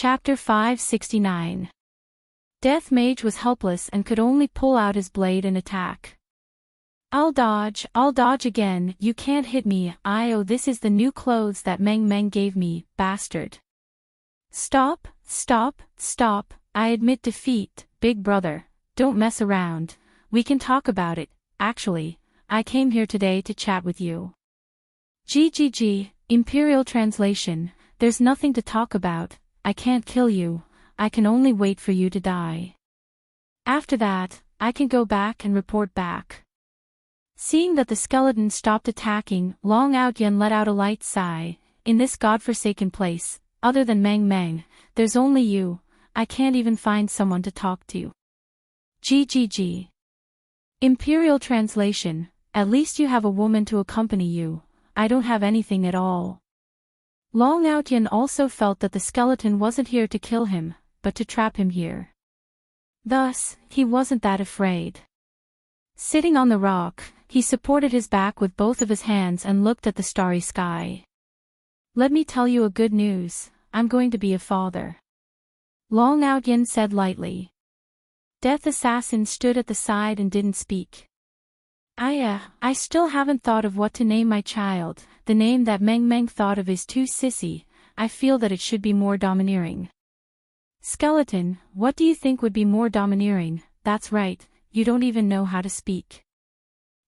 Chapter 569. Death Mage was helpless and could only pull out his blade and attack. I'll dodge again, you can't hit me, this is the new clothes that Meng Meng gave me, bastard. Stop, I admit defeat, big brother, don't mess around, we can talk about it, actually, I came here today to chat with you. GGG, Imperial Translation, there's nothing to talk about, I can't kill you, I can only wait for you to die. After that, I can go back and report back. Seeing that the skeleton stopped attacking, Long Outyen let out a light sigh. In this godforsaken place, other than Meng Meng, there's only you, I can't even find someone to talk to. GGG. Imperial Translation, at least you have a woman to accompany you, I don't have anything at all. Long Outyen also felt that the skeleton wasn't here to kill him, but to trap him here. Thus, he wasn't that afraid. Sitting on the rock, he supported his back with both of his hands and looked at the starry sky. Let me tell you a good news, I'm going to be a father. Long Outyen said lightly. Death Assassin stood at the side and didn't speak. I still haven't thought of what to name my child, the name that Meng Meng thought of is too sissy, I feel that it should be more domineering. Skeleton, what do you think would be more domineering? That's right, you don't even know how to speak.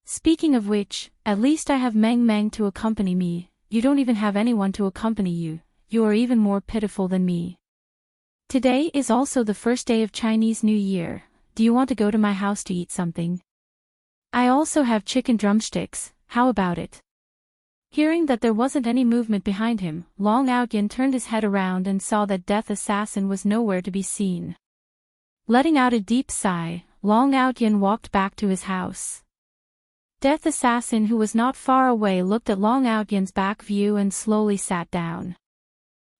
Speaking of which, at least I have Meng Meng to accompany me, you don't even have anyone to accompany you, you are even more pitiful than me. Today is also the first day of Chinese New Year, do you want to go to my house to eat something? I also have chicken drumsticks, how about it? Hearing that there wasn't any movement behind him, Long Outyen turned his head around and saw that Death Assassin was nowhere to be seen. Letting out a deep sigh, Long Outyen walked back to his house. Death Assassin, who was not far away, looked at Long Outyen's back view and slowly sat down.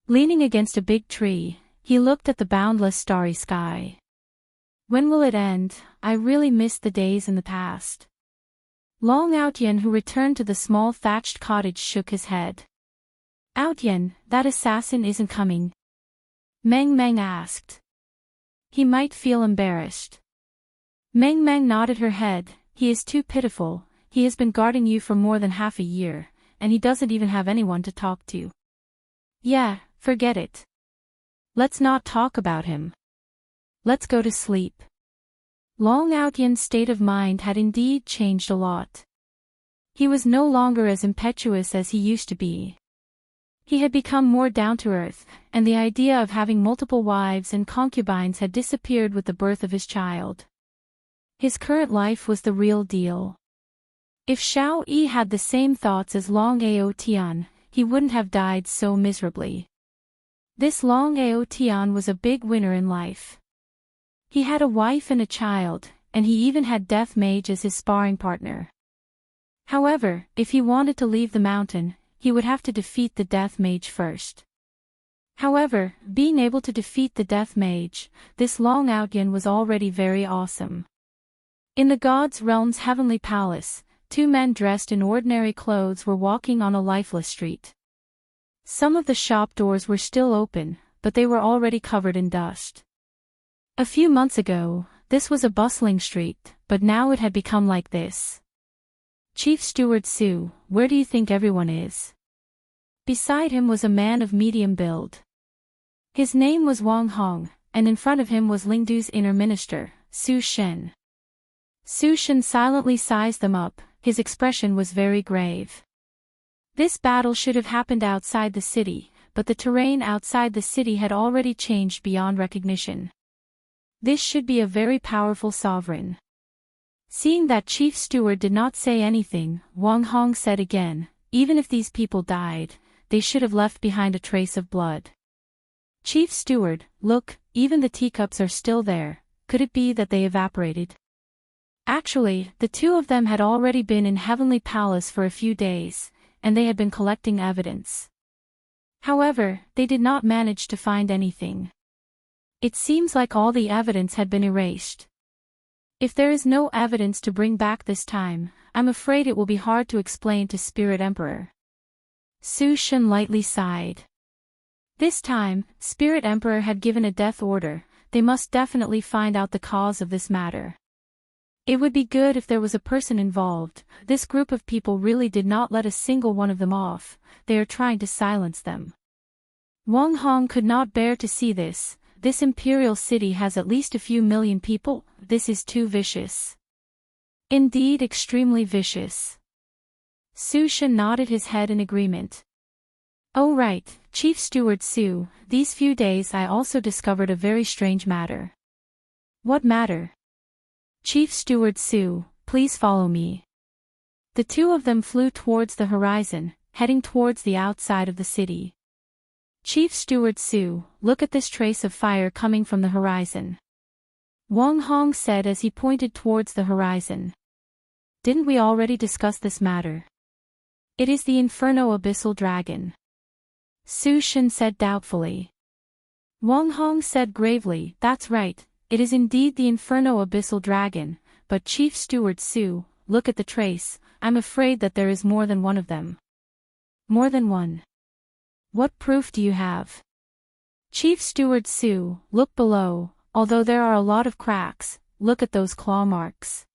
Leaning against a big tree, he looked at the boundless starry sky. When will it end? I really miss the days in the past. Long Outyen, who returned to the small thatched cottage, shook his head. Outyen, that assassin isn't coming. Meng Meng asked. He might feel embarrassed. Meng Meng nodded her head, he is too pitiful, he has been guarding you for more than half a year, and he doesn't even have anyone to talk to. Yeah, forget it. Let's not talk about him. Let's go to sleep. Long Outyen's state of mind had indeed changed a lot. He was no longer as impetuous as he used to be. He had become more down-to-earth, and the idea of having multiple wives and concubines had disappeared with the birth of his child. His current life was the real deal. If Xiao Yi had the same thoughts as Long Ao Tian, he wouldn't have died so miserably. This Long Ao Tian was a big winner in life. He had a wife and a child, and he even had Death Mage as his sparring partner. However, if he wanted to leave the mountain, he would have to defeat the Death Mage first. However, being able to defeat the Death Mage, this Long Outyen was already very awesome. In the God's Realm's heavenly palace, two men dressed in ordinary clothes were walking on a lifeless street. Some of the shop doors were still open, but they were already covered in dust. A few months ago, this was a bustling street, but now it had become like this. Chief Steward Su, where do you think everyone is? Beside him was a man of medium build. His name was Wang Hong, and in front of him was Lingdu's inner minister, Su Shen. Su Shen silently sized them up, his expression was very grave. This battle should have happened outside the city, but the terrain outside the city had already changed beyond recognition. This should be a very powerful sovereign. Seeing that Chief Steward did not say anything, Wang Hong said again, even if these people died, they should have left behind a trace of blood. Chief Steward, look, even the teacups are still there, could it be that they evaporated? Actually, the two of them had already been in Heavenly Palace for a few days, and they had been collecting evidence. However, they did not manage to find anything. It seems like all the evidence had been erased. If there is no evidence to bring back this time, I'm afraid it will be hard to explain to Spirit Emperor. Su Shen lightly sighed. This time, Spirit Emperor had given a death order. They must definitely find out the cause of this matter. It would be good if there was a person involved. This group of people really did not let a single one of them off. They are trying to silence them. Wang Hong could not bear to see this. This imperial city has at least a few million people. This is too vicious. Indeed, extremely vicious. Su Shen nodded his head in agreement. Oh right, Chief Steward Su, these few days I also discovered a very strange matter. What matter? Chief Steward Su, please follow me. The two of them flew towards the horizon, heading towards the outside of the city. Chief Steward Su, look at this trace of fire coming from the horizon. Wang Hong said as he pointed towards the horizon. Didn't we already discuss this matter? It is the Inferno Abyssal Dragon. Su Shen said doubtfully. Wang Hong said gravely, that's right, it is indeed the Inferno Abyssal Dragon, but Chief Steward Su, look at the trace, I'm afraid that there is more than one of them. More than one. What proof do you have? Chief Steward Su, look below, although there are a lot of cracks, look at those claw marks.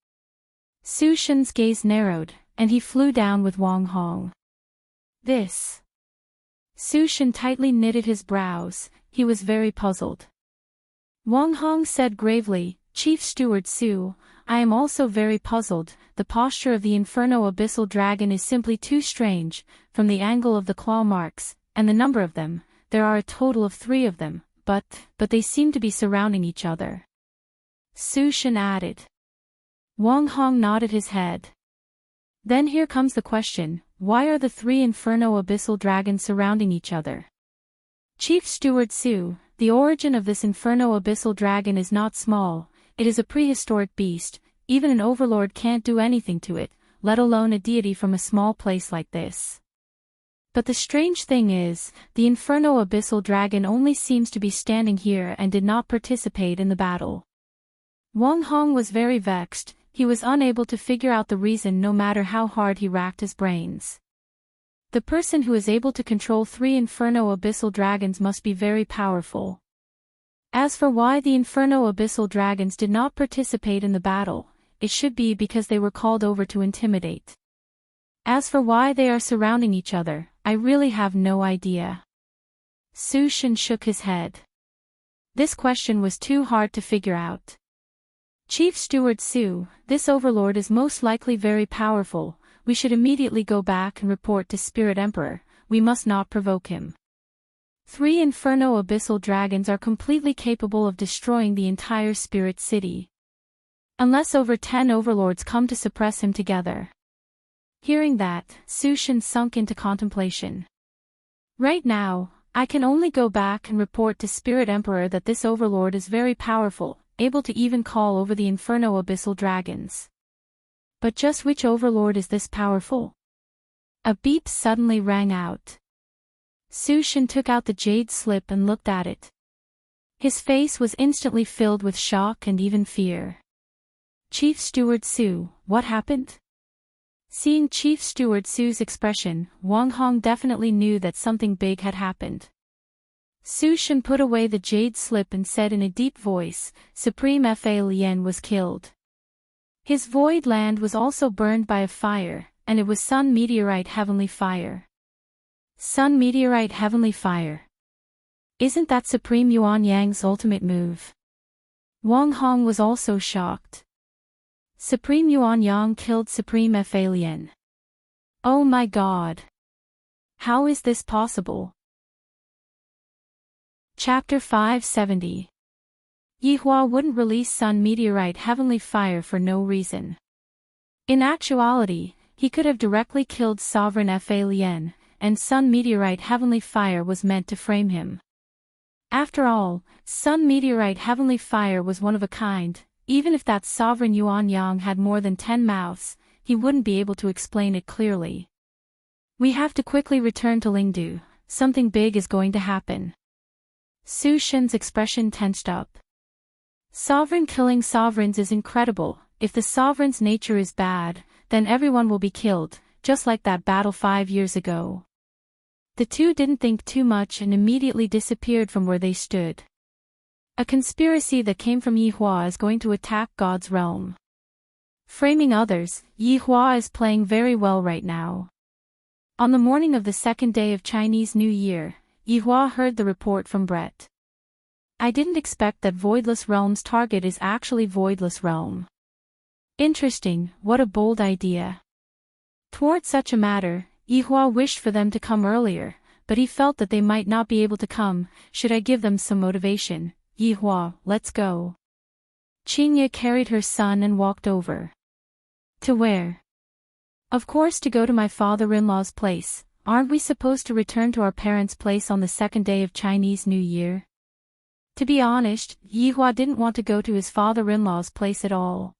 Su Shen's gaze narrowed, and he flew down with Wang Hong. This. Su Shen tightly knitted his brows, he was very puzzled. Wang Hong said gravely, Chief Steward Su, I am also very puzzled, the posture of the Inferno Abyssal Dragon is simply too strange, from the angle of the claw marks, and the number of them, there are a total of 3 of them, but they seem to be surrounding each other. Su Shen added. Wang Hong nodded his head. Then here comes the question, why are the 3 Inferno Abyssal Dragons surrounding each other? Chief Steward Su, the origin of this Inferno Abyssal Dragon is not small, it is a prehistoric beast, even an overlord can't do anything to it, let alone a deity from a small place like this. But the strange thing is, the Inferno Abyssal Dragon only seems to be standing here and did not participate in the battle. Wang Hong was very vexed, he was unable to figure out the reason no matter how hard he racked his brains. The person who is able to control 3 Inferno Abyssal Dragons must be very powerful. As for why the Inferno Abyssal Dragons did not participate in the battle, it should be because they were called over to intimidate. As for why they are surrounding each other, I really have no idea. Su Shen shook his head. This question was too hard to figure out. Chief Steward Su, this overlord is most likely very powerful, we should immediately go back and report to Spirit Emperor, we must not provoke him. 3 Inferno Abyssal Dragons are completely capable of destroying the entire Spirit City. Unless over 10 overlords come to suppress him together. Hearing that, Su Shen sunk into contemplation. Right now, I can only go back and report to Spirit Emperor that this overlord is very powerful, able to even call over the Inferno Abyssal Dragons. But just which overlord is this powerful? A beep suddenly rang out. Su Shen took out the jade slip and looked at it. His face was instantly filled with shock and even fear. Chief Steward Su, what happened? Seeing Chief Steward Su's expression, Wang Hong definitely knew that something big had happened. Su Shen put away the jade slip and said in a deep voice, Supreme Fa Lien was killed. His void land was also burned by a fire, and it was Sun Meteorite Heavenly Fire. Sun Meteorite Heavenly Fire. Isn't that Supreme Yuan Yang's ultimate move? Wang Hong was also shocked. Supreme Yuan Yang killed Supreme Fa Lien. Oh my god. How is this possible? Chapter 570. Yihua wouldn't release Sun Meteorite Heavenly Fire for no reason. In actuality, he could have directly killed Sovereign Fa Lien, and Sun Meteorite Heavenly Fire was meant to frame him. After all, Sun Meteorite Heavenly Fire was one of a kind, even if that Sovereign Yuan Yang had more than 10 mouths, he wouldn't be able to explain it clearly. We have to quickly return to Lingdu, something big is going to happen. Su Shen's expression tensed up. Sovereign killing sovereigns is incredible, if the sovereign's nature is bad, then everyone will be killed, just like that battle 5 years ago. The two didn't think too much and immediately disappeared from where they stood. A conspiracy that came from Yi Hua is going to attack God's realm. Framing others, Yi Hua is playing very well right now. On the morning of the second day of Chinese New Year, Yi Hua heard the report from Brett. I didn't expect that Voidless Realm's target is actually Voidless Realm. Interesting, what a bold idea. Toward such a matter, Yi Hua wished for them to come earlier, but he felt that they might not be able to come. Should I give them some motivation? Yi Hua, let's go. Qingye carried her son and walked over. To where? Of course, to go to my father-in-law's place. Aren't we supposed to return to our parents' place on the second day of Chinese New Year? To be honest, Yi Hua didn't want to go to his father-in-law's place at all.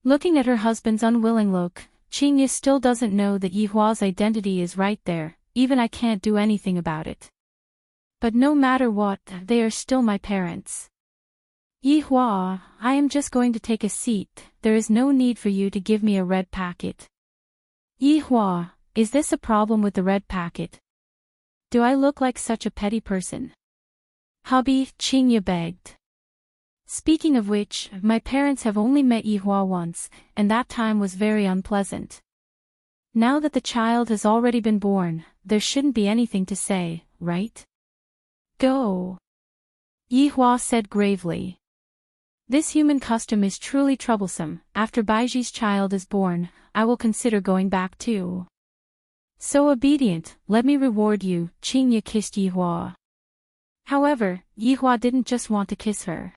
Looking at her husband's unwilling look, Qingye still doesn't know that Yi Hua's identity is right there, even I can't do anything about it. But no matter what, they are still my parents. Yi Hua, I am just going to take a seat, there is no need for you to give me a red packet. Yi Hua, is this a problem with the red packet? Do I look like such a petty person? Hubby, Qingye begged. Speaking of which, my parents have only met Yi Hua once, and that time was very unpleasant. Now that the child has already been born, there shouldn't be anything to say, right? Go. Yi Hua said gravely. This human custom is truly troublesome. After Baiji's child is born, I will consider going back too. So obedient, let me reward you, Qingye kissed Yi Hua. However, Yi Hua didn't just want to kiss her.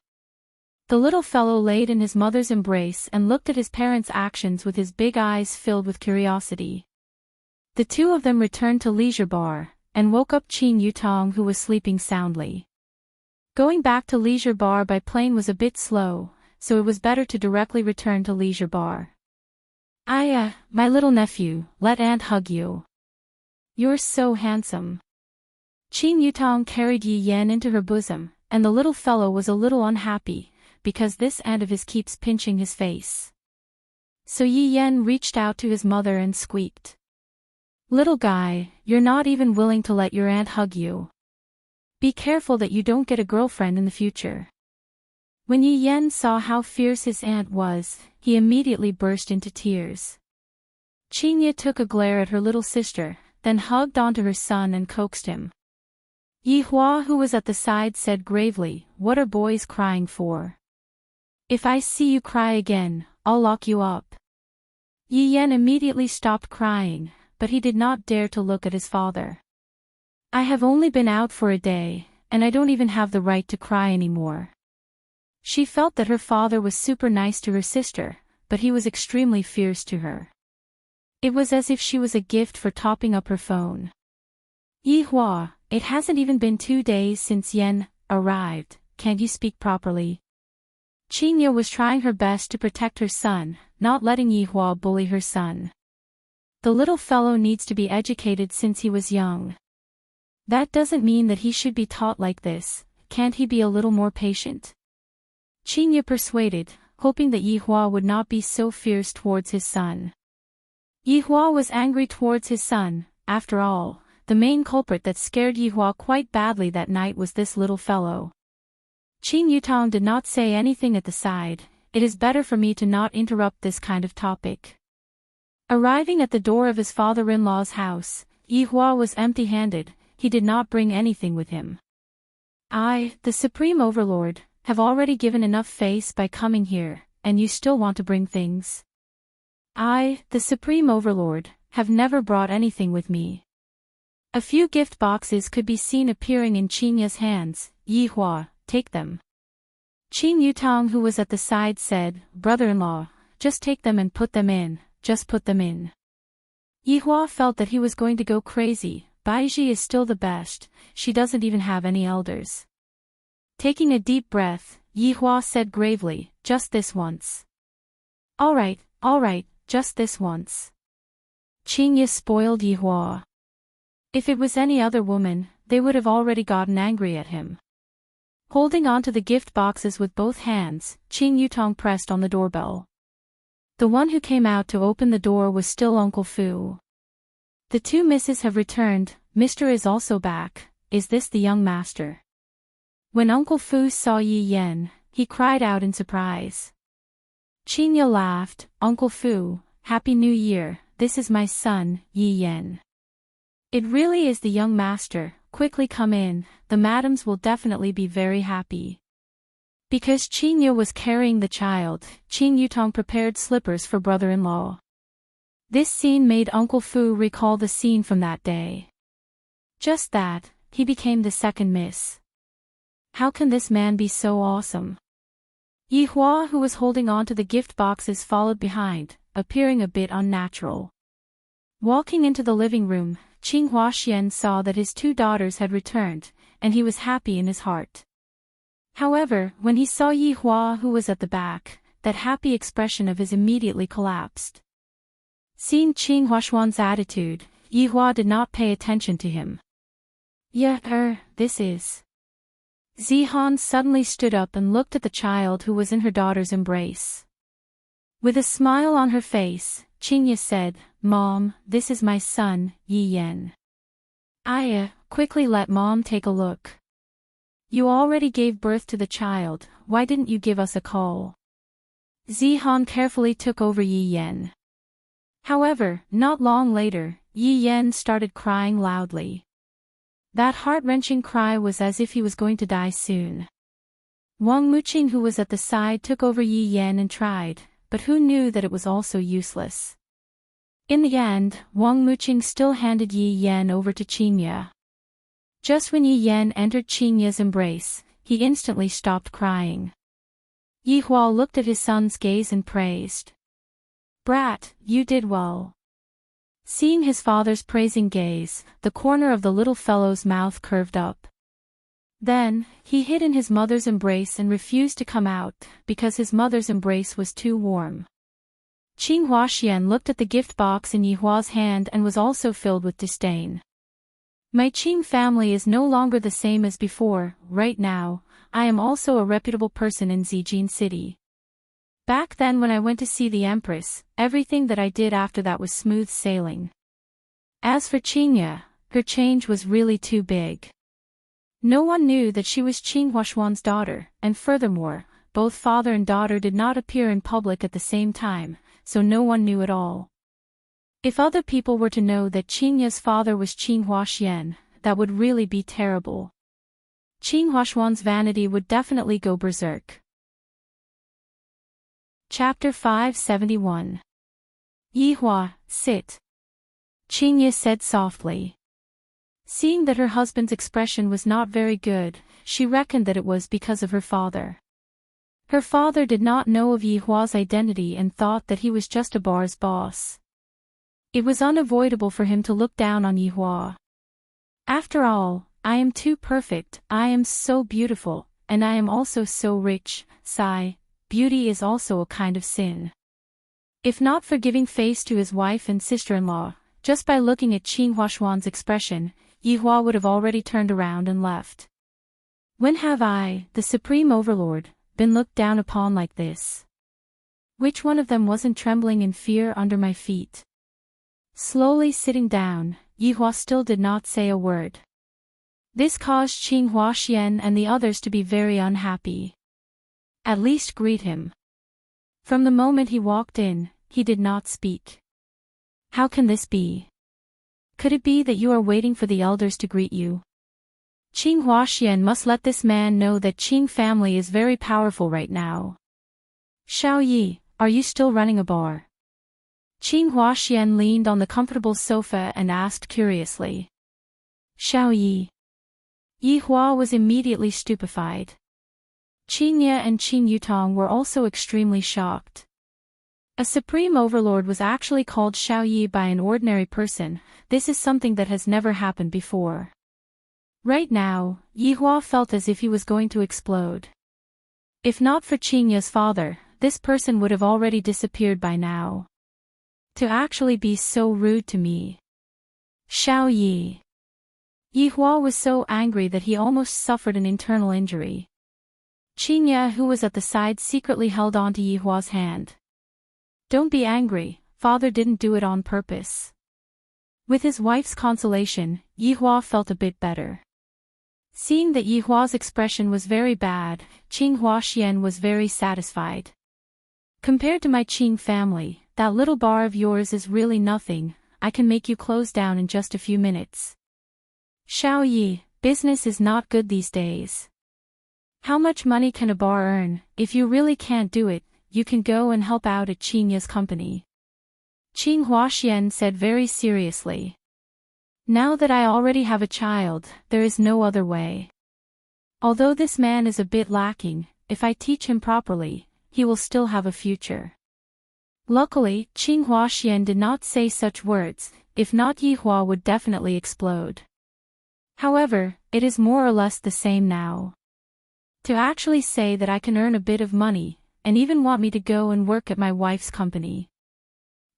The little fellow laid in his mother's embrace and looked at his parents' actions with his big eyes filled with curiosity. The two of them returned to Leisure Bar, and woke up Qin Yutong, who was sleeping soundly. Going back to Leisure Bar by plane was a bit slow, so it was better to directly return to Leisure Bar. My little nephew, let Aunt hug you. You're so handsome. Qin Yutong carried Yi Yan into her bosom, and the little fellow was a little unhappy, because this aunt of his keeps pinching his face. So Yi Yan reached out to his mother and squeaked. Little guy, you're not even willing to let your aunt hug you. Be careful that you don't get a girlfriend in the future. When Yi Yan saw how fierce his aunt was, he immediately burst into tears. Qingye took a glare at her little sister, then hugged onto her son and coaxed him. Yi Hua, who was at the side, said gravely, "What are boys crying for? If I see you cry again, I'll lock you up." Yi Yan immediately stopped crying, but he did not dare to look at his father. I have only been out for a day, and I don't even have the right to cry anymore. She felt that her father was super nice to her sister, but he was extremely fierce to her. It was as if she was a gift for topping up her phone. Yi Hua, it hasn't even been 2 days since Yan arrived, can't you speak properly? Qingye was trying her best to protect her son, not letting Yi Hua bully her son. The little fellow needs to be educated since he was young. That doesn't mean that he should be taught like this, can't he be a little more patient? Qingye persuaded, hoping that Yi Hua would not be so fierce towards his son. Yi Hua was angry towards his son. After all, the main culprit that scared Yi Hua quite badly that night was this little fellow. Qin Yutong did not say anything at the side. It is better for me to not interrupt this kind of topic. Arriving at the door of his father-in-law's house, Yi Hua was empty-handed. He did not bring anything with him. I, the Supreme Overlord, have already given enough face by coming here, and you still want to bring things? I, the Supreme Overlord, have never brought anything with me. A few gift boxes could be seen appearing in Qingye's hands. Yi Hua, take them. Qin Yutong, who was at the side, said, Brother-in-law, just take them and put them in, just put them in. Yi Hua felt that he was going to go crazy. Baiji is still the best, she doesn't even have any elders. Taking a deep breath, Yi Hua said gravely, just this once. All right, just this once. Qingye spoiled Yi Hua. If it was any other woman, they would have already gotten angry at him. Holding on to the gift boxes with both hands, Qin Yutong pressed on the doorbell. The one who came out to open the door was still Uncle Fu. The two misses have returned, Mr. is also back, is this the young master? When Uncle Fu saw Yi Yan, he cried out in surprise. Qingye laughed, Uncle Fu, Happy New Year, this is my son, Yi Yan. It really is the young master, quickly come in, the madams will definitely be very happy. Because Qingye was carrying the child, Qing Yutong prepared slippers for brother-in-law. This scene made Uncle Fu recall the scene from that day. Just that, he became the second miss. How can this man be so awesome? Yi Hua, who was holding on to the gift boxes, followed behind, appearing a bit unnatural. Walking into the living room, Qing Huaxian saw that his two daughters had returned, and he was happy in his heart. However, when he saw Yi Hua, who was at the back, that happy expression of his immediately collapsed. Seeing Qing Huaxian's attitude, Yi Hua did not pay attention to him. This is... Zihan suddenly stood up and looked at the child who was in her daughter's embrace. With a smile on her face, Qingye said, Mom, this is my son, Yi Yan. Quickly let Mom take a look. You already gave birth to the child, why didn't you give us a call? Zihan carefully took over Yi Yan. However, not long later, Yi Yan started crying loudly. That heart-wrenching cry was as if he was going to die soon. Wang Muqing, who was at the side, took over Yi Yan and tried, but who knew that it was also useless. In the end, Wang Muqing still handed Yi Yan over to Qingye. Just when Yi Yan entered Qingye's embrace, he instantly stopped crying. Yi Hua looked at his son's gaze and praised. Brat, you did well. Seeing his father's praising gaze, the corner of the little fellow's mouth curved up. Then, he hid in his mother's embrace and refused to come out, because his mother's embrace was too warm. Qing Huaxian looked at the gift box in Yi Hua's hand and was also filled with disdain. My Qing family is no longer the same as before, right now, I am also a reputable person in Zijin City. Back then when I went to see the Empress, everything that I did after that was smooth sailing. As for Qingye, her change was really too big. No one knew that she was Qing Huaxian's daughter, and furthermore, both father and daughter did not appear in public at the same time, so no one knew at all. If other people were to know that Qingye's father was Qing Huaxian, that would really be terrible. Qing Huaxian's vanity would definitely go berserk. Chapter 571. Yi Hua, sit. Qingye said softly. Seeing that her husband's expression was not very good, she reckoned that it was because of her father. Her father did not know of Yi Hua's identity and thought that he was just a bar's boss. It was unavoidable for him to look down on Yi Hua. After all, I am too perfect, I am so beautiful, and I am also so rich, sigh. Beauty is also a kind of sin. If not for giving face to his wife and sister-in-law, just by looking at Qing Huaxian's expression, Yi Hua would have already turned around and left. When have I, the Supreme Overlord, been looked down upon like this? Which one of them wasn't trembling in fear under my feet? Slowly sitting down, Yi Hua still did not say a word. This caused Qing Huaxian and the others to be very unhappy. At least greet him. From the moment he walked in, he did not speak. How can this be? Could it be that you are waiting for the elders to greet you? Qing Huaxian must let this man know that Qing family is very powerful right now. Xiao Yi, are you still running a bar? Qing Huaxian leaned on the comfortable sofa and asked curiously. Xiao Yi. Yi Hua was immediately stupefied. Qingye and Qing Yutong were also extremely shocked. A supreme overlord was actually called Xiao Yi by an ordinary person, this is something that has never happened before. Right now, Yi Hua felt as if he was going to explode. If not for Qingye's father, this person would have already disappeared by now. To actually be so rude to me. Xiao Yi. Yi Hua was so angry that he almost suffered an internal injury. Qingye, who was at the side, secretly held on to Yi Hua's hand. Don't be angry, father didn't do it on purpose. With his wife's consolation, Yihua felt a bit better. Seeing that Yihua's expression was very bad, Qing Huaxian was very satisfied. Compared to my Qing family, that little bar of yours is really nothing. I can make you close down in just a few minutes. Xiao Yi, business is not good these days. How much money can a bar earn? If you really can't do it, you can go and help out at Qing Ya's company. Qing Huaxian said very seriously. Now that I already have a child, there is no other way. Although this man is a bit lacking, if I teach him properly, he will still have a future. Luckily, Qing Huaxian did not say such words, if not Yihua would definitely explode. However, it is more or less the same now. To actually say that I can earn a bit of money, and even want me to go and work at my wife's company.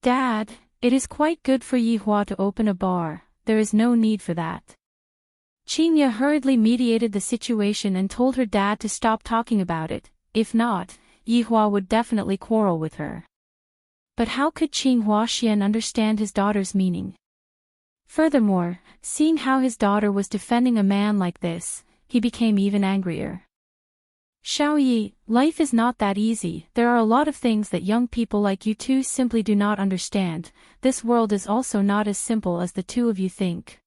Dad, it is quite good for Yihua to open a bar, there is no need for that. Qing Ya hurriedly mediated the situation and told her dad to stop talking about it, if not, Yihua would definitely quarrel with her. But how could Qing Huaxian understand his daughter's meaning? Furthermore, seeing how his daughter was defending a man like this, he became even angrier. Xiao Yi, life is not that easy, there are a lot of things that young people like you two simply do not understand, this world is also not as simple as the two of you think.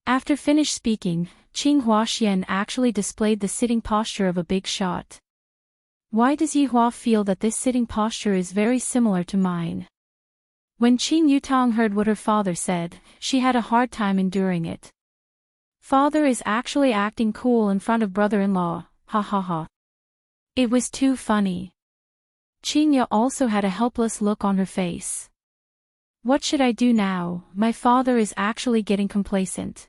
After finished speaking, Qing Huaxian actually displayed the sitting posture of a big shot. Why does Yihua feel that this sitting posture is very similar to mine? When Qing Yutong heard what her father said, she had a hard time enduring it. Father is actually acting cool in front of brother-in-law, ha ha ha. It was too funny. Qing Ya also had a helpless look on her face. What should I do now? My father is actually getting complacent.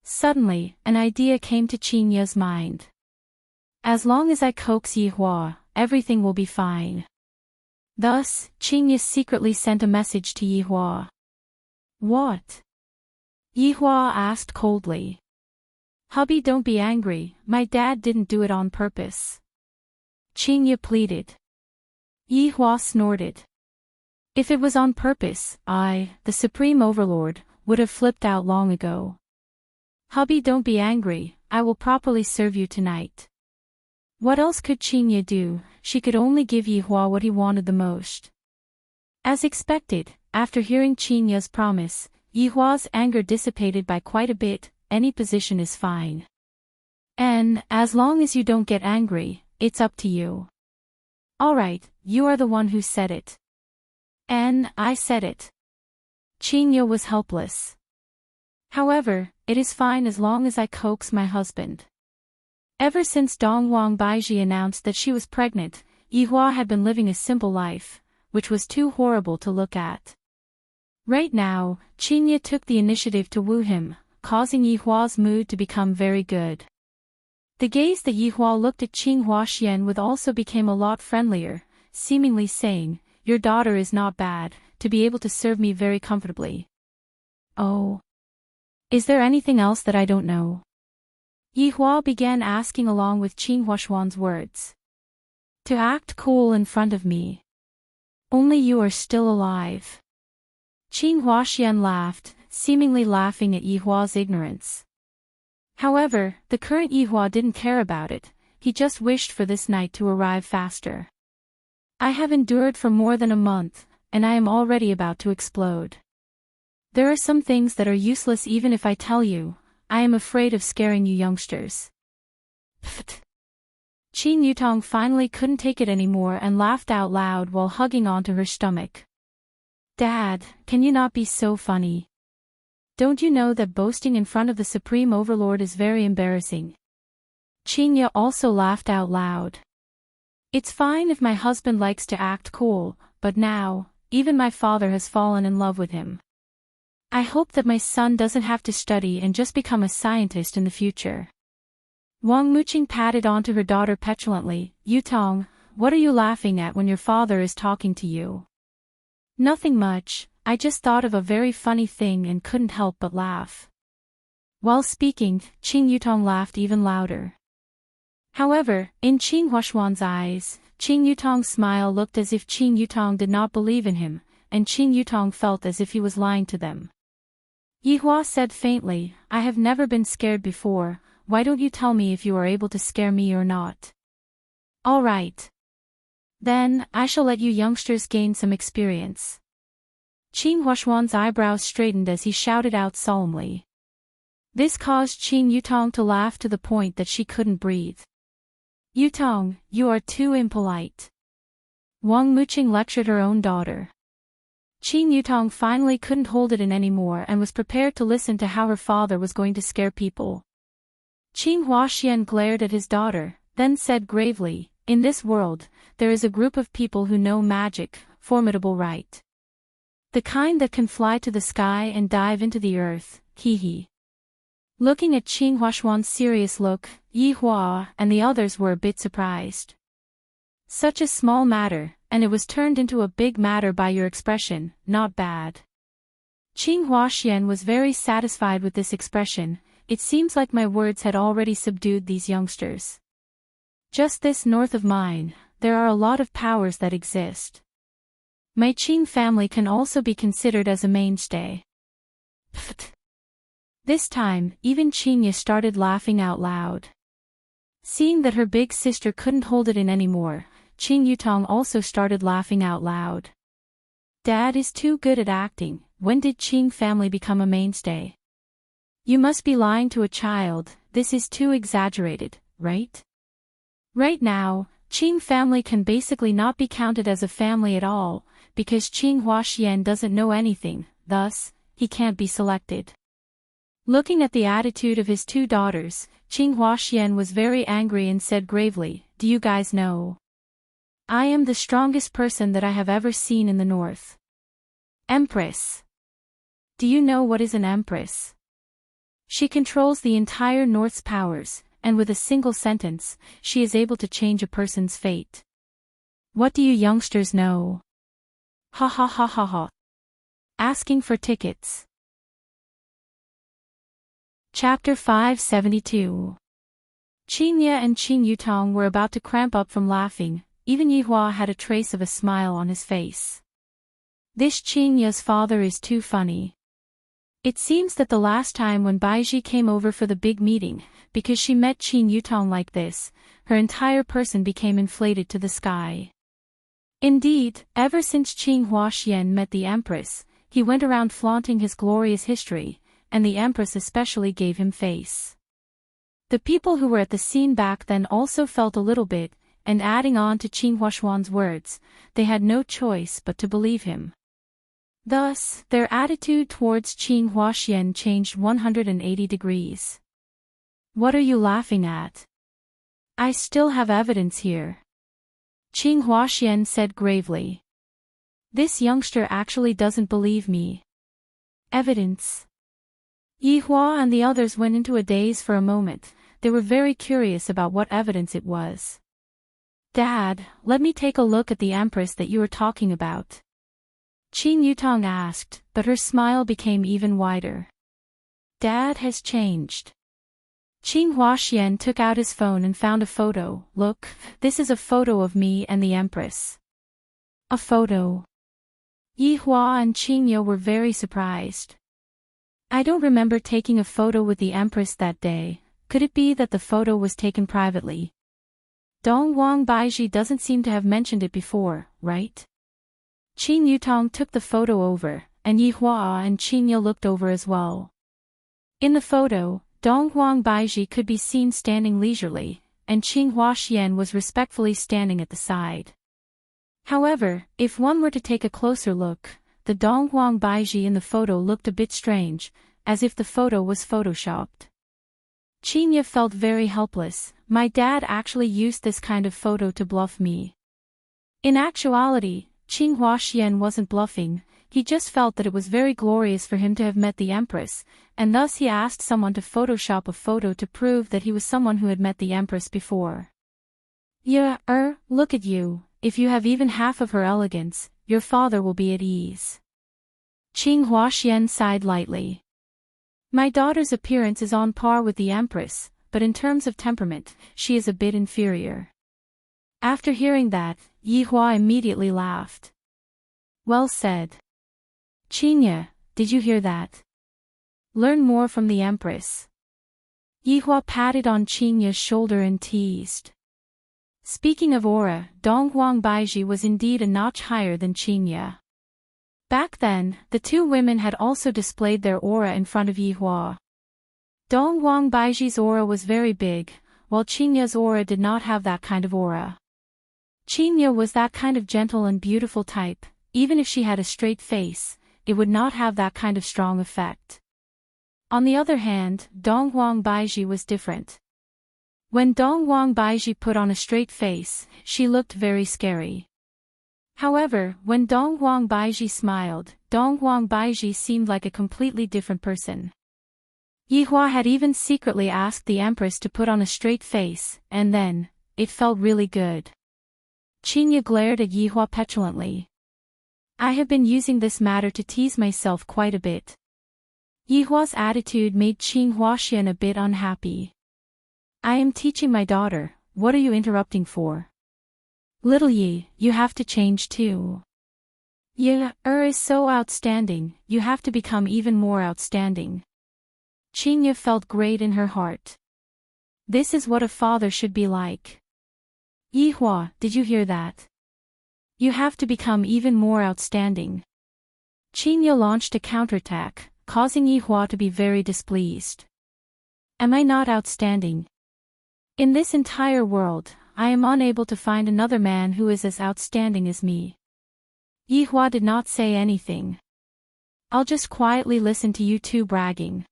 Suddenly, an idea came to Qing Ya's mind. As long as I coax Yihua, everything will be fine. Thus, Qing Ya secretly sent a message to Yihua. What? Yihua asked coldly. Hubby, don't be angry, my dad didn't do it on purpose. Qing Ya pleaded. Yihua snorted. If it was on purpose, I, the Supreme Overlord, would have flipped out long ago. Hubby, don't be angry, I will properly serve you tonight. What else could Qing Ya do? She could only give Yihua what he wanted the most. As expected, after hearing Qing Ya's promise, Yihua's anger dissipated by quite a bit. Any position is fine. And, as long as you don't get angry, it's up to you. Alright, you are the one who said it. And, I said it. Qing Ya was helpless. However, it is fine as long as I coax my husband. Ever since Dongwang Baiji announced that she was pregnant, Yihua had been living a simple life, which was too horrible to look at. Right now, Qing Ya took the initiative to woo him, causing Yihua's mood to become very good. The gaze that Yihua looked at Qing Huaxian with also became a lot friendlier, seemingly saying, your daughter is not bad, to be able to serve me very comfortably. Oh. Is there anything else that I don't know? Yihua began asking along with Qing Huaxian's words. To act cool in front of me. Only you are still alive. Qing Huaxian laughed, seemingly laughing at Yihua's ignorance. However, the current Yihua didn't care about it, he just wished for this night to arrive faster. I have endured for more than a month, and I am already about to explode. There are some things that are useless even if I tell you. I am afraid of scaring you youngsters. Pfft. Qing Yutong finally couldn't take it anymore and laughed out loud while hugging onto her stomach. Dad, can you not be so funny? Don't you know that boasting in front of the Supreme Overlord is very embarrassing? Qing Ya also laughed out loud. It's fine if my husband likes to act cool, but now, even my father has fallen in love with him. I hope that my son doesn't have to study and just become a scientist in the future. Wang Muqing patted onto her daughter petulantly. Yutong, what are you laughing at when your father is talking to you? Nothing much, I just thought of a very funny thing and couldn't help but laugh. While speaking, Qing Yutong laughed even louder. However, in Qing Huaxian's eyes, Qing Yutong's smile looked as if Qing Yutong did not believe in him, and Qing Yutong felt as if he was lying to them. Yihua said faintly, I have never been scared before, why don't you tell me if you are able to scare me or not? All right. Then, I shall let you youngsters gain some experience. Qin Huashuan's eyebrows straightened as he shouted out solemnly. This caused Qin Yutong to laugh to the point that she couldn't breathe. Yutong, you are too impolite. Wang Muqing lectured her own daughter. Qin Yutong finally couldn't hold it in anymore and was prepared to listen to how her father was going to scare people. Qin Huaxian glared at his daughter, then said gravely, in this world, there is a group of people who know magic, formidable, right? The kind that can fly to the sky and dive into the earth, hee. Looking at Qin Huashuan's serious look, Yihua and the others were a bit surprised. Such a small matter, and it was turned into a big matter by your expression, not bad. Qin Huaxian was very satisfied with this expression, it seems like my words had already subdued these youngsters. Just this north of mine, there are a lot of powers that exist. My Qin family can also be considered as a mainstay. Pfft. This time, even Qinya started laughing out loud. Seeing that her big sister couldn't hold it in anymore, Qin Yutong also started laughing out loud. Dad is too good at acting, when did Qin family become a mainstay? You must be lying to a child, this is too exaggerated, right? Right now, Qin family can basically not be counted as a family at all, because Qin Huaxian doesn't know anything, thus, he can't be selected. Looking at the attitude of his two daughters, Qin Huaxian was very angry and said gravely, do you guys know? I am the strongest person that I have ever seen in the north. Empress. Do you know what is an empress? She controls the entire north's powers, and with a single sentence, she is able to change a person's fate. What do you youngsters know? Ha ha ha ha ha. Asking for tickets. Chapter 572. Qinya and Qin Yutong were about to cramp up from laughing, even Yihua had a trace of a smile on his face. This Qinya's father is too funny. It seems that the last time when Baiji came over for the big meeting, because she met Qin Yutong like this, her entire person became inflated to the sky. Indeed, ever since Qin Huaxian met the Empress, he went around flaunting his glorious history, and the Empress especially gave him face. The people who were at the scene back then also felt a little bit, and adding on to Qin Huashuan's words, they had no choice but to believe him. Thus, their attitude towards Qin Huaxian changed 180 degrees. What are you laughing at? I still have evidence here. Qin Huaxian said gravely. This youngster actually doesn't believe me. Evidence. Yihua and the others went into a daze for a moment, they were very curious about what evidence it was. Dad, let me take a look at the Empress that you were talking about. Qin Yutong asked, but her smile became even wider. Dad has changed. Qin Huaxian took out his phone and found a photo. Look, this is a photo of me and the Empress. A photo. Yihua and Qinya were very surprised. I don't remember taking a photo with the Empress that day, could it be that the photo was taken privately? Dongwang Baiji doesn't seem to have mentioned it before, right? Qin Yutong took the photo over, and Yihua and Qinya looked over as well. In the photo, Dongwang Baiji could be seen standing leisurely, and Qin Huaxian was respectfully standing at the side. However, if one were to take a closer look, the Dongwang Baiji in the photo looked a bit strange, as if the photo was photoshopped. Qinya felt very helpless, my dad actually used this kind of photo to bluff me. In actuality, Qin Huaxian wasn't bluffing, he just felt that it was very glorious for him to have met the Empress, and thus he asked someone to photoshop a photo to prove that he was someone who had met the Empress before. Yeah, look at you, if you have even half of her elegance, your father will be at ease. Qin Huaxian sighed lightly. My daughter's appearance is on par with the Empress, but in terms of temperament, she is a bit inferior. After hearing that, Yihua immediately laughed. Well said. Qinya, did you hear that? Learn more from the Empress. Yihua patted on Qingya's shoulder and teased. Speaking of aura, Donghuang Baiji was indeed a notch higher than Qingya. Back then, the two women had also displayed their aura in front of Yihua. Donghuang Baiji's aura was very big, while Qingya's aura did not have that kind of aura. Qingya was that kind of gentle and beautiful type. Even if she had a straight face, it would not have that kind of strong effect. On the other hand, Donghuang Baiji was different. When Donghuang Baiji put on a straight face, she looked very scary. However, when Donghuang Baiji smiled, Donghuang Baiji seemed like a completely different person. Yihua had even secretly asked the Empress to put on a straight face, and then, it felt really good. Qingya glared at Yihua petulantly. I have been using this matter to tease myself quite a bit. Yihua's attitude made Qing Huaxian a bit unhappy. I am teaching my daughter, what are you interrupting for? Little Yi, you have to change too. Yi is so outstanding, you have to become even more outstanding. Qingya felt great in her heart. This is what a father should be like. Yihua, did you hear that? You have to become even more outstanding. Qingya launched a counterattack, causing Yihua to be very displeased. Am I not outstanding? In this entire world, I am unable to find another man who is as outstanding as me. Yihua did not say anything. I'll just quietly listen to you two bragging.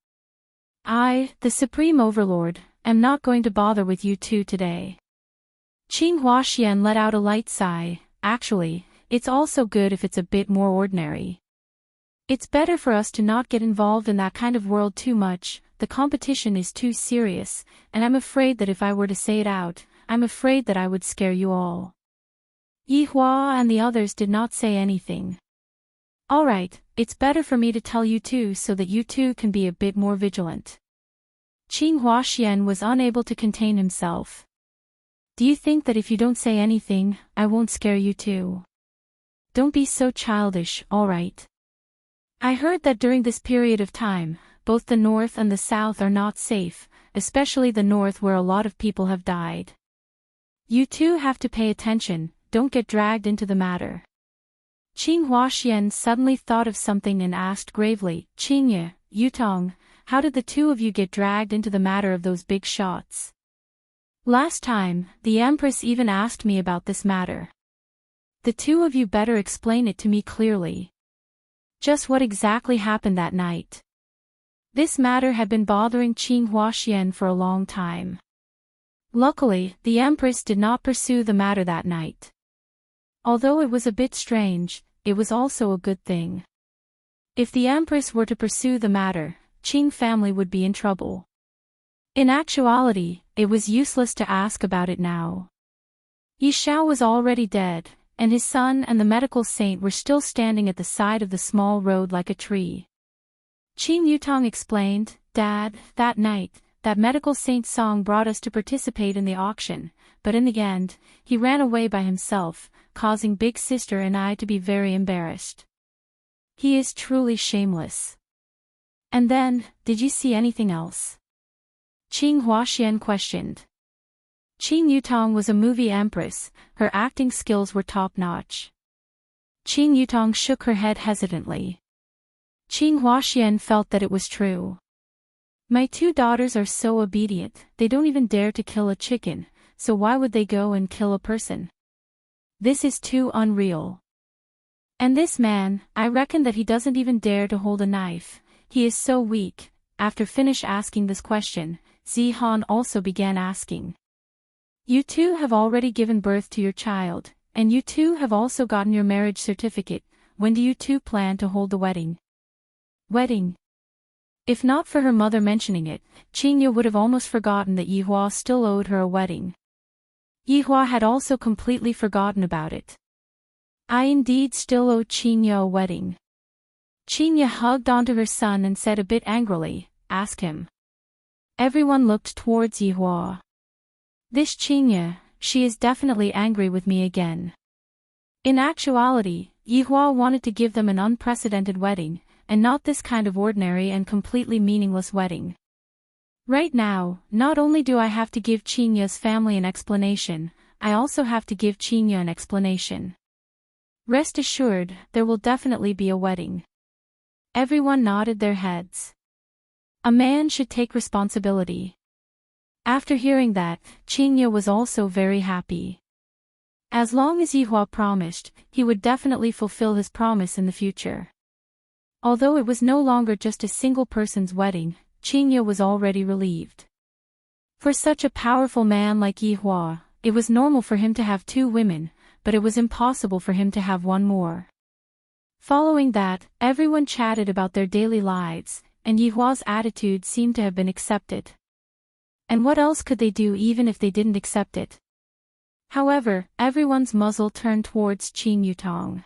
I, the Supreme Overlord, am not going to bother with you two today. Qing Huaxian let out a light sigh. Actually, it's also good if it's a bit more ordinary. It's better for us to not get involved in that kind of world too much. The competition is too serious, and I'm afraid that if I were to say it out, I'm afraid that I would scare you all. Yihua and the others did not say anything. Alright, it's better for me to tell you two so that you two can be a bit more vigilant. Qing Huaxian was unable to contain himself. Do you think that if you don't say anything, I won't scare you too? Don't be so childish, alright? I heard that during this period of time, both the north and the south are not safe, especially the north where a lot of people have died. You two have to pay attention, don't get dragged into the matter. Qing Huaxian suddenly thought of something and asked gravely, Qingya, Yutong, how did the two of you get dragged into the matter of those big shots? Last time, the Empress even asked me about this matter. The two of you better explain it to me clearly. Just what exactly happened that night? This matter had been bothering Qing Huaxian for a long time. Luckily, the Empress did not pursue the matter that night. Although it was a bit strange, it was also a good thing. If the Empress were to pursue the matter, Qing family would be in trouble. In actuality, it was useless to ask about it now. Yi Xiao was already dead, and his son and the medical saint were still standing at the side of the small road like a tree. Qing Yutong explained, Dad, that night, that medical saint's song brought us to participate in the auction, but in the end, he ran away by himself, causing Big Sister and I to be very embarrassed. He is truly shameless. And then, did you see anything else? Qing Huaxian questioned. Qing Yutong was a movie empress, her acting skills were top-notch. Qing Yutong shook her head hesitantly. Qing Huaxian felt that it was true. My two daughters are so obedient, they don't even dare to kill a chicken, so why would they go and kill a person? This is too unreal. And this man, I reckon that he doesn't even dare to hold a knife, he is so weak. After finish asking this question, Zihan also began asking. You two have already given birth to your child, and you two have also gotten your marriage certificate. When do you two plan to hold the wedding? Wedding? If not for her mother mentioning it, Qingya would have almost forgotten that Yihua still owed her a wedding. Yihua had also completely forgotten about it. I indeed still owe Qingya a wedding. Qingya hugged onto her son and said a bit angrily, ask him. Everyone looked towards Yihua. This Qingya, she is definitely angry with me again. In actuality, Yihua wanted to give them an unprecedented wedding, and not this kind of ordinary and completely meaningless wedding. Right now, not only do I have to give Chinya's family an explanation, I also have to give Chinya an explanation. Rest assured, there will definitely be a wedding. Everyone nodded their heads. A man should take responsibility. After hearing that, Chinya was also very happy. As long as Yihua promised, he would definitely fulfill his promise in the future. Although it was no longer just a single person's wedding, Chinya was already relieved. For such a powerful man like Yihua, it was normal for him to have 2 women, but it was impossible for him to have one more. Following that, everyone chatted about their daily lives, and Yihua's attitude seemed to have been accepted. And what else could they do even if they didn't accept it? However, everyone's muzzle turned towards Qin Yutong.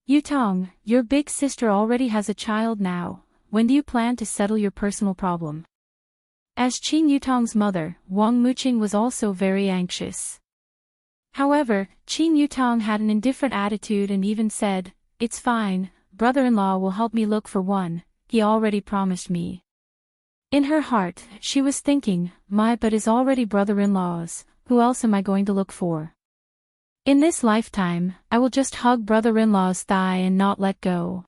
Yutong, your big sister already has a child now. When do you plan to settle your personal problem? As Qin Yutong's mother, Wang Muqing was also very anxious. However, Qin Yutong had an indifferent attitude and even said, "It's fine, brother-in-law will help me look for one, he already promised me." In her heart, she was thinking, my butt is already brother-in-law's, who else am I going to look for? In this lifetime, I will just hug brother-in-law's thigh and not let go.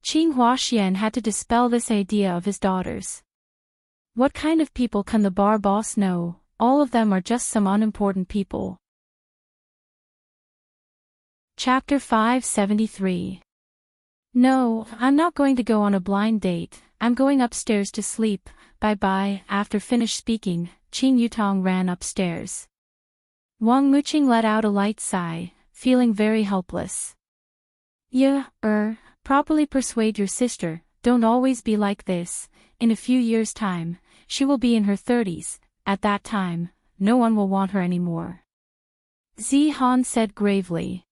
Qin Huaxian had to dispel this idea of his daughters. What kind of people can the bar boss know? All of them are just some unimportant people. Chapter 573. No, I'm not going to go on a blind date, I'm going upstairs to sleep, bye-bye. After finished speaking, Qin Yutong ran upstairs. Wang Muqing let out a light sigh, feeling very helpless. Properly persuade your sister, don't always be like this. In a few years' time, she will be in her 30s, at that time, no one will want her anymore. Zi Han said gravely.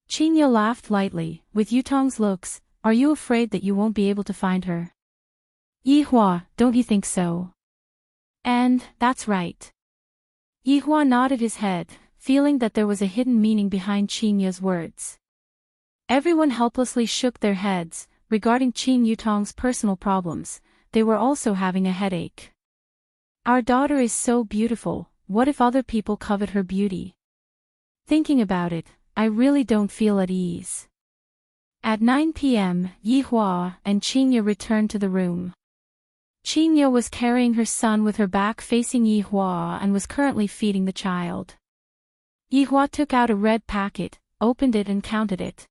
Chinya laughed lightly, with Yutong's looks, are you afraid that you won't be able to find her? Yihua, don't you think so? And, that's right. Yihua nodded his head, feeling that there was a hidden meaning behind Chinya's words. Everyone helplessly shook their heads, regarding Qin Yutong's personal problems, they were also having a headache. Our daughter is so beautiful, what if other people covet her beauty? Thinking about it, I really don't feel at ease. At 9 p.m., Yihua and Chinya returned to the room. Chinya was carrying her son with her back facing Yihua and was currently feeding the child. Yihua took out a red packet, opened it and counted it.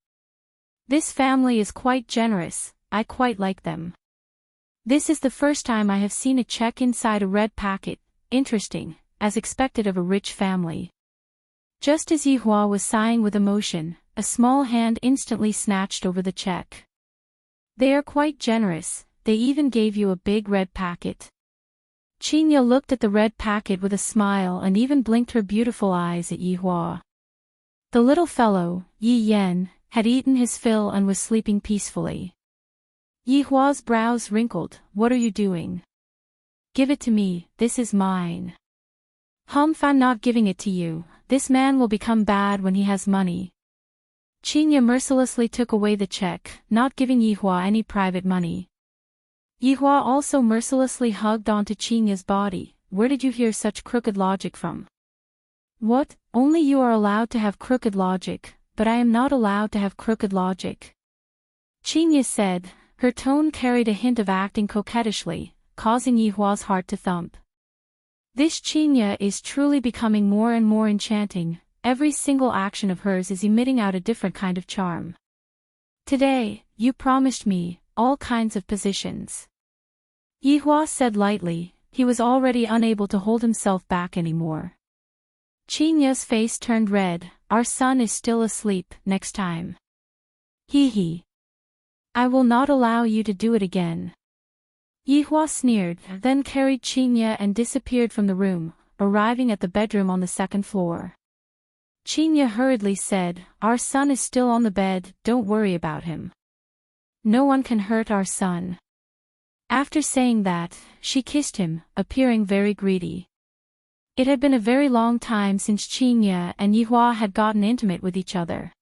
This family is quite generous, I quite like them. This is the first time I have seen a check inside a red packet, interesting, as expected of a rich family. Just as Yihua was sighing with emotion, a small hand instantly snatched over the check. They are quite generous, they even gave you a big red packet. Chinya looked at the red packet with a smile and even blinked her beautiful eyes at Yihua. The little fellow, Yi Yen, had eaten his fill and was sleeping peacefully. Yihua's brows wrinkled, what are you doing? Give it to me, this is mine. I'm not giving it to you, this man will become bad when he has money. Chinya mercilessly took away the check, not giving Yihua any private money. Yihua also mercilessly hugged onto Chinya's body, where did you hear such crooked logic from? What, only you are allowed to have crooked logic, but I am not allowed to have crooked logic. Chinya said, her tone carried a hint of acting coquettishly, causing Yihua's heart to thump. This Chinya is truly becoming more and more enchanting, every single action of hers is emitting out a different kind of charm. Today, you promised me, all kinds of positions. Yihua said lightly, he was already unable to hold himself back anymore. Chinya's face turned red, our son is still asleep, next time. Hee. I will not allow you to do it again. Yihua sneered, then carried Chinya and disappeared from the room, arriving at the bedroom on the second floor. Chinya hurriedly said, our son is still on the bed, don't worry about him. No one can hurt our son. After saying that, she kissed him, appearing very greedy. It had been a very long time since Chinya and Yihua had gotten intimate with each other.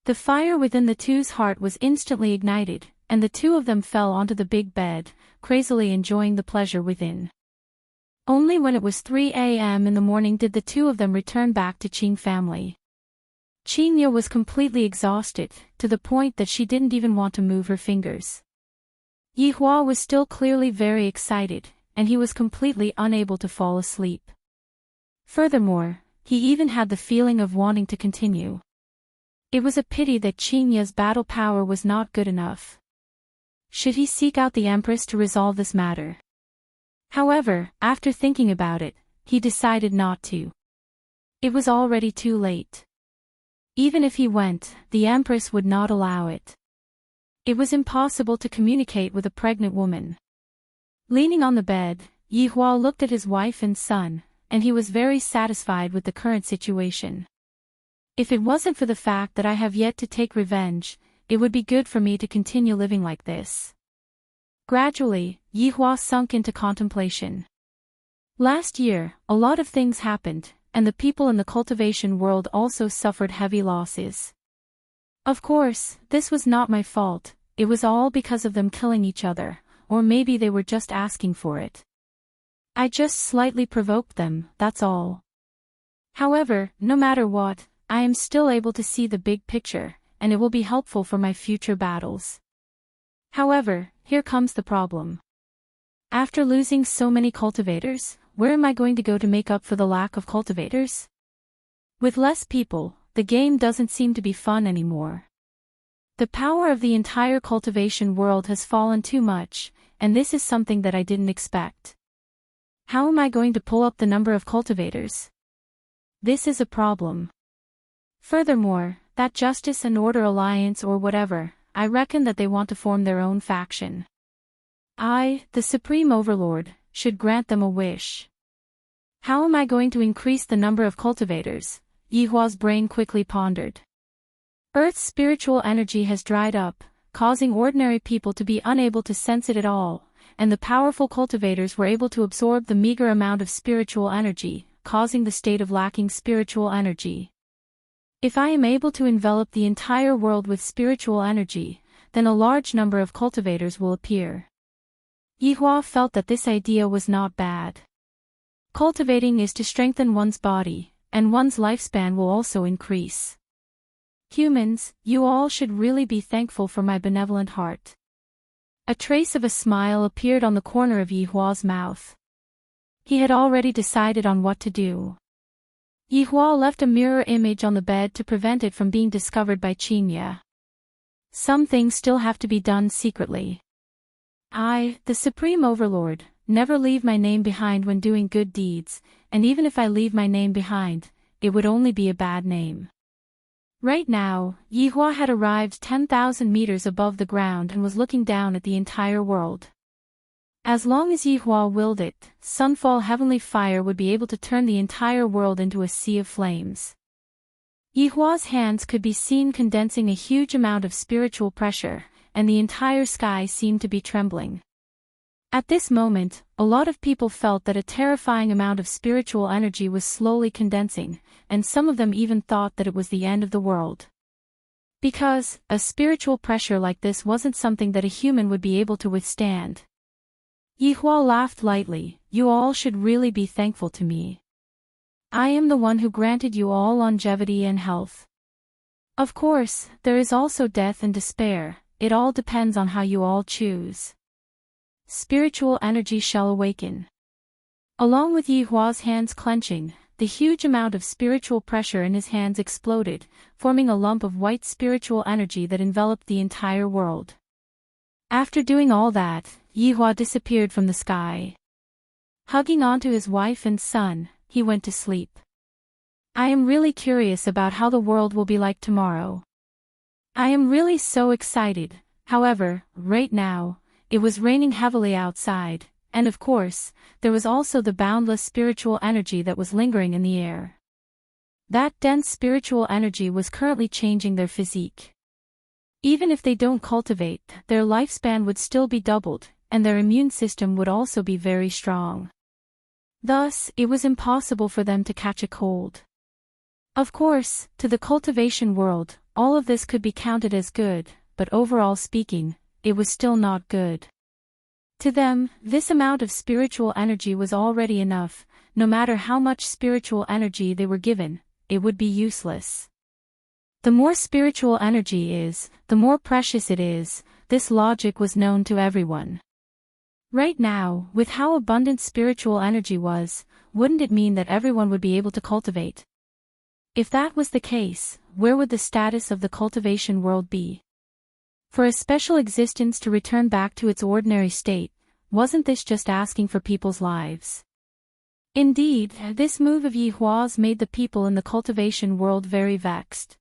The fire within the two's heart was instantly ignited, and the two of them fell onto the big bed, crazily enjoying the pleasure within. Only when it was 3 a.m. in the morning did the two of them return back to Qing family. Qingya was completely exhausted, to the point that she didn't even want to move her fingers. Yihua was still clearly very excited, and he was completely unable to fall asleep. Furthermore, he even had the feeling of wanting to continue. It was a pity that Qingya's battle power was not good enough. Should he seek out the Empress to resolve this matter? However, after thinking about it, he decided not to. It was already too late. Even if he went, the Empress would not allow it. It was impossible to communicate with a pregnant woman. Leaning on the bed, Yihua looked at his wife and son, and he was very satisfied with the current situation. If it wasn't for the fact that I have yet to take revenge, it would be good for me to continue living like this. Gradually, Yihua sunk into contemplation. Last year, a lot of things happened, and the people in the cultivation world also suffered heavy losses. Of course, this was not my fault, it was all because of them killing each other, or maybe they were just asking for it. I just slightly provoked them, that's all. However, no matter what, I am still able to see the big picture, and it will be helpful for my future battles. However, here comes the problem. After losing so many cultivators, where am I going to go to make up for the lack of cultivators? With less people, the game doesn't seem to be fun anymore. The power of the entire cultivation world has fallen too much, and this is something that I didn't expect. How am I going to pull up the number of cultivators? This is a problem. Furthermore, that Justice and Order Alliance or whatever, I reckon that they want to form their own faction. I, the Supreme Overlord, should grant them a wish. How am I going to increase the number of cultivators? Yihua's brain quickly pondered. Earth's spiritual energy has dried up, causing ordinary people to be unable to sense it at all, and the powerful cultivators were able to absorb the meager amount of spiritual energy, causing the state of lacking spiritual energy. If I am able to envelop the entire world with spiritual energy, then a large number of cultivators will appear. Yihua felt that this idea was not bad. Cultivating is to strengthen one's body, and one's lifespan will also increase. Humans, you all should really be thankful for my benevolent heart. A trace of a smile appeared on the corner of Yihua's mouth. He had already decided on what to do. Yihua left a mirror image on the bed to prevent it from being discovered by Qingya. Some things still have to be done secretly. I, the Supreme Overlord, never leave my name behind when doing good deeds, and even if I leave my name behind, it would only be a bad name. Right now, Yihua had arrived 10,000 meters above the ground and was looking down at the entire world. As long as Yihua willed it, Sunfall Heavenly Fire would be able to turn the entire world into a sea of flames. Yihua's hands could be seen condensing a huge amount of spiritual pressure, and the entire sky seemed to be trembling. At this moment, a lot of people felt that a terrifying amount of spiritual energy was slowly condensing, and some of them even thought that it was the end of the world. Because, a spiritual pressure like this wasn't something that a human would be able to withstand. Yihua laughed lightly, you all should really be thankful to me. I am the one who granted you all longevity and health. Of course, there is also death and despair, it all depends on how you all choose. Spiritual energy shall awaken. Along with Yihua's hands clenching, the huge amount of spiritual pressure in his hands exploded, forming a lump of white spiritual energy that enveloped the entire world. After doing all that, Yihua disappeared from the sky. Hugging onto his wife and son, he went to sleep. I am really curious about how the world will be like tomorrow. I am really so excited. However, right now, it was raining heavily outside, and of course, there was also the boundless spiritual energy that was lingering in the air. That dense spiritual energy was currently changing their physique. Even if they don't cultivate, their lifespan would still be doubled, and their immune system would also be very strong. Thus, it was impossible for them to catch a cold. Of course, to the cultivation world, all of this could be counted as good, but overall speaking, it was still not good. To them, this amount of spiritual energy was already enough. No matter how much spiritual energy they were given, it would be useless. The more spiritual energy is, the more precious it is. This logic was known to everyone. Right now, with how abundant spiritual energy was, wouldn't it mean that everyone would be able to cultivate? If that was the case, where would the status of the cultivation world be? For a special existence to return back to its ordinary state, wasn't this just asking for people's lives? Indeed, this move of Yi Hua's made the people in the cultivation world very vexed.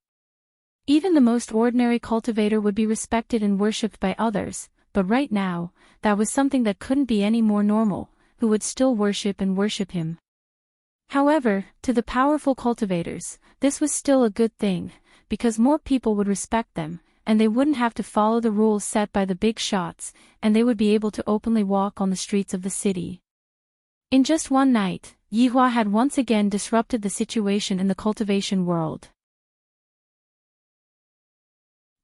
Even the most ordinary cultivator would be respected and worshipped by others, but right now, that was something that couldn't be any more normal, who would still worship him. However, to the powerful cultivators, this was still a good thing, because more people would respect them, and they wouldn't have to follow the rules set by the big shots, and they would be able to openly walk on the streets of the city. In just one night, Yi Hua had once again disrupted the situation in the cultivation world.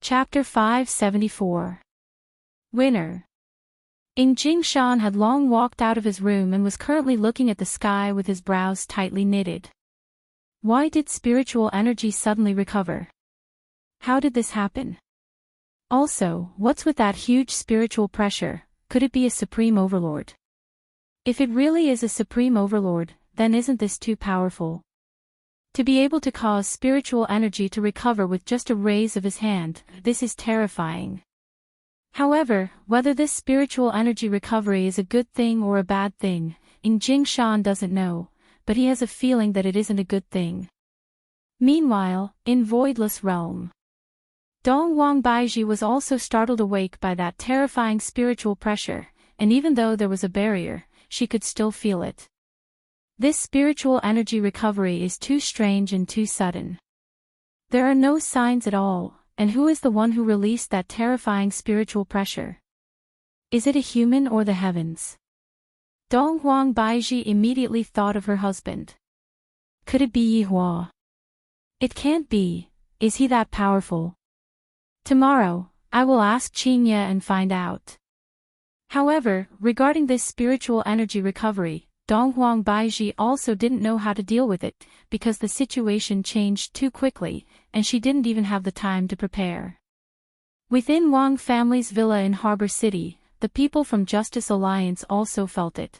Chapter 574. Winner. Jingshan had long walked out of his room and was currently looking at the sky with his brows tightly knitted. Why did spiritual energy suddenly recover? How did this happen? Also, what's with that huge spiritual pressure? Could it be a supreme overlord? If it really is a supreme overlord, then isn't this too powerful? To be able to cause spiritual energy to recover with just a raise of his hand, this is terrifying. However, whether this spiritual energy recovery is a good thing or a bad thing, Jingshan doesn't know, but he has a feeling that it isn't a good thing. Meanwhile, in Voidless Realm, Dong Wangbaiji was also startled awake by that terrifying spiritual pressure, and even though there was a barrier, she could still feel it. This spiritual energy recovery is too strange and too sudden. There are no signs at all, and who is the one who released that terrifying spiritual pressure? Is it a human or the heavens? Dong Wangbaiji immediately thought of her husband. Could it be Yi Hua? It can't be. Is he that powerful? Tomorrow, I will ask Qingye and find out. However, regarding this spiritual energy recovery, Dong Wangbaiji also didn't know how to deal with it, because the situation changed too quickly, and she didn't even have the time to prepare. Within Wang family's villa in Harbor City, the people from Justice Alliance also felt it.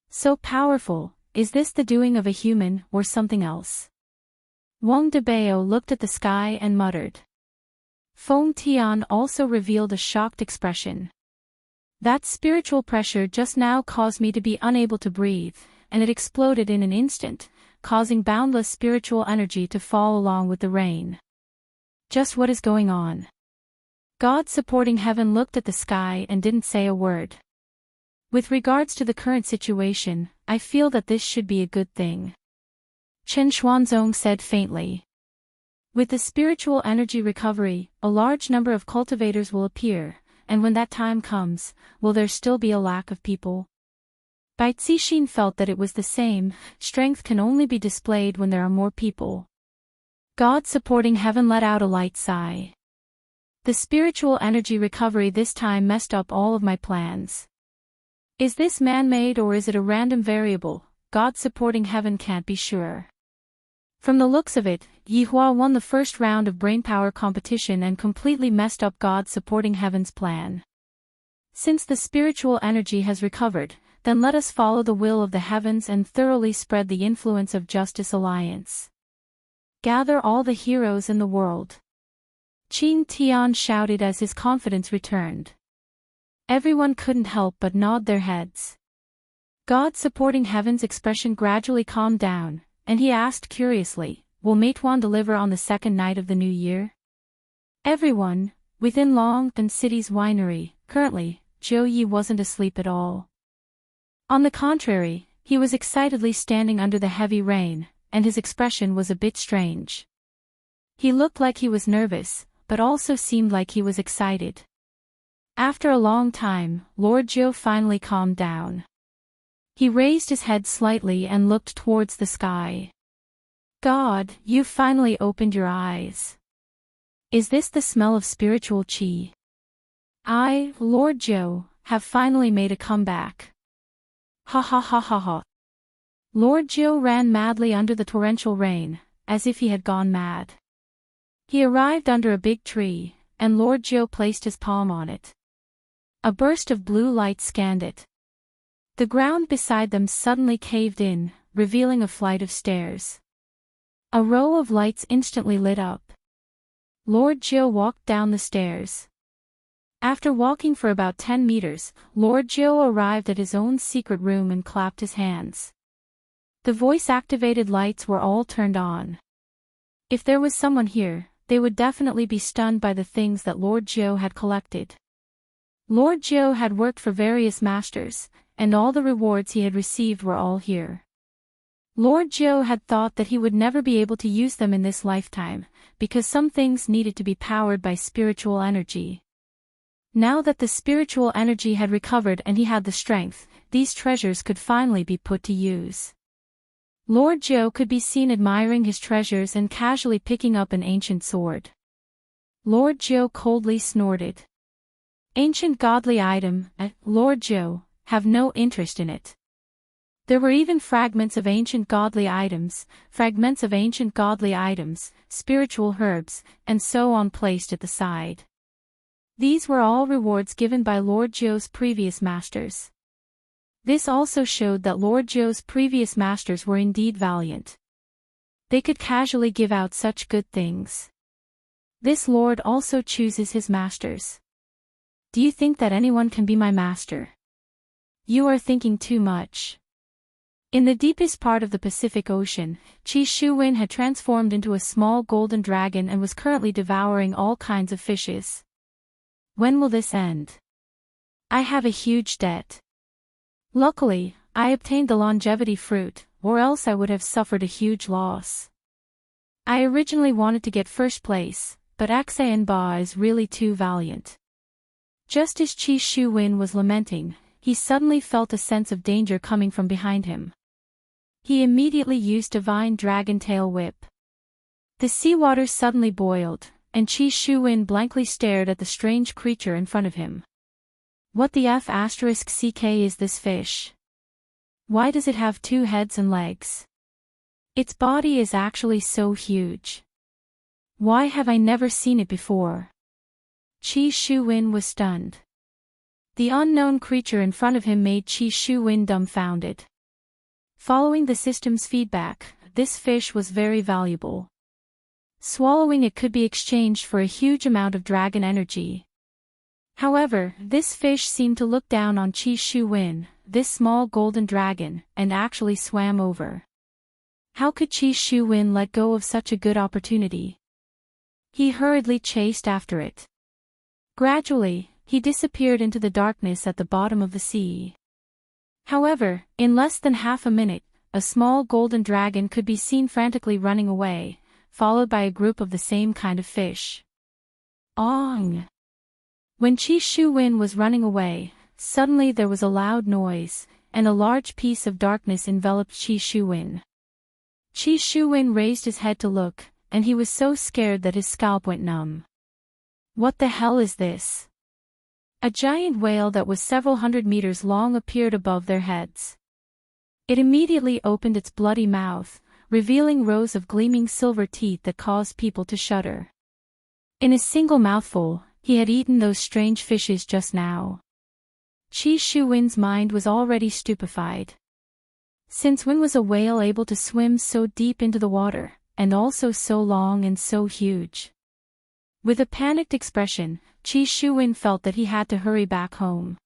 So powerful, is this the doing of a human or something else? Wang Debao looked at the sky and muttered. Feng Tian also revealed a shocked expression. That spiritual pressure just now caused me to be unable to breathe, and it exploded in an instant, causing boundless spiritual energy to fall along with the rain. Just what is going on? God supporting heaven looked at the sky and didn't say a word. With regards to the current situation, I feel that this should be a good thing. Chen Xuanzong said faintly. With the spiritual energy recovery, a large number of cultivators will appear, and when that time comes, will there still be a lack of people? Bai Zixin felt that it was the same. Strength can only be displayed when there are more people. God supporting heaven let out a light sigh. The spiritual energy recovery this time messed up all of my plans. Is this man-made or is it a random variable? God supporting heaven can't be sure. From the looks of it, Yi Hua won the first round of brainpower competition and completely messed up God supporting heaven's plan. Since the spiritual energy has recovered, then let us follow the will of the heavens and thoroughly spread the influence of Justice Alliance. Gather all the heroes in the world. Qing Tian shouted as his confidence returned. Everyone couldn't help but nod their heads. God supporting heaven's expression gradually calmed down, and he asked curiously, will Meituan deliver on the second night of the new year? Everyone, within Longtan City's winery, currently, Zhou Yi wasn't asleep at all. On the contrary, he was excitedly standing under the heavy rain, and his expression was a bit strange. He looked like he was nervous, but also seemed like he was excited. After a long time, Lord Zhou finally calmed down. He raised his head slightly and looked towards the sky. God, you've finally opened your eyes. Is this the smell of spiritual qi? I, Lord Joe, have finally made a comeback. Ha ha ha ha ha. Lord Joe ran madly under the torrential rain, as if he had gone mad. He arrived under a big tree, and Lord Joe placed his palm on it. A burst of blue light scanned it. The ground beside them suddenly caved in, revealing a flight of stairs. A row of lights instantly lit up. Lord Joe walked down the stairs. After walking for about 10 meters, Lord Joe arrived at his own secret room and clapped his hands. The voice-activated lights were all turned on. If there was someone here, they would definitely be stunned by the things that Lord Joe had collected. Lord Joe had worked for various masters, and all the rewards he had received were all here. Lord Joe had thought that he would never be able to use them in this lifetime, because some things needed to be powered by spiritual energy. Now that the spiritual energy had recovered and he had the strength, these treasures could finally be put to use. Lord Joe could be seen admiring his treasures and casually picking up an ancient sword. Lord Joe coldly snorted. Ancient godly item, Lord Joe, have no interest in it. There were even fragments of ancient godly items, spiritual herbs, and so on placed at the side. These were all rewards given by Lord Joe's previous masters. This also showed that Lord Joe's previous masters were indeed valiant. They could casually give out such good things. This Lord also chooses his masters. Do you think that anyone can be my master? You are thinking too much. In the deepest part of the Pacific Ocean, Chi Shu Win had transformed into a small golden dragon and was currently devouring all kinds of fishes. When will this end? I have a huge debt. Luckily, I obtained the longevity fruit, or else I would have suffered a huge loss. I originally wanted to get first place, but Axayan Ba is really too valiant. Just as Chi Shu Win was lamenting, he suddenly felt a sense of danger coming from behind him. He immediately used Divine Dragon Tail Whip. The seawater suddenly boiled, and Chi Shu Win blankly stared at the strange creature in front of him. What the F***ck is this fish? Why does it have 2 heads and legs? Its body is actually so huge. Why have I never seen it before? Chi Shu Win was stunned. The unknown creature in front of him made Chi Shu Win dumbfounded. Following the system's feedback, this fish was very valuable. Swallowing it could be exchanged for a huge amount of dragon energy. However, this fish seemed to look down on Chi Shu Win, this small golden dragon, and actually swam over. How could Chi Shu Win let go of such a good opportunity? He hurriedly chased after it. Gradually, he disappeared into the darkness at the bottom of the sea. However, in less than half a minute, a small golden dragon could be seen frantically running away, followed by a group of the same kind of fish. Ong! When Chi Shu Win was running away, suddenly there was a loud noise, and a large piece of darkness enveloped Chi Shu Win. Chi Shu Win raised his head to look, and he was so scared that his scalp went numb. What the hell is this? A giant whale that was several hundred meters long appeared above their heads. It immediately opened its bloody mouth, revealing rows of gleaming silver teeth that caused people to shudder. In a single mouthful, he had eaten those strange fishes just now. Chi Shu Win's mind was already stupefied. Since when was a whale able to swim so deep into the water, and also so long and so huge? With a panicked expression, Chi Shu Win felt that he had to hurry back home.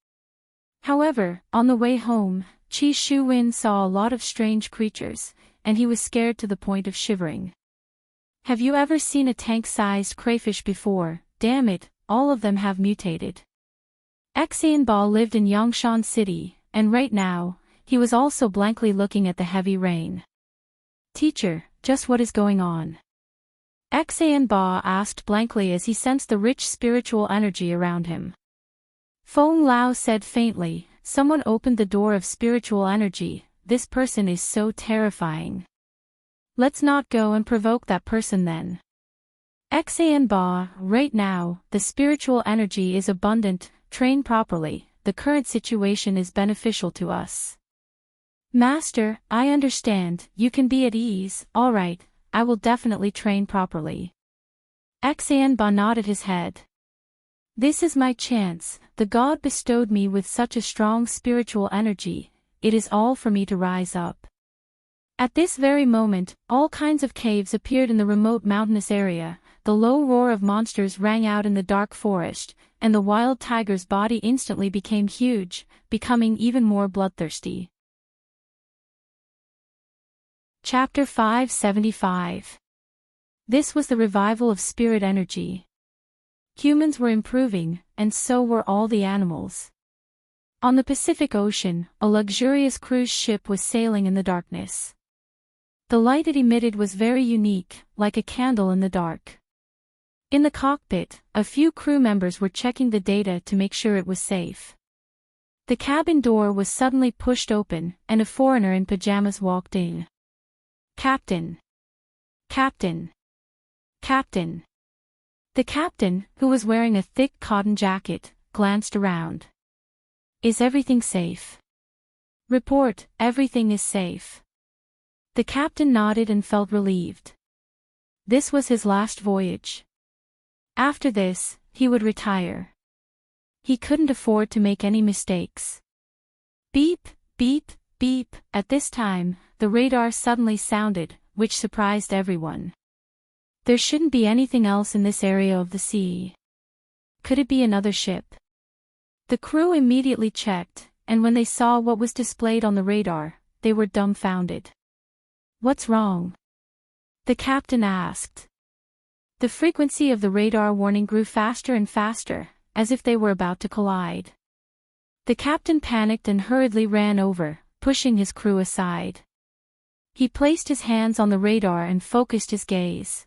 However, on the way home, Chi Shu Win saw a lot of strange creatures, and he was scared to the point of shivering. Have you ever seen a tank-sized crayfish before? Damn it, all of them have mutated. Axayan Ba lived in Yangshan City, and right now, he was also blankly looking at the heavy rain. Teacher, just what is going on? Axayan Ba asked blankly as he sensed the rich spiritual energy around him. Feng Lao said faintly, someone opened the door of spiritual energy, this person is so terrifying. Let's not go and provoke that person then. Xan Ba, right now, the spiritual energy is abundant, train properly, the current situation is beneficial to us. Master, I understand, you can be at ease, alright, I will definitely train properly. Xan Ba nodded his head. This is my chance, the god bestowed me with such a strong spiritual energy, it is all for me to rise up. At this very moment, all kinds of caves appeared in the remote mountainous area, the low roar of monsters rang out in the dark forest, and the wild tiger's body instantly became huge, becoming even more bloodthirsty. Chapter 575. This was the revival of spirit energy. Humans were improving, and so were all the animals. On the Pacific Ocean, a luxurious cruise ship was sailing in the darkness. The light it emitted was very unique, like a candle in the dark. In the cockpit, a few crew members were checking the data to make sure it was safe. The cabin door was suddenly pushed open, and a foreigner in pajamas walked in. Captain! Captain! Captain! The captain, who was wearing a thick cotton jacket, glanced around. Is everything safe? Report, everything is safe. The captain nodded and felt relieved. This was his last voyage. After this, he would retire. He couldn't afford to make any mistakes. Beep, beep, beep. At this time, the radar suddenly sounded, which surprised everyone. There shouldn't be anything else in this area of the sea. Could it be another ship? The crew immediately checked, and when they saw what was displayed on the radar, they were dumbfounded. What's wrong? The captain asked. The frequency of the radar warning grew faster and faster, as if they were about to collide. The captain panicked and hurriedly ran over, pushing his crew aside. He placed his hands on the radar and focused his gaze.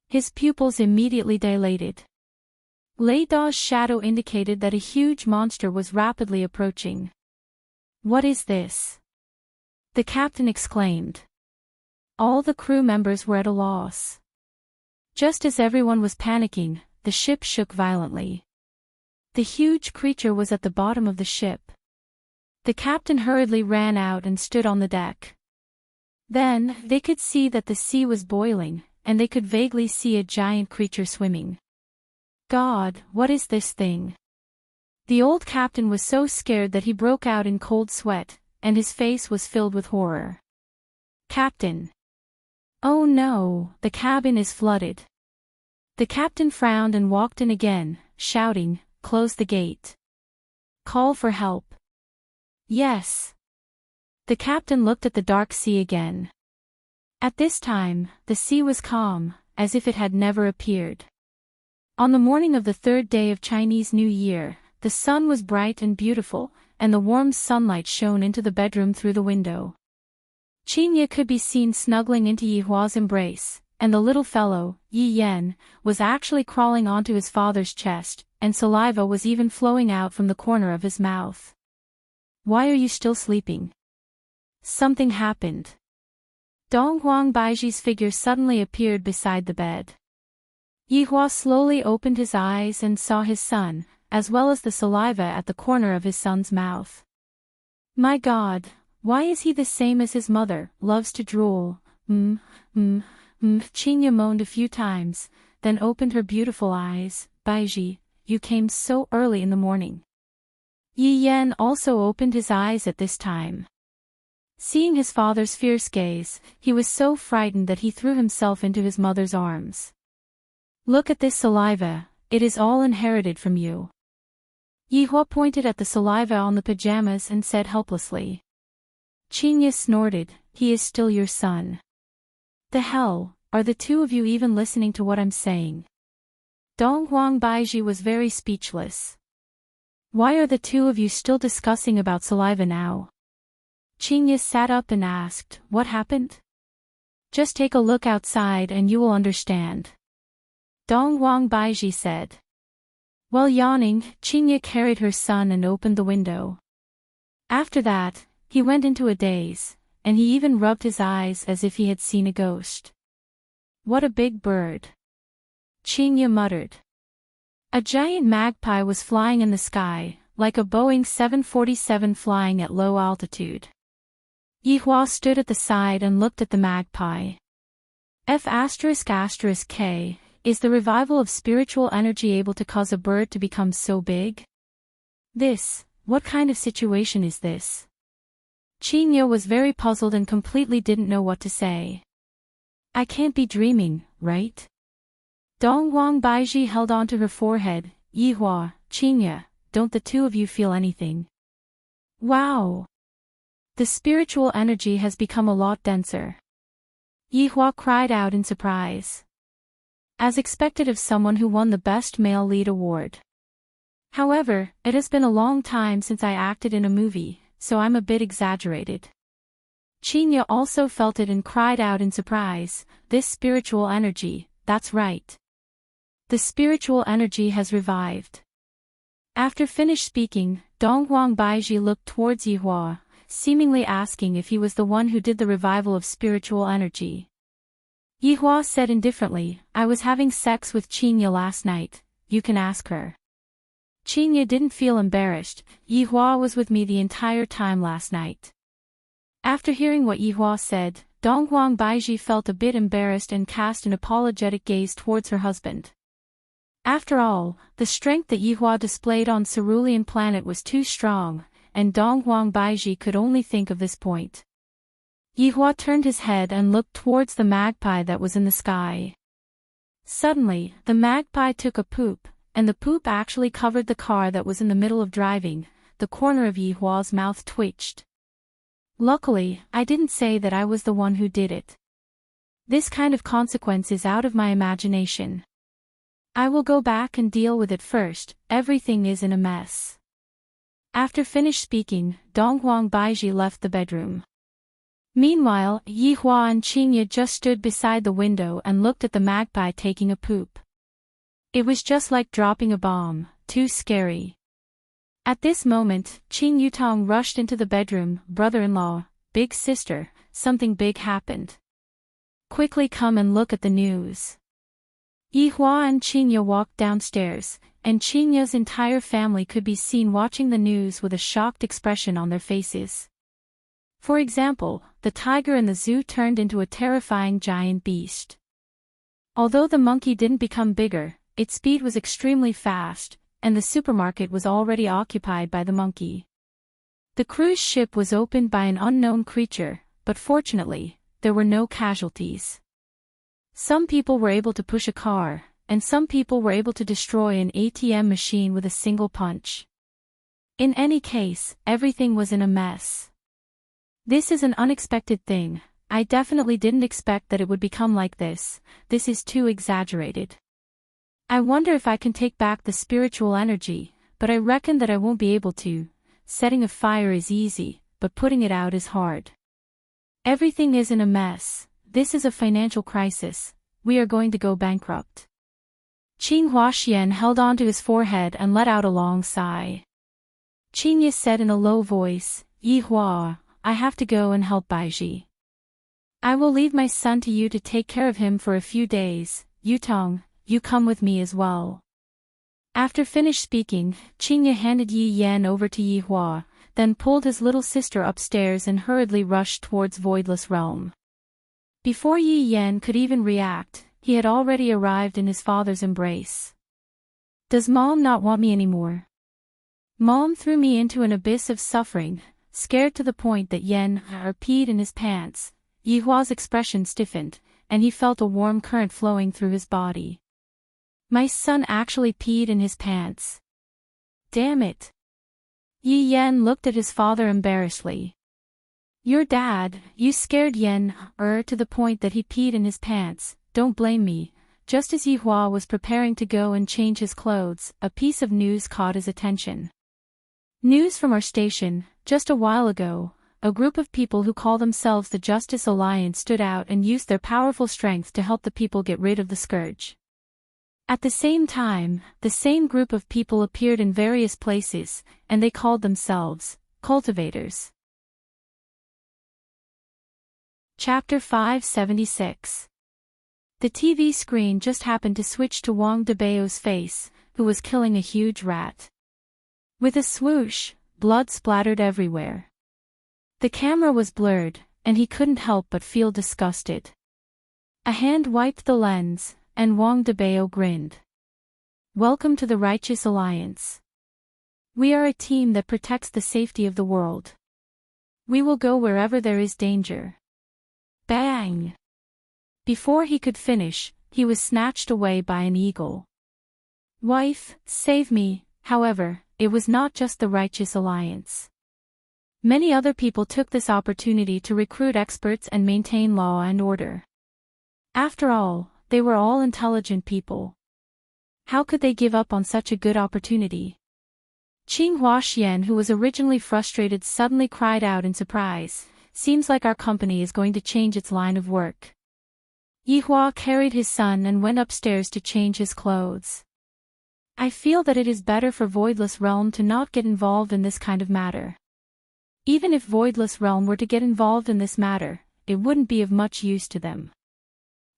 His pupils immediately dilated. Laidaw's shadow indicated that a huge monster was rapidly approaching. What is this? The captain exclaimed. All the crew members were at a loss. Just as everyone was panicking, the ship shook violently. The huge creature was at the bottom of the ship. The captain hurriedly ran out and stood on the deck. Then, they could see that the sea was boiling, and they could vaguely see a giant creature swimming. God, what is this thing? The old captain was so scared that he broke out in cold sweat, and his face was filled with horror. Captain! Oh no, the cabin is flooded. The captain frowned and walked in again, shouting, "Close the gate. Call for help." Yes. The captain looked at the dark sea again. At this time, the sea was calm, as if it had never appeared. On the morning of the third day of Chinese New Year, the sun was bright and beautiful, and the warm sunlight shone into the bedroom through the window. Qinya could be seen snuggling into Yihua's embrace, and the little fellow, Yi Yan, was actually crawling onto his father's chest, and saliva was even flowing out from the corner of his mouth. Why are you still sleeping? Something happened. Dong Huang Baiji's figure suddenly appeared beside the bed. Yihua slowly opened his eyes and saw his son, as well as the saliva at the corner of his son's mouth. My God, why is he the same as his mother, loves to drool? Qinya moaned a few times, then opened her beautiful eyes. Baiji, you came so early in the morning. Yi Yan also opened his eyes at this time. Seeing his father's fierce gaze, he was so frightened that he threw himself into his mother's arms. Look at this saliva, it is all inherited from you. Yihua pointed at the saliva on the pajamas and said helplessly. Qinya snorted, he is still your son. The hell, are the two of you even listening to what I'm saying? Dong Huang Baiji was very speechless. Why are the two of you still discussing about saliva now? Qinya sat up and asked, what happened? Just take a look outside and you will understand. Dong Huang Baiji said. While yawning, Qinya carried her son and opened the window. After that, he went into a daze, and he even rubbed his eyes as if he had seen a ghost. What a big bird. Chinya muttered. A giant magpie was flying in the sky, like a Boeing 747 flying at low altitude. Yihua stood at the side and looked at the magpie. F***K, is the revival of spiritual energy able to cause a bird to become so big? What kind of situation is this? Chinya was very puzzled and completely didn't know what to say. I can't be dreaming, right? Dongwang Baiji held onto her forehead. Yihua, Chinya, don't the two of you feel anything? Wow! The spiritual energy has become a lot denser. Yihua cried out in surprise. As expected of someone who won the Best Male Lead award. However, it has been a long time since I acted in a movie, so I'm a bit exaggerated. Chinya also felt it and cried out in surprise. This spiritual energy, that's right. The spiritual energy has revived. After finished speaking, Donghuang Baiji looked towards Yihua, seemingly asking if he was the one who did the revival of spiritual energy. Yihua said indifferently, I was having sex with Chinya last night, you can ask her. Chinya didn't feel embarrassed. Yihua was with me the entire time last night. After hearing what Yihua said, Donghuang Baiji felt a bit embarrassed and cast an apologetic gaze towards her husband. After all, the strength that Yihua displayed on Cerulean planet was too strong, and Donghuang Baiji could only think of this point. Yihua turned his head and looked towards the magpie that was in the sky. Suddenly, the magpie took a poop, and the poop actually covered the car that was in the middle of driving. The corner of Yihua's mouth twitched. Luckily, I didn't say that I was the one who did it. This kind of consequence is out of my imagination. I will go back and deal with it first, everything is in a mess. After finished speaking, Donghuang Baiji left the bedroom. Meanwhile, Yihua and Chinya just stood beside the window and looked at the magpie taking a poop. It was just like dropping a bomb, too scary. At this moment, Qing Yutong rushed into the bedroom. Brother-in-law, big sister, something big happened. Quickly come and look at the news. Yihua and Chinya walked downstairs, and Chinya's entire family could be seen watching the news with a shocked expression on their faces. For example, the tiger in the zoo turned into a terrifying giant beast. Although the monkey didn't become bigger, its speed was extremely fast, and the supermarket was already occupied by the monkey. The cruise ship was opened by an unknown creature, but fortunately, there were no casualties. Some people were able to push a car, and some people were able to destroy an ATM machine with a single punch. In any case, everything was in a mess. This is an unexpected thing. I definitely didn't expect that it would become like this. This is too exaggerated. I wonder if I can take back the spiritual energy, but I reckon that I won't be able to. Setting a fire is easy, but putting it out is hard. Everything is in a mess. This is a financial crisis. We are going to go bankrupt. Qing Huaxian held onto his forehead and let out a long sigh. Chinya said in a low voice, Yihua, I have to go and help Baiji. I will leave my son to you to take care of him for a few days. Yutong, you come with me as well. After finished speaking, Chinya handed Yi Yan over to Yihua, then pulled his little sister upstairs and hurriedly rushed towards Voidless Realm. Before Yi Yan could even react, he had already arrived in his father's embrace. Does Mom not want me anymore? Mom threw me into an abyss of suffering, scared to the point that Yan peed in his pants. Yihua's expression stiffened, and he felt a warm current flowing through his body. My son actually peed in his pants. Damn it. Yi Yan looked at his father embarrassedly. Your dad, you scared Yan to the point that he peed in his pants. Don't blame me. Just as Yihua was preparing to go and change his clothes, a piece of news caught his attention. News from our station. Just a while ago, a group of people who call themselves the Justice Alliance stood out and used their powerful strength to help the people get rid of the scourge. At the same time, the same group of people appeared in various places, and they called themselves cultivators. Chapter 576. The TV screen just happened to switch to Wang Debao's face, who was killing a huge rat. With a swoosh, blood splattered everywhere. The camera was blurred, and he couldn't help but feel disgusted. A hand wiped the lens, and Wang Debao grinned. Welcome to the Righteous Alliance. We are a team that protects the safety of the world. We will go wherever there is danger. Bang! Before he could finish, he was snatched away by an eagle. Wife, save me. However, it was not just the Righteous Alliance. Many other people took this opportunity to recruit experts and maintain law and order. After all, they were all intelligent people. How could they give up on such a good opportunity? Qing Huaxian, who was originally frustrated, suddenly cried out in surprise, "Seems like our company is going to change its line of work." Yihua carried his son and went upstairs to change his clothes. I feel that it is better for Voidless Realm to not get involved in this kind of matter. Even if Voidless Realm were to get involved in this matter, it wouldn't be of much use to them.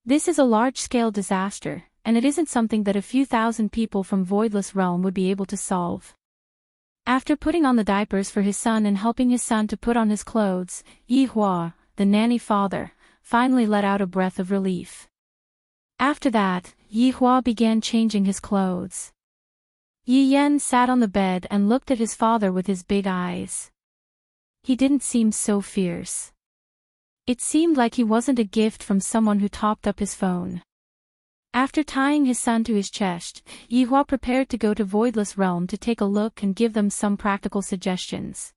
This is a large-scale disaster, and it isn't something that a few thousand people from Voidless Realm would be able to solve. After putting on the diapers for his son and helping his son to put on his clothes, Yihua, the nanny father, finally let out a breath of relief. After that, Yihua began changing his clothes. Yi Yan sat on the bed and looked at his father with his big eyes. He didn't seem so fierce. It seemed like he wasn't a gift from someone who topped up his phone. After tying his son to his chest, Yihua prepared to go to Voidless Realm to take a look and give them some practical suggestions.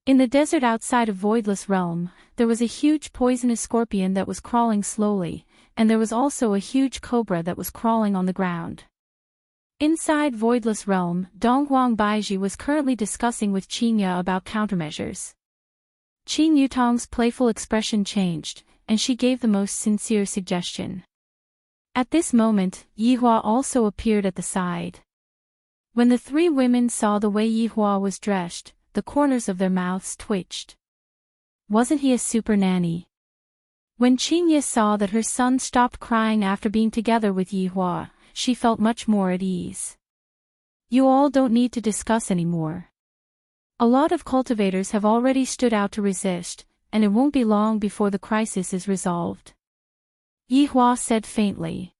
In the desert outside of Voidless Realm, there was a huge poisonous scorpion that was crawling slowly, and there was also a huge cobra that was crawling on the ground. Inside Voidless Realm, Donghuang Baiji was currently discussing with Qinya about countermeasures. Qin Yutong's playful expression changed, and she gave the most sincere suggestion. At this moment, Yihua also appeared at the side. When the three women saw the way Yihua was dressed, the corners of their mouths twitched. Wasn't he a super nanny? When Qinya saw that her son stopped crying after being together with Yihua, she felt much more at ease. You all don't need to discuss anymore. A lot of cultivators have already stood out to resist, and it won't be long before the crisis is resolved. Yihua said faintly.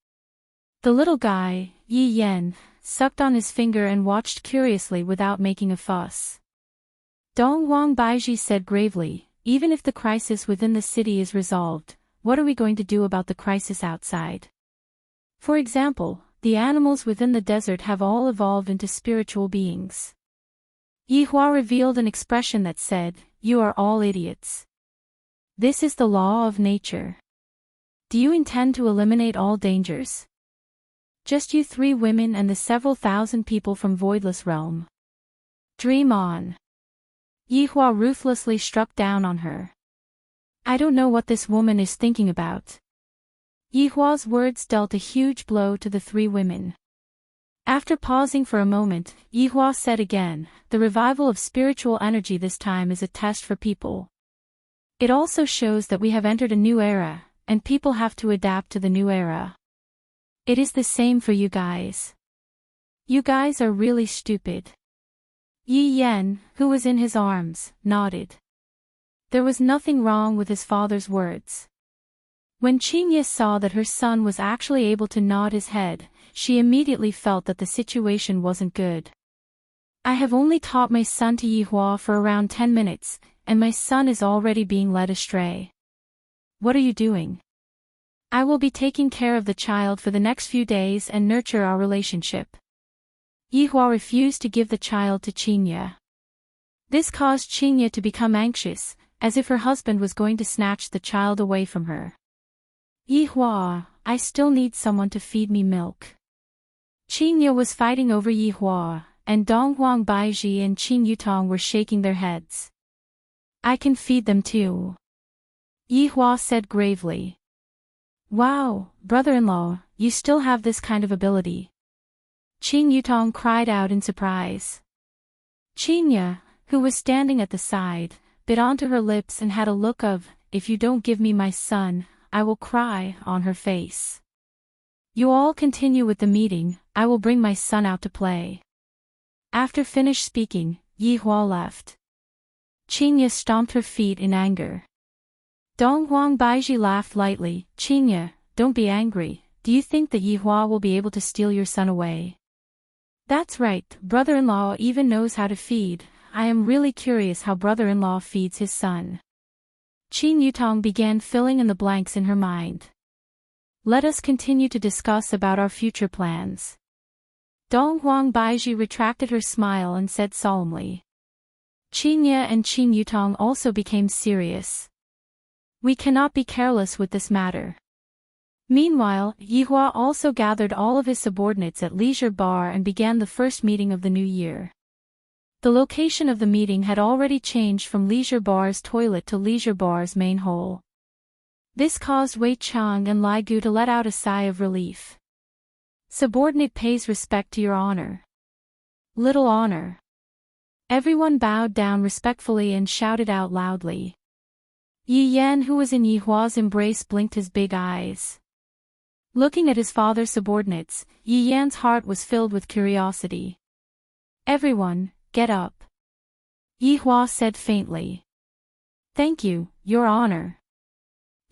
The little guy, Yi Yan, sucked on his finger and watched curiously without making a fuss. Donghuang Baiji said gravely, even if the crisis within the city is resolved, what are we going to do about the crisis outside? For example, the animals within the desert have all evolved into spiritual beings. Yihua revealed an expression that said, "You are all idiots. This is the law of nature. Do you intend to eliminate all dangers? Just you three women and the several thousand people from Voidless Realm. Dream on." Yihua ruthlessly struck down on her. I don't know what this woman is thinking about. Yihua's words dealt a huge blow to the three women. After pausing for a moment, Yihua said again, the revival of spiritual energy this time is a test for people. It also shows that we have entered a new era, and people have to adapt to the new era. It is the same for you guys. You guys are really stupid. Yi Yan, who was in his arms, nodded. There was nothing wrong with his father's words. When Qinya saw that her son was actually able to nod his head, she immediately felt that the situation wasn't good. I have only taught my son to Yihua for around 10 minutes, and my son is already being led astray. What are you doing? I will be taking care of the child for the next few days and nurture our relationship. Yihua refused to give the child to Qinya. This caused Qinya to become anxious, as if her husband was going to snatch the child away from her. Yihua, I still need someone to feed me milk. Qinya was fighting over Yihua, and Donghuang Baiji and Qin Yutong were shaking their heads. I can feed them too. Yihua said gravely. Wow, brother-in-law, you still have this kind of ability. Qin Yutong cried out in surprise. Qinya, who was standing at the side, bit onto her lips and had a look of, if you don't give me my son, I will cry on her face. You all continue with the meeting, I will bring my son out to play. After finished speaking, Yihua left. Qingya stomped her feet in anger. Dong Huang Baiji laughed lightly. Qingya, don't be angry, do you think that Yihua will be able to steal your son away? That's right, brother-in-law even knows how to feed. I am really curious how brother-in-law feeds his son. Qin Yutong began filling in the blanks in her mind. Let us continue to discuss about our future plans. Dong Huang Baiji retracted her smile and said solemnly. Qingya and Qin Yutong also became serious. We cannot be careless with this matter. Meanwhile, Yihua also gathered all of his subordinates at Leisure Bar and began the first meeting of the new year. The location of the meeting had already changed from Leisure Bar's toilet to Leisure Bar's main hall. This caused Wei Chang and Lai Gu to let out a sigh of relief. Subordinate pays respect to your honor. Little honor. Everyone bowed down respectfully and shouted out loudly. Yi Yan, who was in Yihua's embrace, blinked his big eyes. Looking at his father's subordinates, Yi Yan's heart was filled with curiosity. Everyone, get up. Yihua said faintly. Thank you, Your Honor.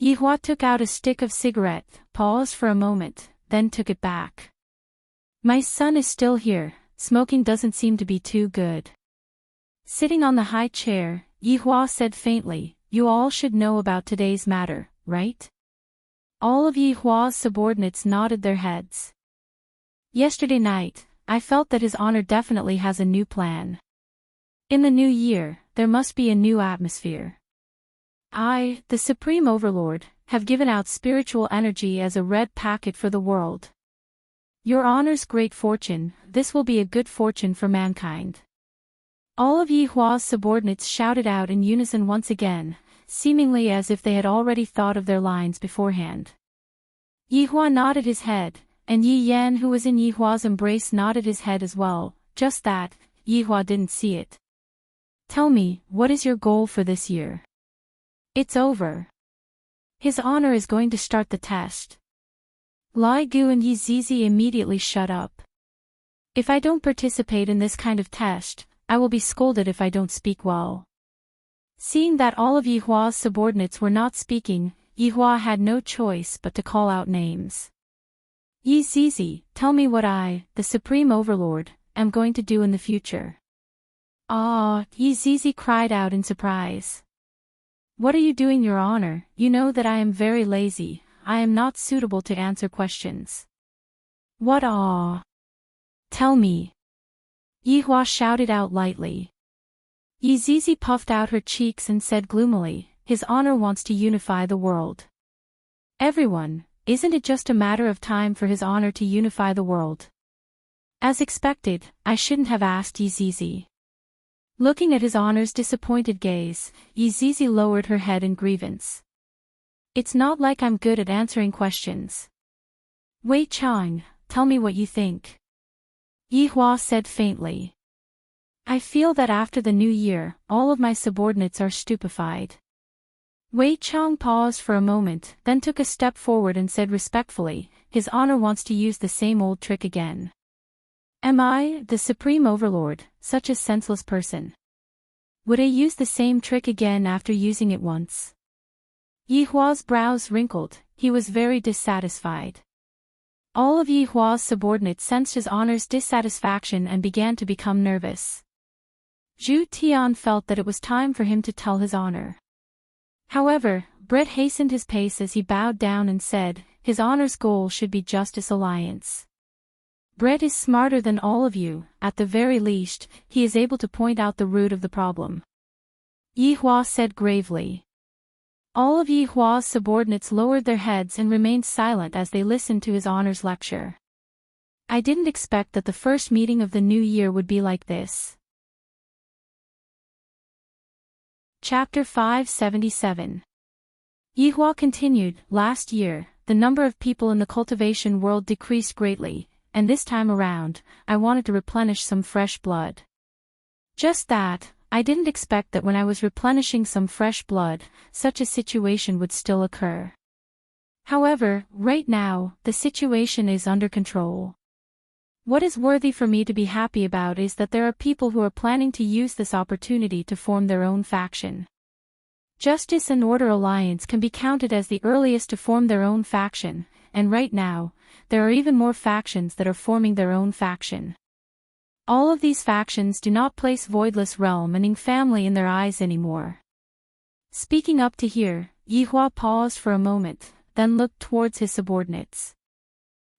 Yihua took out a stick of cigarette, paused for a moment, then took it back. My son is still here, smoking doesn't seem to be too good. Sitting on the high chair, Yihua said faintly, you all should know about today's matter, right? All of Yihua's subordinates nodded their heads. Yesterday night, I felt that His Honor definitely has a new plan. In the new year, there must be a new atmosphere. I, the Supreme Overlord, have given out spiritual energy as a red packet for the world. Your Honor's great fortune, this will be a good fortune for mankind. All of Yihua's subordinates shouted out in unison once again, seemingly as if they had already thought of their lines beforehand. Yihua nodded his head, and Yi Yan, who was in Yihua's embrace, nodded his head as well, just that, Yihua didn't see it. Tell me, what is your goal for this year? It's over. His Honor is going to start the test. Lai Gu and Yi Zizi immediately shut up. If I don't participate in this kind of test, I will be scolded if I don't speak well. Seeing that all of Yihua's subordinates were not speaking, Yihua had no choice but to call out names. Yi Zizi, tell me what I, the Supreme Overlord, am going to do in the future. Ah, Yi Zizi cried out in surprise. What are you doing, Your Honor? You know that I am very lazy, I am not suitable to answer questions. What ah? Tell me. Yihua shouted out lightly. Yi Zizi puffed out her cheeks and said gloomily, His Honor wants to unify the world. Everyone, isn't it just a matter of time for His Honor to unify the world? As expected, I shouldn't have asked Yi Zizi. Looking at His Honor's disappointed gaze, Yi Zizi lowered her head in grievance. It's not like I'm good at answering questions. Wei Chang, tell me what you think. Yihua said faintly. I feel that after the new year, all of my subordinates are stupefied. Wei Chang paused for a moment, then took a step forward and said respectfully, His Honor wants to use the same old trick again. Am I, the Supreme Overlord, such a senseless person? Would I use the same trick again after using it once? Yihua's brows wrinkled, he was very dissatisfied. All of Yihua's subordinates sensed His Honor's dissatisfaction and began to become nervous. Zhu Tian felt that it was time for him to tell His Honor. However, Brett hastened his pace as he bowed down and said, His Honor's goal should be Justice Alliance. Brett is smarter than all of you, at the very least, he is able to point out the root of the problem. Yihua said gravely. All of Yihua's subordinates lowered their heads and remained silent as they listened to His Honor's lecture. I didn't expect that the first meeting of the new year would be like this. Chapter 577. Yihua continued, last year, the number of people in the cultivation world decreased greatly, and this time around, I wanted to replenish some fresh blood. Just that, I didn't expect that when I was replenishing some fresh blood, such a situation would still occur. However, right now, the situation is under control. What is worthy for me to be happy about is that there are people who are planning to use this opportunity to form their own faction. Justice and Order Alliance can be counted as the earliest to form their own faction, and right now, there are even more factions that are forming their own faction. All of these factions do not place Voidless Realm and Ing family in their eyes anymore. Speaking up to here, Yihua paused for a moment, then looked towards his subordinates.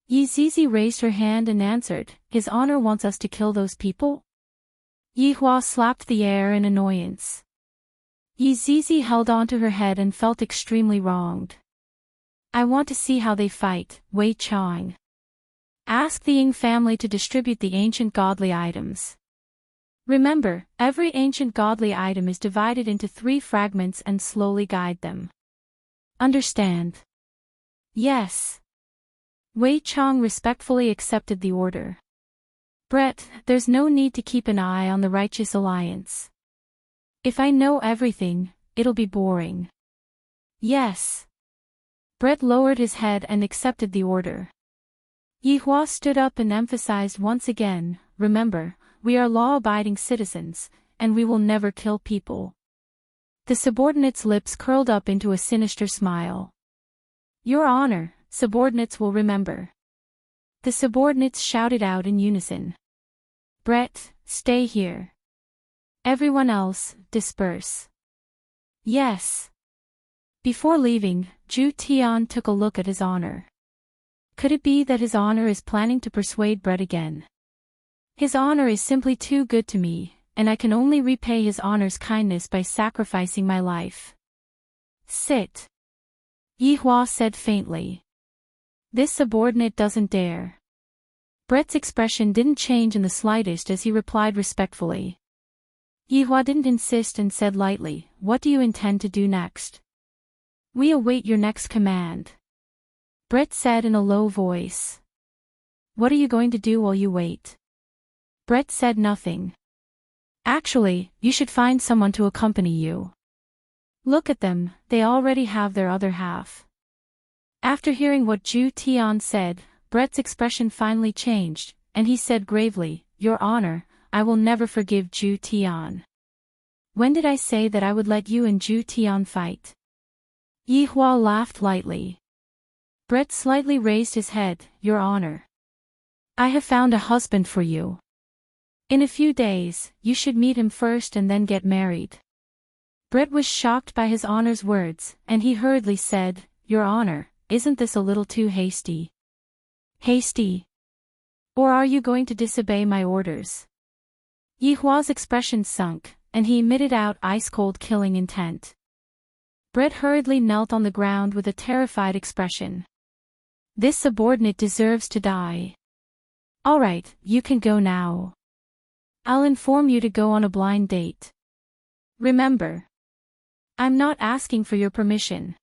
Yi Zizi raised her hand and answered, "His Honor wants us to kill those people?" Yihua slapped the air in annoyance. Yi Zizi held onto her head and felt extremely wronged. "I want to see how they fight, Wei Chang. Ask the Ing family to distribute the ancient godly items. Remember, every ancient godly item is divided into 3 fragments and slowly guide them. Understand?" "Yes." Wei Chang respectfully accepted the order. "Brett, there's no need to keep an eye on the Righteous Alliance. If I know everything, it'll be boring." "Yes." Brett lowered his head and accepted the order. Yihua stood up and emphasized once again, "Remember, we are law-abiding citizens, and we will never kill people." The subordinate's lips curled up into a sinister smile. "Your Honor, subordinates will remember." The subordinates shouted out in unison. "Brett, stay here. Everyone else, disperse." "Yes." Before leaving, Zhu Tian took a look at His Honor. Could it be that His Honor is planning to persuade Brett again? His Honor is simply too good to me, and I can only repay His Honor's kindness by sacrificing my life. "Sit," Yihua said faintly. "This subordinate doesn't dare." Brett's expression didn't change in the slightest as he replied respectfully. Yihua didn't insist and said lightly, "What do you intend to do next?" "We await your next command," Brett said in a low voice. "What are you going to do while you wait?" Brett said nothing. "Actually, you should find someone to accompany you. Look at them, they already have their other half." After hearing what Zhu Tian said, Brett's expression finally changed, and he said gravely, "Your Honor, I will never forgive Zhu Tian. When did I say that I would let you and Zhu Tian fight?" Yihua laughed lightly. Brett slightly raised his head, "Your Honor. I have found a husband for you. In a few days, you should meet him first and then get married." Brett was shocked by His Honor's words, and he hurriedly said, "Your Honor, isn't this a little too hasty?" "Hasty? Or are you going to disobey my orders?" Yihua's expression sunk, and he emitted out ice-cold killing intent. Brett hurriedly knelt on the ground with a terrified expression. "This subordinate deserves to die. All right, you can go now. I'll inform you to go on a blind date. Remember, I'm not asking for your permission.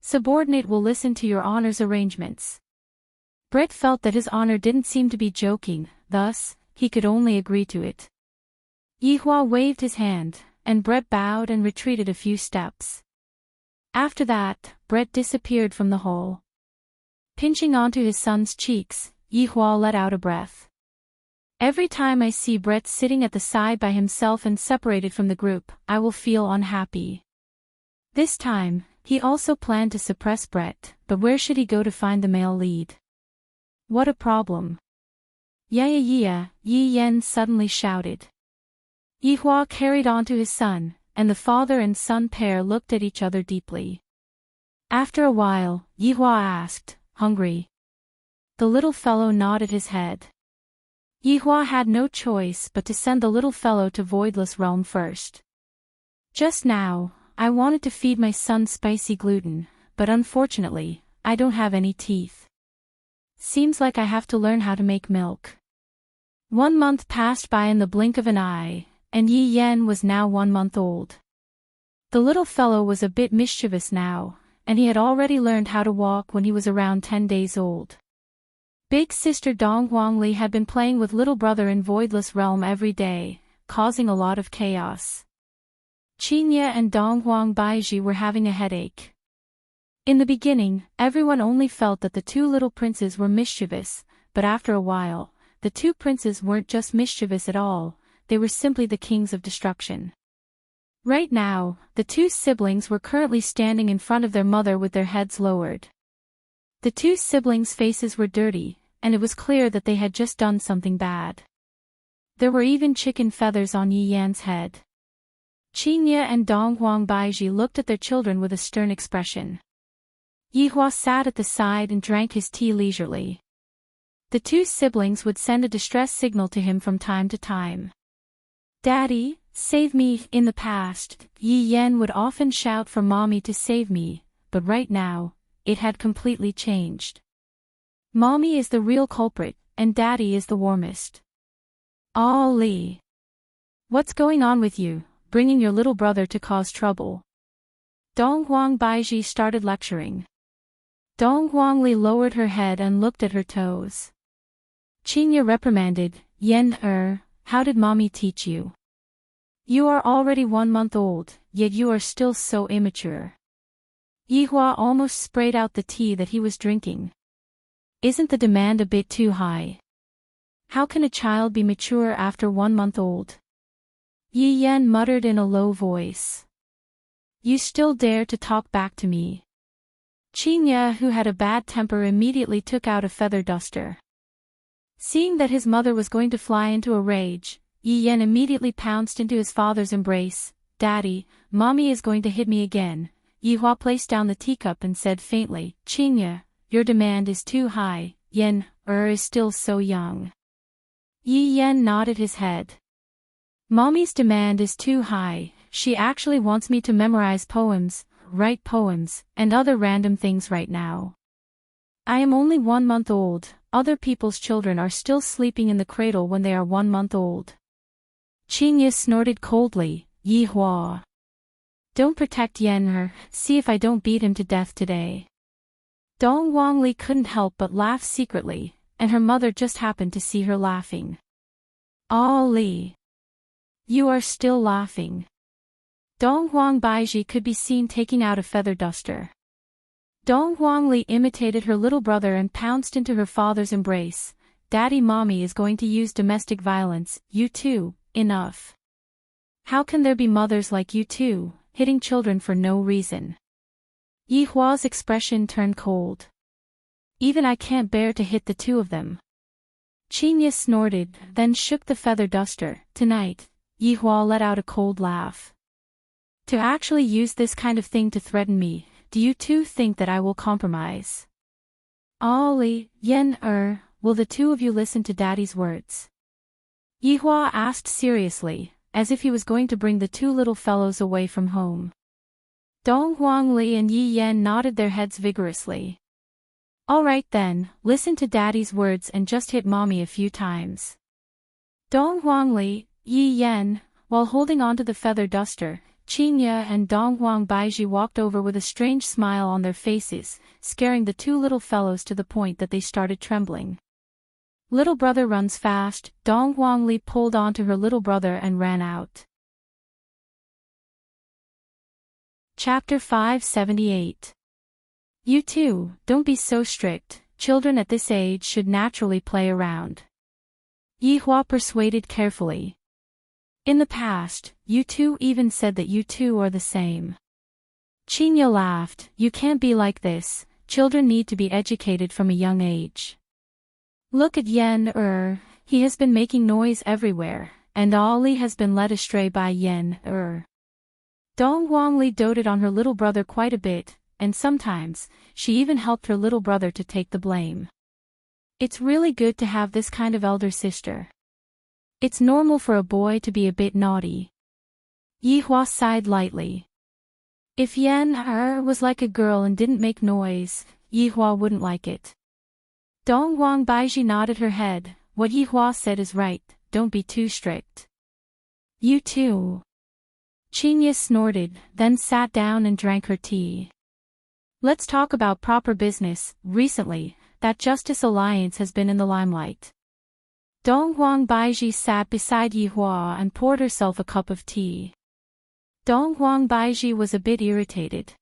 Subordinate will listen to Your Honor's arrangements." Brett felt that His Honor didn't seem to be joking, thus, he could only agree to it. Yihua waved his hand, and Brett bowed and retreated a few steps. After that, Brett disappeared from the hall. Pinching onto his son's cheeks, Yihua let out a breath. "Every time I see Brett sitting at the side by himself and separated from the group, I will feel unhappy." This time, he also planned to suppress Brett, but where should he go to find the male lead? What a problem. "Yeah, Yi Yen suddenly shouted. Yihua carried on to his son, and the father and son pair looked at each other deeply. After a while, Yihua asked, "Hungry?" The little fellow nodded his head. Yihua had no choice but to send the little fellow to Voidless Realm first. "Just now, I wanted to feed my son spicy gluten, but unfortunately, I don't have any teeth. Seems like I have to learn how to make milk." 1 month passed by in the blink of an eye, and Yi Yen was now 1 month old. The little fellow was a bit mischievous now, and he had already learned how to walk when he was around 10 days old. Big sister Dong Huangli had been playing with little brother in Voidless Realm every day, causing a lot of chaos. Qinya and Dong Huang Baiji were having a headache. In the beginning, everyone only felt that the two little princes were mischievous, but after a while, the two princes weren't just mischievous at all, they were simply the kings of destruction. Right now, the two siblings were currently standing in front of their mother with their heads lowered. The two siblings' faces were dirty, and it was clear that they had just done something bad. There were even chicken feathers on Yi Yan's head. Qingye and Dong Huangbaiji looked at their children with a stern expression. Yi Hua sat at the side and drank his tea leisurely. The two siblings would send a distress signal to him from time to time. "Daddy, save me." In the past, Yi Yan would often shout for Mommy to save me, but right now, it had completely changed. Mommy is the real culprit, and Daddy is the warmest. Li. What's going on with you, bringing your little brother to cause trouble? Dong Huangbaiji started lecturing. Dong Huangli lowered her head and looked at her toes. Qingye reprimanded, "Yan, how did Mommy teach you? You are already 1 month old, yet you are still so immature." Yi Hua almost sprayed out the tea that he was drinking. Isn't the demand a bit too high? How can a child be mature after 1 month old? Yi Yan muttered in a low voice. You still dare to talk back to me? Qingye, who had a bad temper, immediately took out a feather duster. Seeing that his mother was going to fly into a rage, Yi Yan immediately pounced into his father's embrace. "Daddy, Mommy is going to hit me again." Yi Hua placed down the teacup and said faintly, "Qingye, your demand is too high, Yan, is still so young." Yi Yan nodded his head. "Mommy's demand is too high, she actually wants me to memorize poems, write poems, and other random things right now. I am only 1 month old, other people's children are still sleeping in the cradle when they are 1 month old." Qingye snorted coldly, "Yi Hua. Don't protect Yan, see if I don't beat him to death today." Dong Huangli couldn't help but laugh secretly, and her mother just happened to see her laughing. Li. You are still laughing." Dong Huangbaiji could be seen taking out a feather duster. Dong Huangli imitated her little brother and pounced into her father's embrace. "Daddy, Mommy is going to use domestic violence, you two, enough. How can there be mothers like you two, hitting children for no reason?" Yi Hua's expression turned cold. "Even I can't bear to hit the two of them." Qingye snorted, then shook the feather duster. "Tonight," Yi Hua let out a cold laugh. "To actually use this kind of thing to threaten me, do you two think that I will compromise? Li, Yan, will the two of you listen to Daddy's words?" Yi Hua asked seriously, as if he was going to bring the two little fellows away from home. Dong Huangli and Yi Yan nodded their heads vigorously. "All right then, listen to Daddy's words and just hit Mommy a few times." Dong Huangli, Yi Yan, while holding onto the feather duster, Qingye and Dong Huangbaiji walked over with a strange smile on their faces, scaring the two little fellows to the point that they started trembling. "Little brother runs fast." Dong Huangli pulled onto her little brother and ran out. Chapter 578. You two, don't be so strict, children at this age should naturally play around. Yi Hua persuaded carefully. In the past, you two even said that you two are the same. Qingye laughed, "You can't be like this, children need to be educated from a young age. Look at Yan, he has been making noise everywhere, and Li has been led astray by Yan, Dong Huangli doted on her little brother quite a bit, and sometimes, she even helped her little brother to take the blame. It's really good to have this kind of elder sister. It's normal for a boy to be a bit naughty. Yi Hua sighed lightly. If Yan was like a girl and didn't make noise, Yi Hua wouldn't like it. Dong Huangbaiji nodded her head. What Yi Hua said is right, don't be too strict. You too. Qingye snorted, then sat down and drank her tea. Let's talk about proper business. Recently, that Justice Alliance has been in the limelight. Dong Huangbaiji sat beside Yi Hua and poured herself a cup of tea. Dong Huangbaiji was a bit irritated.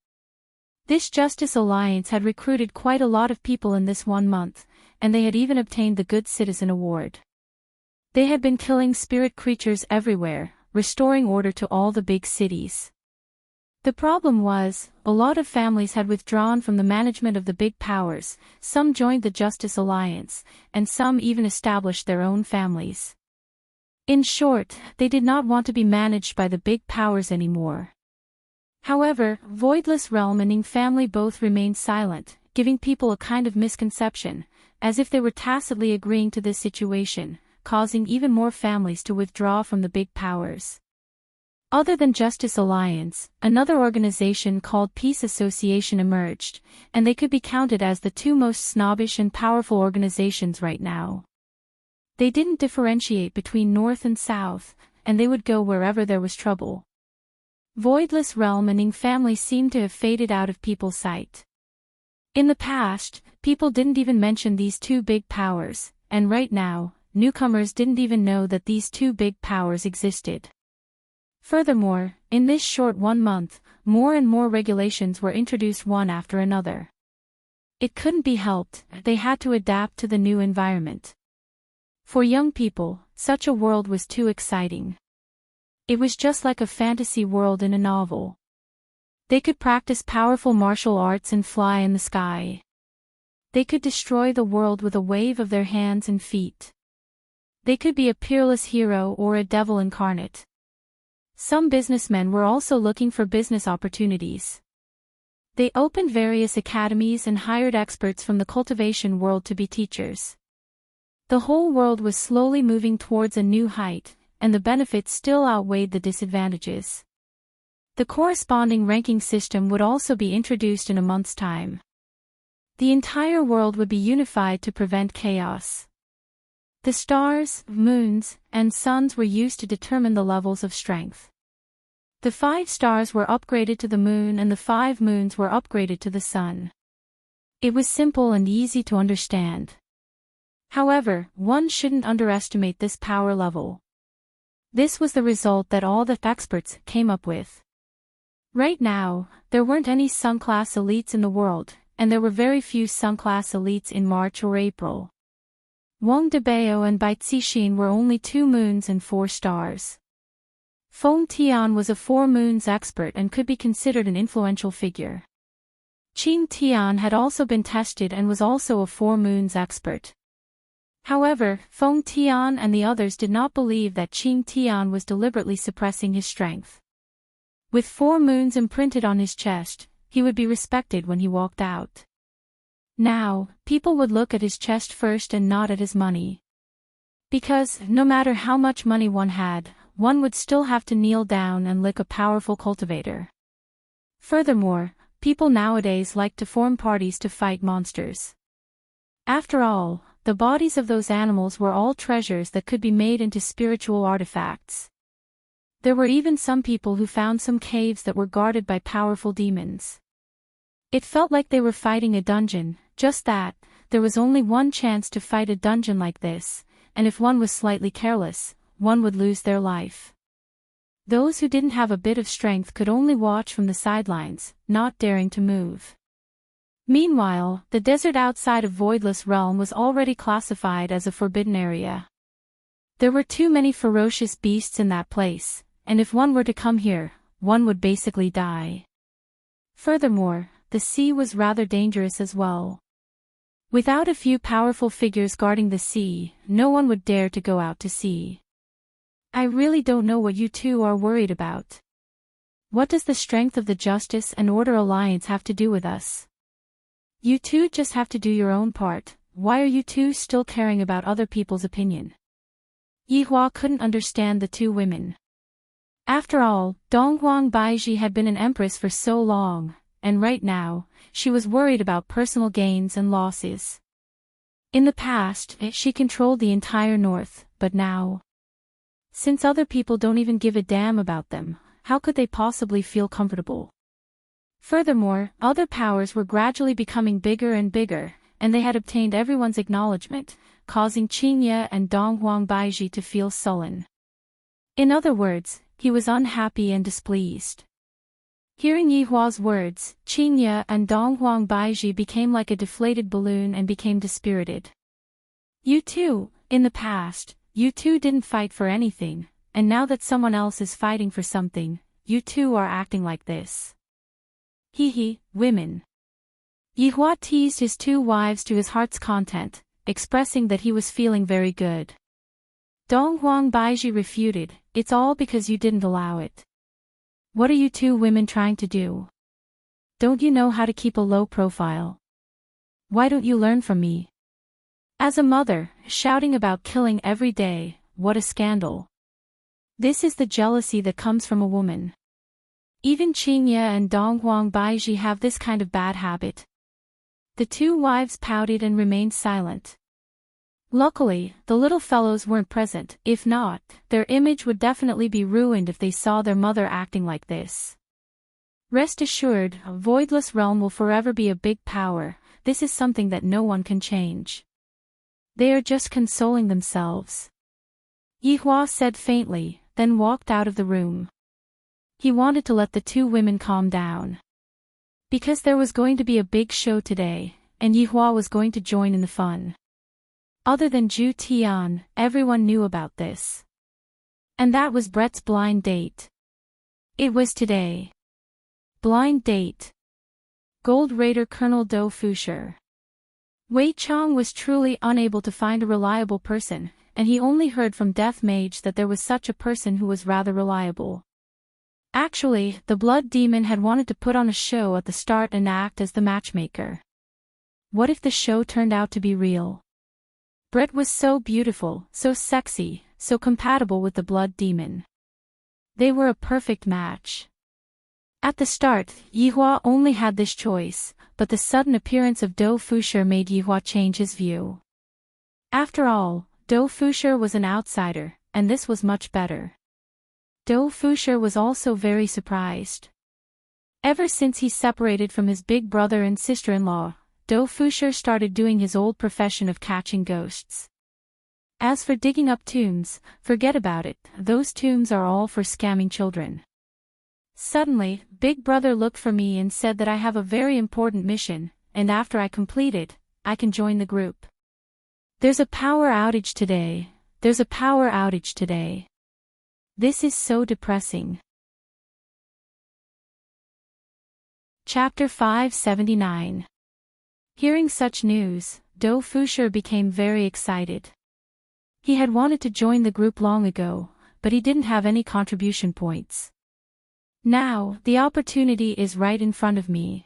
This Justice Alliance had recruited quite a lot of people in this 1 month, and they had even obtained the Good Citizen Award. They had been killing spirit creatures everywhere, restoring order to all the big cities. The problem was, a lot of families had withdrawn from the management of the big powers, some joined the Justice Alliance, and some even established their own families. In short, they did not want to be managed by the big powers anymore. However, Voidless Realm and Ing family both remained silent, giving people a kind of misconception, as if they were tacitly agreeing to this situation, causing even more families to withdraw from the big powers. Other than Justice Alliance, another organization called Peace Association emerged, and they could be counted as the two most snobbish and powerful organizations right now. They didn't differentiate between North and South, and they would go wherever there was trouble. Voidless Realm and Ing family seemed to have faded out of people's sight. In the past, people didn't even mention these two big powers, and right now, newcomers didn't even know that these two big powers existed. Furthermore, in this short 1 month, more and more regulations were introduced one after another. It couldn't be helped, they had to adapt to the new environment. For young people, such a world was too exciting. It was just like a fantasy world in a novel. They could practice powerful martial arts and fly in the sky. They could destroy the world with a wave of their hands and feet. They could be a peerless hero or a devil incarnate. Some businessmen were also looking for business opportunities. They opened various academies and hired experts from the cultivation world to be teachers. The whole world was slowly moving towards a new height, and the benefits still outweighed the disadvantages. The corresponding ranking system would also be introduced in a month's time. The entire world would be unified to prevent chaos. The stars, moons, and suns were used to determine the levels of strength. The 5 stars were upgraded to the moon and the 5 moons were upgraded to the sun. It was simple and easy to understand. However, one shouldn't underestimate this power level. This was the result that all the experts came up with. Right now, there weren't any Sun-class elites in the world, and there were very few Sun-class elites in March or April. Wang Debao and Bai Cixin were only 2 moons and 4 stars. Feng Tian was a 4 moons expert and could be considered an influential figure. Qing Tian had also been tested and was also a 4 moons expert. However, Feng Tian and the others did not believe that Qing Tian was deliberately suppressing his strength. With 4 moons imprinted on his chest, he would be respected when he walked out. Now, people would look at his chest first and not at his money. Because, no matter how much money one had, one would still have to kneel down and lick a powerful cultivator. Furthermore, people nowadays like to form parties to fight monsters. After all, the bodies of those animals were all treasures that could be made into spiritual artifacts. There were even some people who found some caves that were guarded by powerful demons. It felt like they were fighting a dungeon, just that, there was only one chance to fight a dungeon like this, and if one was slightly careless, one would lose their life. Those who didn't have a bit of strength could only watch from the sidelines, not daring to move. Meanwhile, the desert outside of Voidless Realm was already classified as a forbidden area. There were too many ferocious beasts in that place, and if one were to come here, one would basically die. Furthermore, the sea was rather dangerous as well. Without a few powerful figures guarding the sea, no one would dare to go out to sea. I really don't know what you two are worried about. What does the strength of the Justice and Order Alliance have to do with us? You two just have to do your own part. Why are you two still caring about other people's opinion? Yihua couldn't understand the two women. After all, Donghuang Baiji had been an empress for so long, and right now, she was worried about personal gains and losses. In the past, she controlled the entire north, but now, since other people don't even give a damn about them, how could they possibly feel comfortable? Furthermore, other powers were gradually becoming bigger and bigger, and they had obtained everyone's acknowledgement, causing Qingye and Donghuang Baiji to feel sullen. In other words, he was unhappy and displeased. Hearing Yihua's words, Qingye and Donghuang Baiji became like a deflated balloon and became dispirited. You two, in the past, you two didn't fight for anything, and now that someone else is fighting for something, you two are acting like this. Hee, women. Yihua teased his two wives to his heart's content, expressing that he was feeling very good. Donghuang Baiji refuted, it's all because you didn't allow it. What are you two women trying to do? Don't you know how to keep a low profile? Why don't you learn from me? As a mother, shouting about killing every day, what a scandal. This is the jealousy that comes from a woman. Even Qingye and Donghuang Baiji have this kind of bad habit. The two wives pouted and remained silent. Luckily, the little fellows weren't present. If not, their image would definitely be ruined if they saw their mother acting like this. Rest assured, a voidless realm will forever be a big power. This is something that no one can change. They are just consoling themselves. Yihua said faintly, then walked out of the room. He wanted to let the two women calm down. Because there was going to be a big show today, and Yihua was going to join in the fun. Other than Zhu Tian, everyone knew about this. And that was Brett's blind date. It was today. Blind date. Gold Raider Colonel Dou Fusher. Wei Chong was truly unable to find a reliable person, and he only heard from Death Mage that there was such a person who was rather reliable. Actually, the Blood Demon had wanted to put on a show at the start and act as the matchmaker. What if the show turned out to be real? Brett was so beautiful, so sexy, so compatible with the Blood Demon. They were a perfect match. At the start, Yihua only had this choice, but the sudden appearance of Dou Fusher made Yihua change his view. After all, Dou Fusher was an outsider, and this was much better. Dou Fusher was also very surprised. Ever since he separated from his big brother and sister-in-law, Dou Fusher started doing his old profession of catching ghosts. As for digging up tombs, forget about it, those tombs are all for scamming children. Suddenly, Big Brother looked for me and said that I have a very important mission, and after I complete it, I can join the group. There's a power outage today. There's a power outage today. This is so depressing. Chapter 579. Hearing such news, Dou Fusher became very excited. He had wanted to join the group long ago, but he didn't have any contribution points. Now, the opportunity is right in front of me.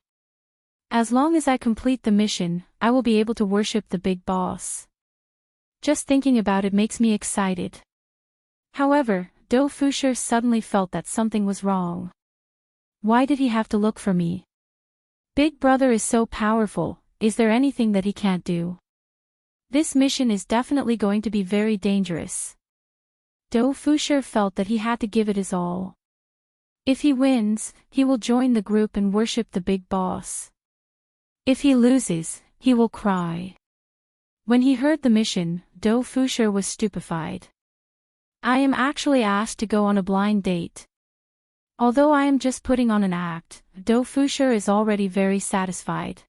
As long as I complete the mission, I will be able to worship the big boss. Just thinking about it makes me excited. However, Dou Fusher suddenly felt that something was wrong. Why did he have to look for me? Big Brother is so powerful, is there anything that he can't do? This mission is definitely going to be very dangerous. Dou Fusher felt that he had to give it his all. If he wins, he will join the group and worship the big boss. If he loses, he will cry. When he heard the mission, Dou Fusher was stupefied. I am actually asked to go on a blind date. Although I am just putting on an act, Dou Fusher is already very satisfied.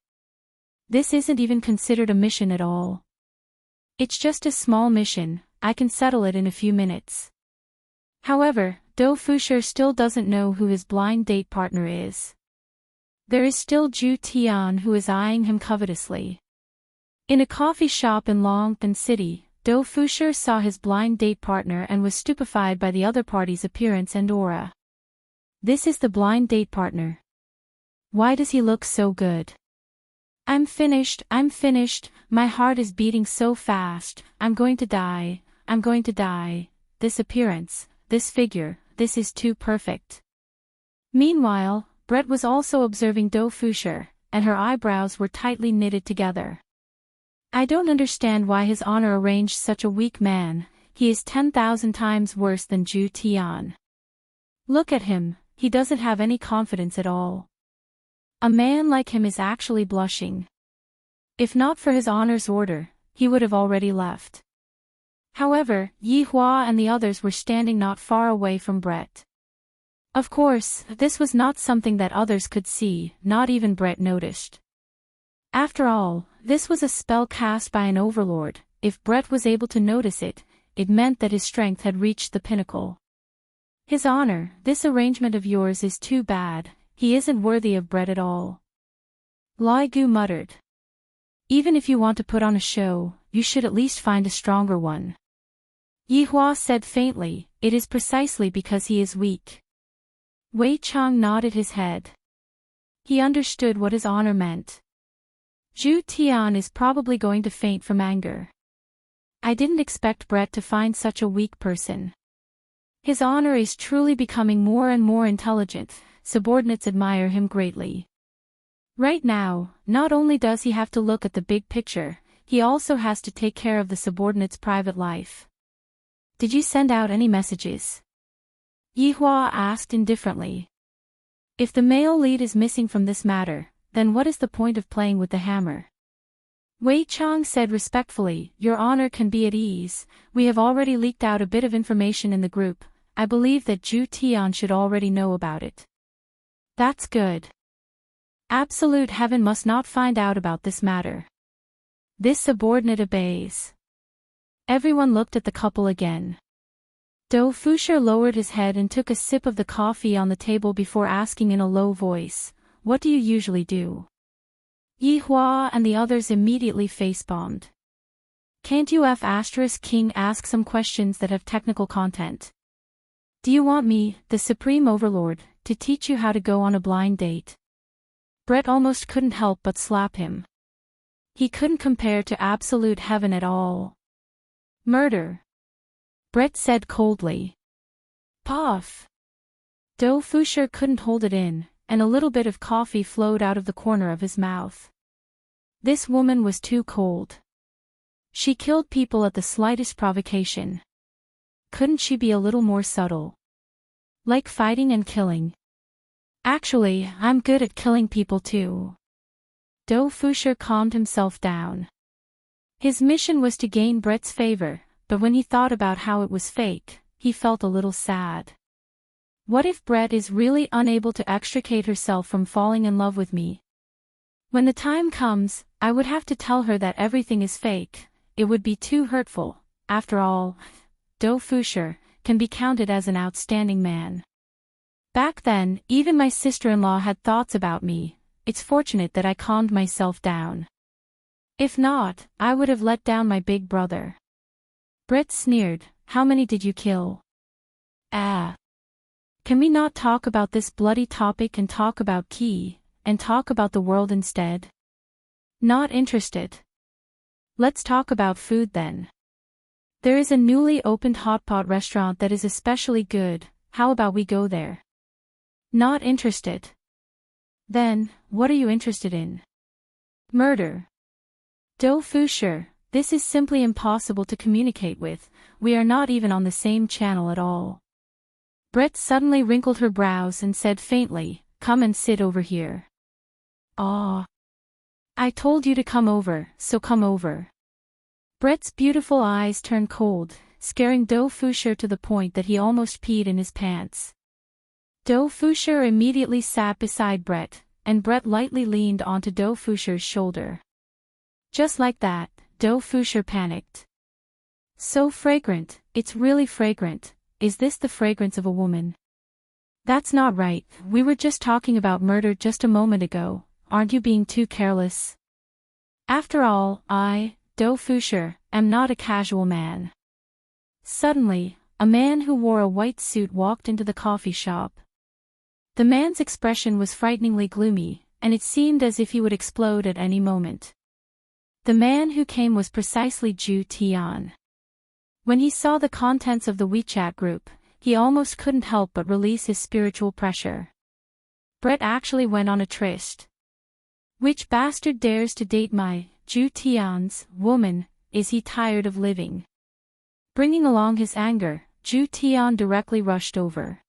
This isn't even considered a mission at all. It's just a small mission, I can settle it in a few minutes. However, Dou Fusher still doesn't know who his blind date partner is. There is still Zhu Tian who is eyeing him covetously. In a coffee shop in Longpan City, Dou Fusher saw his blind date partner and was stupefied by the other party's appearance and aura. This is the blind date partner. Why does he look so good? I'm finished, my heart is beating so fast, I'm going to die, this appearance, this figure, this is too perfect. Meanwhile, Brett was also observing Dou Fusher, and her eyebrows were tightly knitted together. I don't understand why his honor arranged such a weak man, he is 10,000 times worse than Zhu Tian. Look at him, he doesn't have any confidence at all. A man like him is actually blushing. If not for his honor's order, he would have already left. However, Yihua and the others were standing not far away from Brett. Of course, this was not something that others could see, not even Brett noticed. After all, this was a spell cast by an overlord. If Brett was able to notice it, it meant that his strength had reached the pinnacle. His honor, this arrangement of yours is too bad, he isn't worthy of Brett at all. Lai Gu muttered. Even if you want to put on a show, you should at least find a stronger one. Yi Hua said faintly, it is precisely because he is weak. Wei Chang nodded his head. He understood what his honor meant. Zhu Tian is probably going to faint from anger. I didn't expect Brett to find such a weak person. His honor is truly becoming more and more intelligent, subordinates admire him greatly. Right now, not only does he have to look at the big picture, he also has to take care of the subordinates' private life. Did you send out any messages? Yi Hua asked indifferently. If the male lead is missing from this matter, then what is the point of playing with the hammer? Wei Chang said respectfully, Your Honor can be at ease, we have already leaked out a bit of information in the group, I believe that Zhu Tian should already know about it. That's good. Absolute Heaven must not find out about this matter. This subordinate obeys. Everyone looked at the couple again. Dou Fusher lowered his head and took a sip of the coffee on the table before asking in a low voice, What do you usually do? Yi Hua and the others immediately face-bombed. Can't you King ask some questions that have technical content? Do you want me, the Supreme Overlord, to teach you how to go on a blind date? Brett almost couldn't help but slap him. He couldn't compare to Absolute Heaven at all. Murder. Brett said coldly. Puff. Dou Fusher couldn't hold it in, and a little bit of coffee flowed out of the corner of his mouth. This woman was too cold. She killed people at the slightest provocation. Couldn't she be a little more subtle? Like fighting and killing. Actually, I'm good at killing people too. Dou Fusher calmed himself down. His mission was to gain Brett's favor, but when he thought about how it was fake, he felt a little sad. What if Brett is really unable to extricate herself from falling in love with me? When the time comes, I would have to tell her that everything is fake. It would be too hurtful. After all, Dou Fusher can be counted as an outstanding man. Back then, even my sister-in-law had thoughts about me. It's fortunate that I calmed myself down. If not, I would have let down my big brother. Brett sneered, How many did you kill? Ah. Can we not talk about this bloody topic and talk about Qi, and talk about the world instead? Not interested. Let's talk about food then. There is a newly opened hotpot restaurant that is especially good, how about we go there? Not interested. Then, what are you interested in? Murder. Dou Fusher, this is simply impossible to communicate with, we are not even on the same channel at all. Brett suddenly wrinkled her brows and said faintly, Come and sit over here. Ah. I told you to come over, so come over. Brett's beautiful eyes turned cold, scaring Dou Fusher to the point that he almost peed in his pants. Dou Fusher immediately sat beside Brett, and Brett lightly leaned onto Dou Fusher's shoulder. Just like that, Dou Fusher panicked. So fragrant, it's really fragrant, is this the fragrance of a woman? That's not right, we were just talking about murder just a moment ago, aren't you being too careless? After all, I, Dou Fusher, am not a casual man. Suddenly, a man who wore a white suit walked into the coffee shop. The man's expression was frighteningly gloomy, and it seemed as if he would explode at any moment. The man who came was precisely Zhu Tian. When he saw the contents of the WeChat group, he almost couldn't help but release his spiritual pressure. Brett actually went on a tryst. Which bastard dares to date my, Zhu Tian's, woman, is he tired of living? Bringing along his anger, Zhu Tian directly rushed over.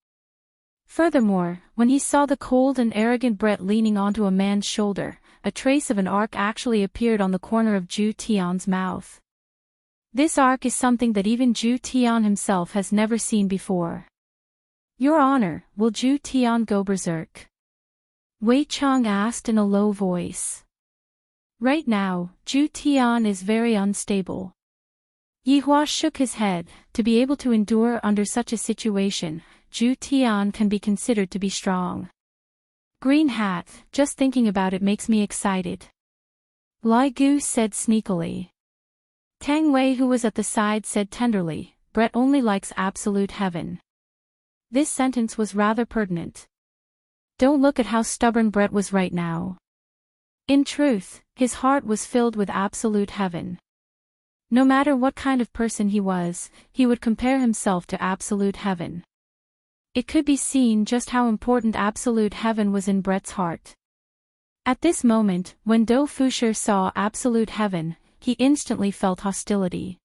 Furthermore, when he saw the cold and arrogant Brett leaning onto a man's shoulder, a trace of an arc actually appeared on the corner of Zhu Tian's mouth. This arc is something that even Zhu Tian himself has never seen before. Your Honor, will Zhu Tian go berserk? Wei Chang asked in a low voice. Right now, Zhu Tian is very unstable. Yihua shook his head. To be able to endure under such a situation, Zhu Tian can be considered to be strong. Green Hat, just thinking about it makes me excited. Lai Gu said sneakily. Tang Wei, who was at the side, said tenderly, Brett only likes absolute heaven. This sentence was rather pertinent. Don't look at how stubborn Brett was right now. In truth, his heart was filled with absolute heaven. No matter what kind of person he was, he would compare himself to absolute heaven. It could be seen just how important absolute heaven was in Brett's heart. At this moment, when Dou Fusher saw absolute heaven, he instantly felt hostility.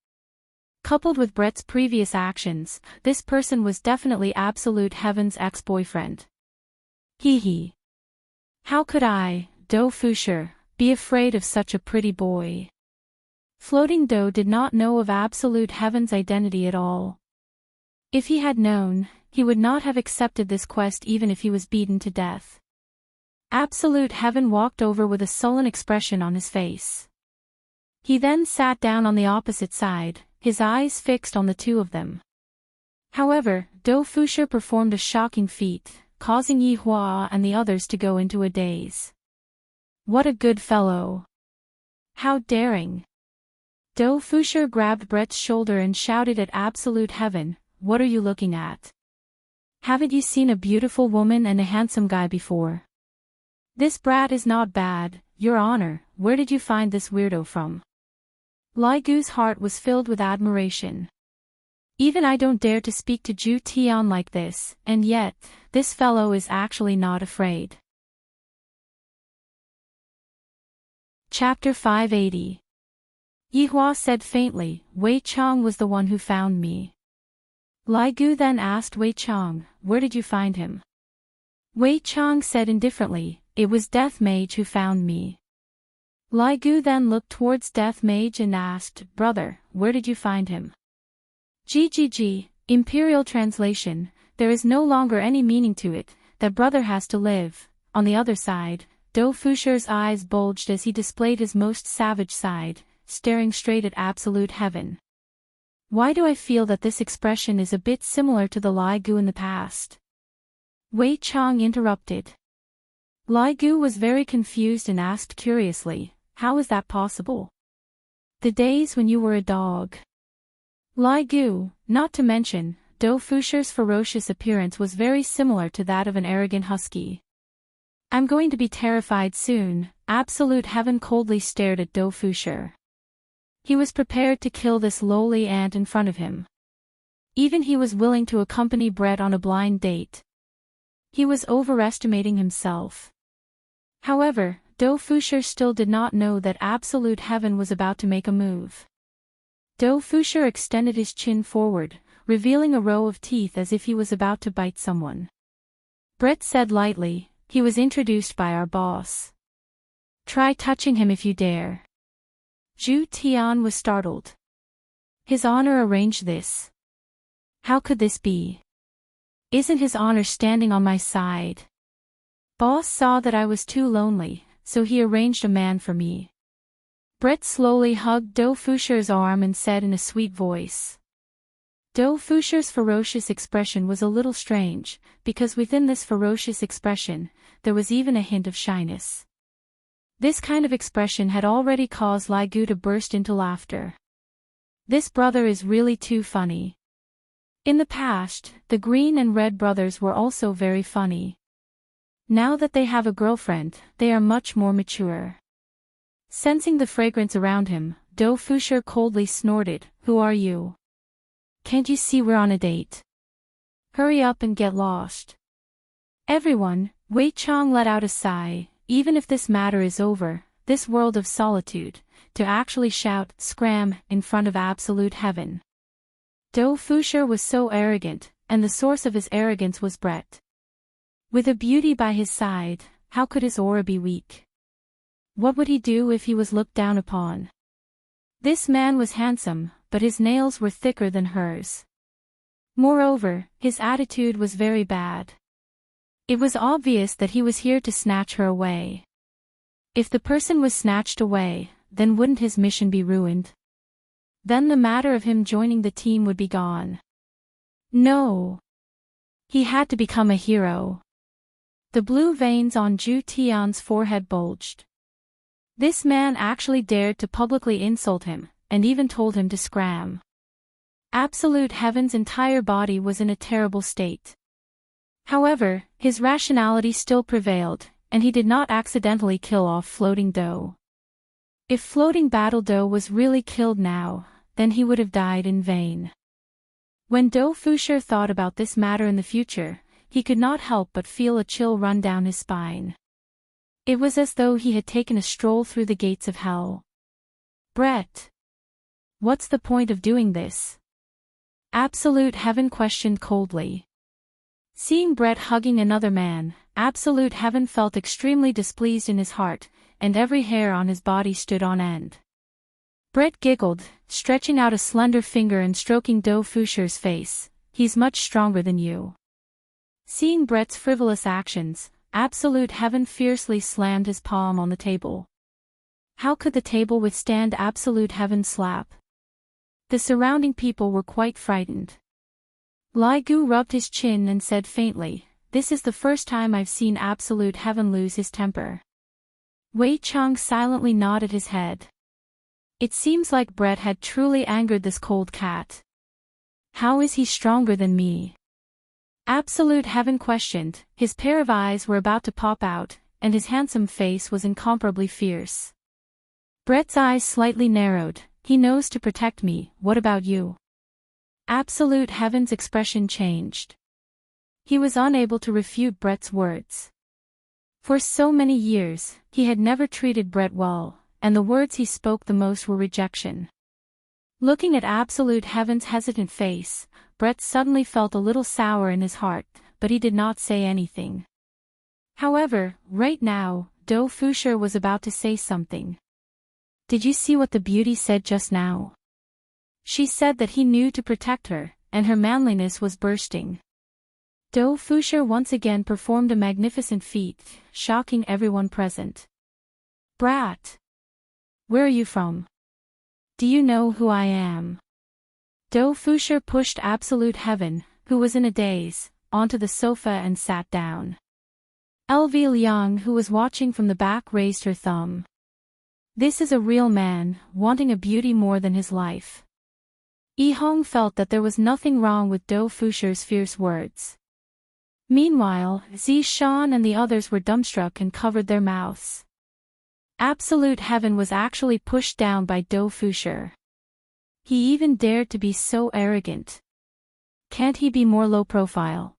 Coupled with Brett's previous actions, this person was definitely absolute heaven's ex-boyfriend. Hee. How could I, Dou Fusher, be afraid of such a pretty boy? Floating Dou did not know of absolute heaven's identity at all. If he had known, he would not have accepted this quest even if he was beaten to death. Absolute heaven walked over with a sullen expression on his face. He then sat down on the opposite side, his eyes fixed on the two of them. However, Dou Fusher performed a shocking feat, causing Yihua and the others to go into a daze. What a good fellow! How daring! Dou Fusher grabbed Brett's shoulder and shouted at absolute heaven, What are you looking at? Haven't you seen a beautiful woman and a handsome guy before? This brat is not bad, Your Honor. Where did you find this weirdo from? Lai Gu's heart was filled with admiration. Even I don't dare to speak to Zhu Tian like this, and yet, this fellow is actually not afraid. Chapter 580. Yihua said faintly, Wei Chang was the one who found me. Lai Gu then asked Wei Chang, Where did you find him? Wei Chang said indifferently, It was Death Mage who found me. Lai Gu then looked towards Death Mage and asked, Brother, where did you find him? GGG, Imperial Translation, there is no longer any meaning to it, that brother has to live. On the other side, Dou Fusher's eyes bulged as he displayed his most savage side, staring straight at absolute heaven. Why do I feel that this expression is a bit similar to the Lai Gu in the past? Wei Chang interrupted. Lai Gu was very confused and asked curiously, How is that possible? The days when you were a dog. Lai Gu, not to mention, Dou Fusher's ferocious appearance was very similar to that of an arrogant husky. I'm going to be terrified soon. Absolute heaven coldly stared at Dou Fusher. He was prepared to kill this lowly ant in front of him. Even he was willing to accompany Brett on a blind date. He was overestimating himself. However, Dou Fusher still did not know that absolute heaven was about to make a move. Dou Fusher extended his chin forward, revealing a row of teeth as if he was about to bite someone. Brett said lightly, He was introduced by our boss. Try touching him if you dare. Zhu Tian was startled. His Honor arranged this. How could this be? Isn't His Honor standing on my side? Boss saw that I was too lonely, so he arranged a man for me. Brett slowly hugged Dou Fusher's arm and said in a sweet voice. Dou Fusher's ferocious expression was a little strange, because within this ferocious expression, there was even a hint of shyness. This kind of expression had already caused Lai Gu to burst into laughter. This brother is really too funny. In the past, the Green and Red brothers were also very funny. Now that they have a girlfriend, they are much more mature. Sensing the fragrance around him, Dou Fusher coldly snorted, Who are you? Can't you see we're on a date? Hurry up and get lost. Everyone, Wei Chang let out a sigh, even if this matter is over, this world of solitude, to actually shout, scram, in front of absolute heaven. Dou Fusher was so arrogant, and the source of his arrogance was Brett. With a beauty by his side, how could his aura be weak? What would he do if he was looked down upon? This man was handsome, but his nails were thicker than hers. Moreover, his attitude was very bad. It was obvious that he was here to snatch her away. If the person was snatched away, then wouldn't his mission be ruined? Then the matter of him joining the team would be gone. No. He had to become a hero. The blue veins on Ju Tian's forehead bulged. This man actually dared to publicly insult him, and even told him to scram. Absolute Heaven's entire body was in a terrible state. However, his rationality still prevailed, and he did not accidentally kill off Floating Dough. If Floating Battle Dough was really killed now, then he would have died in vain. When Dough Fusher thought about this matter in the future, he could not help but feel a chill run down his spine. It was as though he had taken a stroll through the gates of hell. Brett. What's the point of doing this? Absolute Heaven questioned coldly. Seeing Brett hugging another man, Absolute Heaven felt extremely displeased in his heart, and every hair on his body stood on end. Brett giggled, stretching out a slender finger and stroking Dough Fusher's face. He's much stronger than you. Seeing Brett's frivolous actions, Absolute Heaven fiercely slammed his palm on the table. How could the table withstand Absolute Heaven's slap? The surrounding people were quite frightened. Lai Gu rubbed his chin and said faintly, "This is the first time I've seen Absolute Heaven lose his temper." Wei Chang silently nodded his head. It seems like Brett had truly angered this cold cat. How is he stronger than me? Absolute Heaven questioned. His pair of eyes were about to pop out, and his handsome face was incomparably fierce. Brett's eyes slightly narrowed. He knows to protect me. What about you? Absolute Heaven's expression changed. He was unable to refute Brett's words. For so many years, he had never treated Brett well, and the words he spoke the most were rejection. Looking at Absolute Heaven's hesitant face, Brett suddenly felt a little sour in his heart, but he did not say anything. However, right now, Dough Fusher was about to say something. Did you see what the beauty said just now? She said that he knew to protect her, and her manliness was bursting. Dough Fusher once again performed a magnificent feat, shocking everyone present. Brat! Where are you from? Do you know who I am? Dough Fusher pushed Absolute Heaven, who was in a daze, onto the sofa and sat down. LV Liang, who was watching from the back, raised her thumb. This is a real man, wanting a beauty more than his life. Yi Hong felt that there was nothing wrong with Dough Fusher's fierce words. Meanwhile, Zi Shan and the others were dumbstruck and covered their mouths. Absolute Heaven was actually pushed down by Dough Fusher. He even dared to be so arrogant. Can't he be more low profile?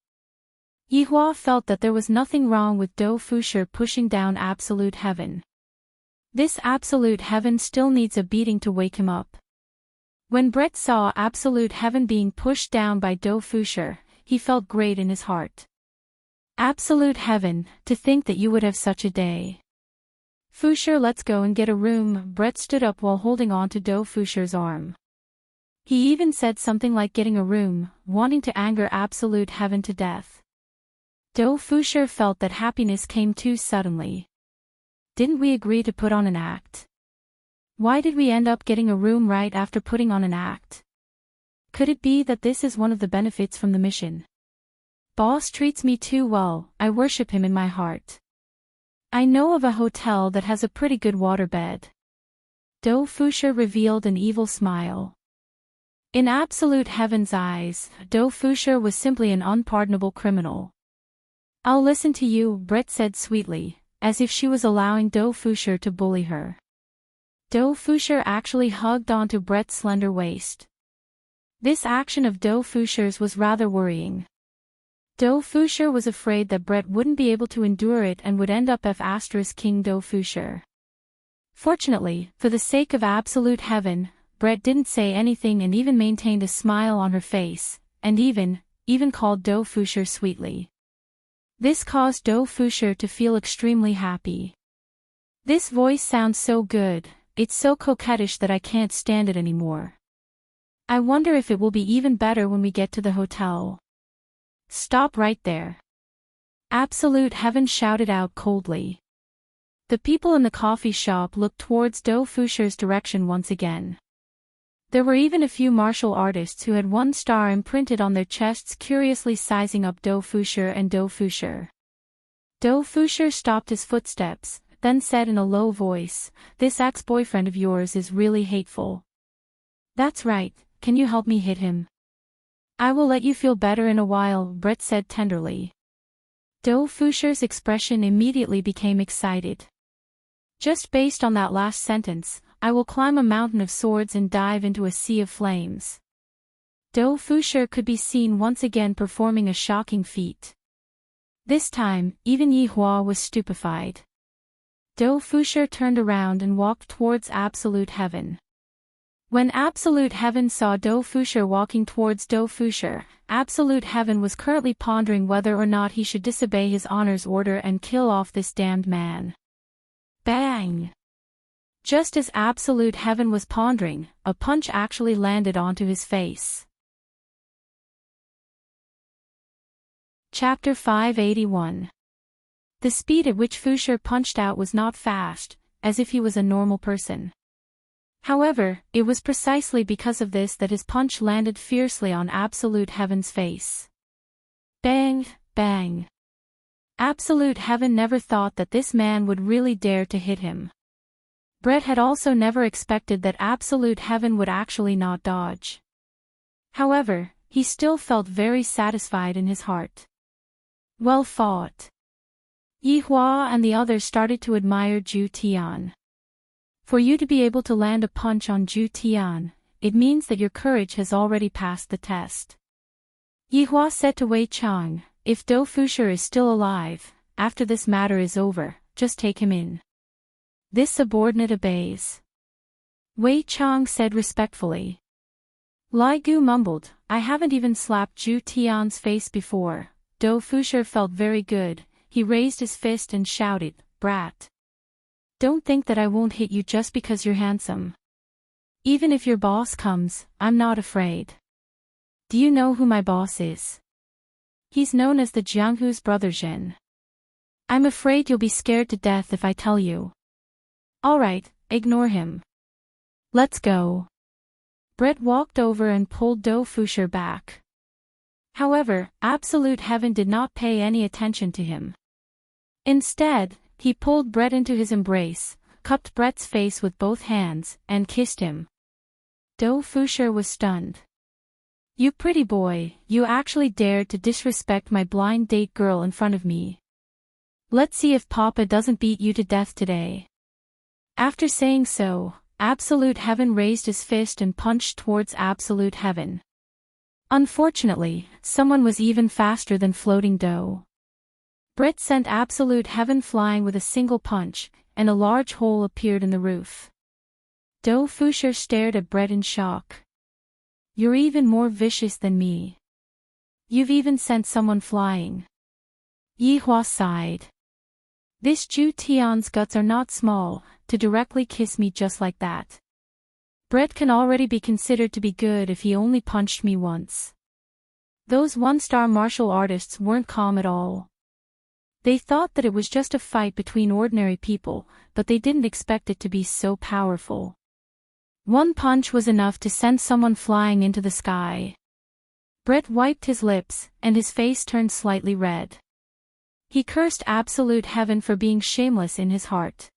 Yi Hua felt that there was nothing wrong with Dough Fusher pushing down Absolute Heaven. This Absolute Heaven still needs a beating to wake him up. When Brett saw Absolute Heaven being pushed down by Dough Fusher, he felt great in his heart. Absolute Heaven, to think that you would have such a day. Fusher, let's go and get a room. Brett stood up while holding on to Dough Fusher's arm. He even said something like getting a room, wanting to anger Absolute Heaven to death. Dough Fusher felt that happiness came too suddenly. Didn't we agree to put on an act? Why did we end up getting a room right after putting on an act? Could it be that this is one of the benefits from the mission? Boss treats me too well, I worship him in my heart. I know of a hotel that has a pretty good waterbed. Dough Fusher revealed an evil smile. In Absolute Heaven's eyes, Dough Fusher was simply an unpardonable criminal. I'll listen to you, Brett said sweetly, as if she was allowing Dough Fusher to bully her. Dough Fusher actually hugged onto Brett's slender waist. This action of Dough Fusher's was rather worrying. Dough Fusher was afraid that Brett wouldn't be able to endure it and would end up F** King Dough Fusher. Fortunately, for the sake of Absolute Heaven, Brett didn't say anything and even maintained a smile on her face, and even called Dough Fusher sweetly. This caused Dough Fusher to feel extremely happy. This voice sounds so good, it's so coquettish that I can't stand it anymore. I wonder if it will be even better when we get to the hotel. Stop right there. Absolute Heaven shouted out coldly. The people in the coffee shop looked towards Do Fusher's direction once again. There were even a few martial artists who had 1 star imprinted on their chests, curiously sizing up Do Fusher and Do Fusher. Do Fusher stopped his footsteps, then said in a low voice, "This ex-boyfriend of yours is really hateful." "That's right, can you help me hit him?" "I will let you feel better in a while," Brett said tenderly. Do Fusher's expression immediately became excited. "Just based on that last sentence, I will climb a mountain of swords and dive into a sea of flames." Do Fusher could be seen once again performing a shocking feat. This time, even Yi Hua was stupefied. Do Fusher turned around and walked towards Absolute Heaven. When Absolute Heaven saw Do Fusher walking towards Do Fusher, Absolute Heaven was currently pondering whether or not he should disobey his honor's order and kill off this damned man. Bang! Just as Absolute Heaven was pondering, a punch actually landed onto his face. Chapter 581. The speed at which Fusher punched out was not fast, as if he was a normal person. However, it was precisely because of this that his punch landed fiercely on Absolute Heaven's face. Bang, bang. Absolute Heaven never thought that this man would really dare to hit him. Brett had also never expected that Absolute Heaven would actually not dodge. However, he still felt very satisfied in his heart. Well fought. Yi Hua and the others started to admire Zhu Tian. For you to be able to land a punch on Zhu Tian, it means that your courage has already passed the test. Yi Hua said to Wei Chang, "If Do Fusher is still alive, after this matter is over, just take him in." This subordinate obeys. Wei Chang said respectfully. Lai Gu mumbled, "I haven't even slapped Zhu Tian's face before." Do Fusher felt very good. He raised his fist and shouted, "Brat. Don't think that I won't hit you just because you're handsome. Even if your boss comes, I'm not afraid. Do you know who my boss is? He's known as the Jianghu's brother Zhen. I'm afraid you'll be scared to death if I tell you." "Alright, ignore him. Let's go." Brett walked over and pulled Do Fusher back. However, Absolute Heaven did not pay any attention to him. Instead, he pulled Brett into his embrace, cupped Brett's face with both hands, and kissed him. Do Fusher was stunned. "You pretty boy, you actually dared to disrespect my blind date girl in front of me. Let's see if Papa doesn't beat you to death today." After saying so, Absolute Heaven raised his fist and punched towards Absolute Heaven. Unfortunately, someone was even faster than Floating Do. Brett sent Absolute Heaven flying with a single punch, and a large hole appeared in the roof. Do Fusher stared at Brett in shock. "You're even more vicious than me. You've even sent someone flying." Yi Hua sighed. "This Zhu Tian's guts are not small, to directly kiss me just like that. Brett can already be considered to be good if he only punched me once." Those 1-star martial artists weren't calm at all. They thought that it was just a fight between ordinary people, but they didn't expect it to be so powerful. One punch was enough to send someone flying into the sky. Brett wiped his lips, and his face turned slightly red. He cursed Absolute Heaven for being shameless in his heart.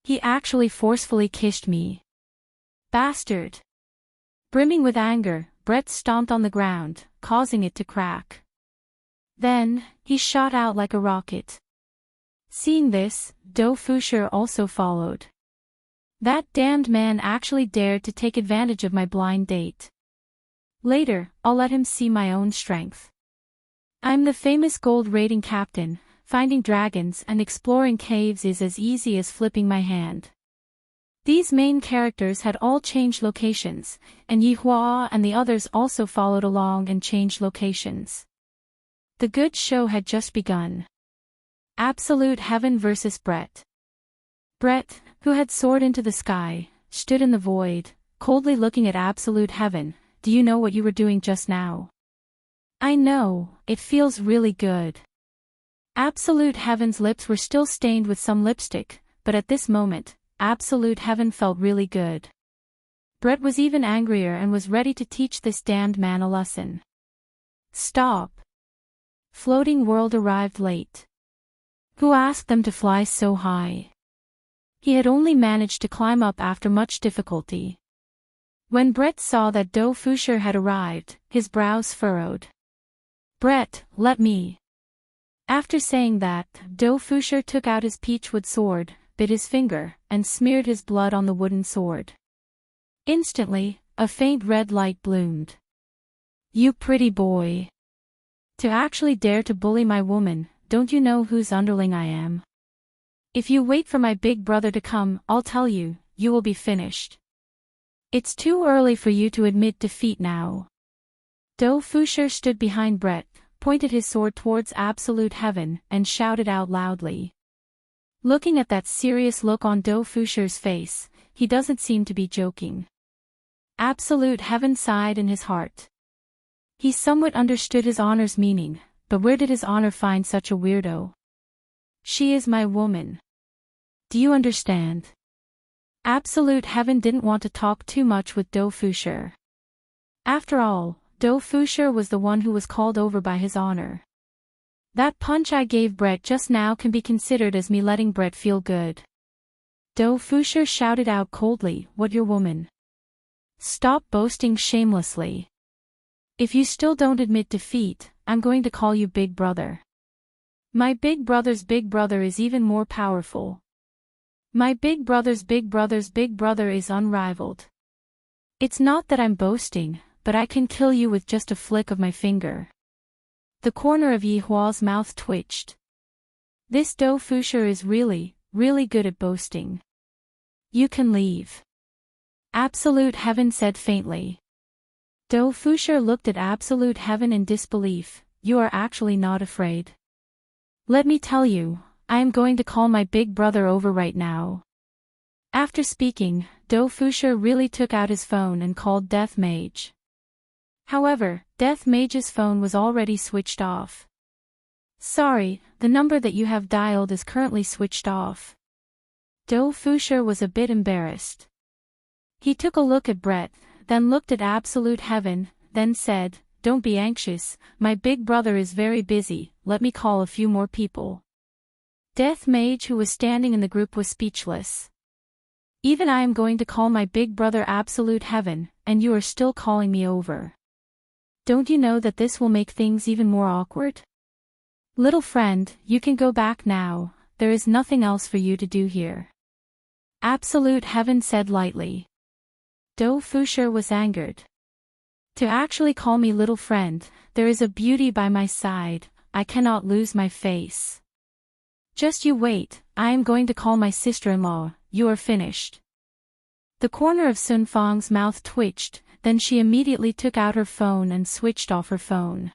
"He actually forcefully kissed me. Bastard." Brimming with anger, Brett stomped on the ground, causing it to crack. Then, he shot out like a rocket. Seeing this, Do Fusher also followed. "That damned man actually dared to take advantage of my blind date. Later, I'll let him see my own strength. I'm the famous gold raiding captain. Finding dragons and exploring caves is as easy as flipping my hand." These main characters had all changed locations, and Yi Hua and the others also followed along and changed locations. The good show had just begun. Absolute Heaven vs. Brett. Brett, who had soared into the sky, stood in the void, coldly looking at Absolute Heaven, do you know what you were doing just now? I know, it feels really good. Absolute Heaven's lips were still stained with some lipstick, but at this moment, Absolute Heaven felt really good. Brett was even angrier and was ready to teach this damned man a lesson. Stop. Floating World arrived late. Who asked them to fly so high? He had only managed to climb up after much difficulty. When Brett saw that Doe Fusher had arrived, his brows furrowed. Brett, let me. After saying that, Doe Fusher took out his peachwood sword, bit his finger, and smeared his blood on the wooden sword. Instantly, a faint red light bloomed. You pretty boy. To actually dare to bully my woman, don't you know whose underling I am? If you wait for my big brother to come, I'll tell you, you will be finished. It's too early for you to admit defeat now. Doe Fusher stood behind Brett, pointed his sword towards Absolute Heaven, and shouted out loudly. Looking at that serious look on Doe Fusher's face, he doesn't seem to be joking. Absolute Heaven sighed in his heart. He somewhat understood his honor's meaning, but where did his honor find such a weirdo? She is my woman. Do you understand? Absolute Heaven didn't want to talk too much with Doe Fusher. After all, Doe Fusher was the one who was called over by his honor. That punch I gave Brett just now can be considered as me letting Brett feel good. Doe Fusher shouted out coldly, What your woman? Stop boasting shamelessly. If you still don't admit defeat, I'm going to call you Big Brother. My big brother's big brother is even more powerful. My big brother's big brother is unrivaled. It's not that I'm boasting, but I can kill you with just a flick of my finger. The corner of Yi Hua's mouth twitched. This Doe Fusher is really, really good at boasting. You can leave. Absolute Heaven said faintly. Doe Fusher looked at Absolute Heaven in disbelief. You are actually not afraid? Let me tell you, I am going to call my big brother over right now. After speaking, Doe Fusher really took out his phone and called Death Mage. However, Death Mage's phone was already switched off. Sorry, the number that you have dialed is currently switched off. Doe Fusher was a bit embarrassed. He took a look at Brett, then looked at Absolute Heaven, then said, Don't be anxious, my big brother is very busy, let me call a few more people. Death Mage, who was standing in the group, was speechless. Even I am going to call my big brother Absolute Heaven, and you are still calling me over. Don't you know that this will make things even more awkward? Little friend, you can go back now, there is nothing else for you to do here. Absolute Heaven said lightly. Doe Fusher was angered. To actually call me little friend, there is a beauty by my side, I cannot lose my face. Just you wait, I am going to call my sister-in-law, you are finished. The corner of Sun Fang's mouth twitched, then she immediately took out her phone and switched off her phone.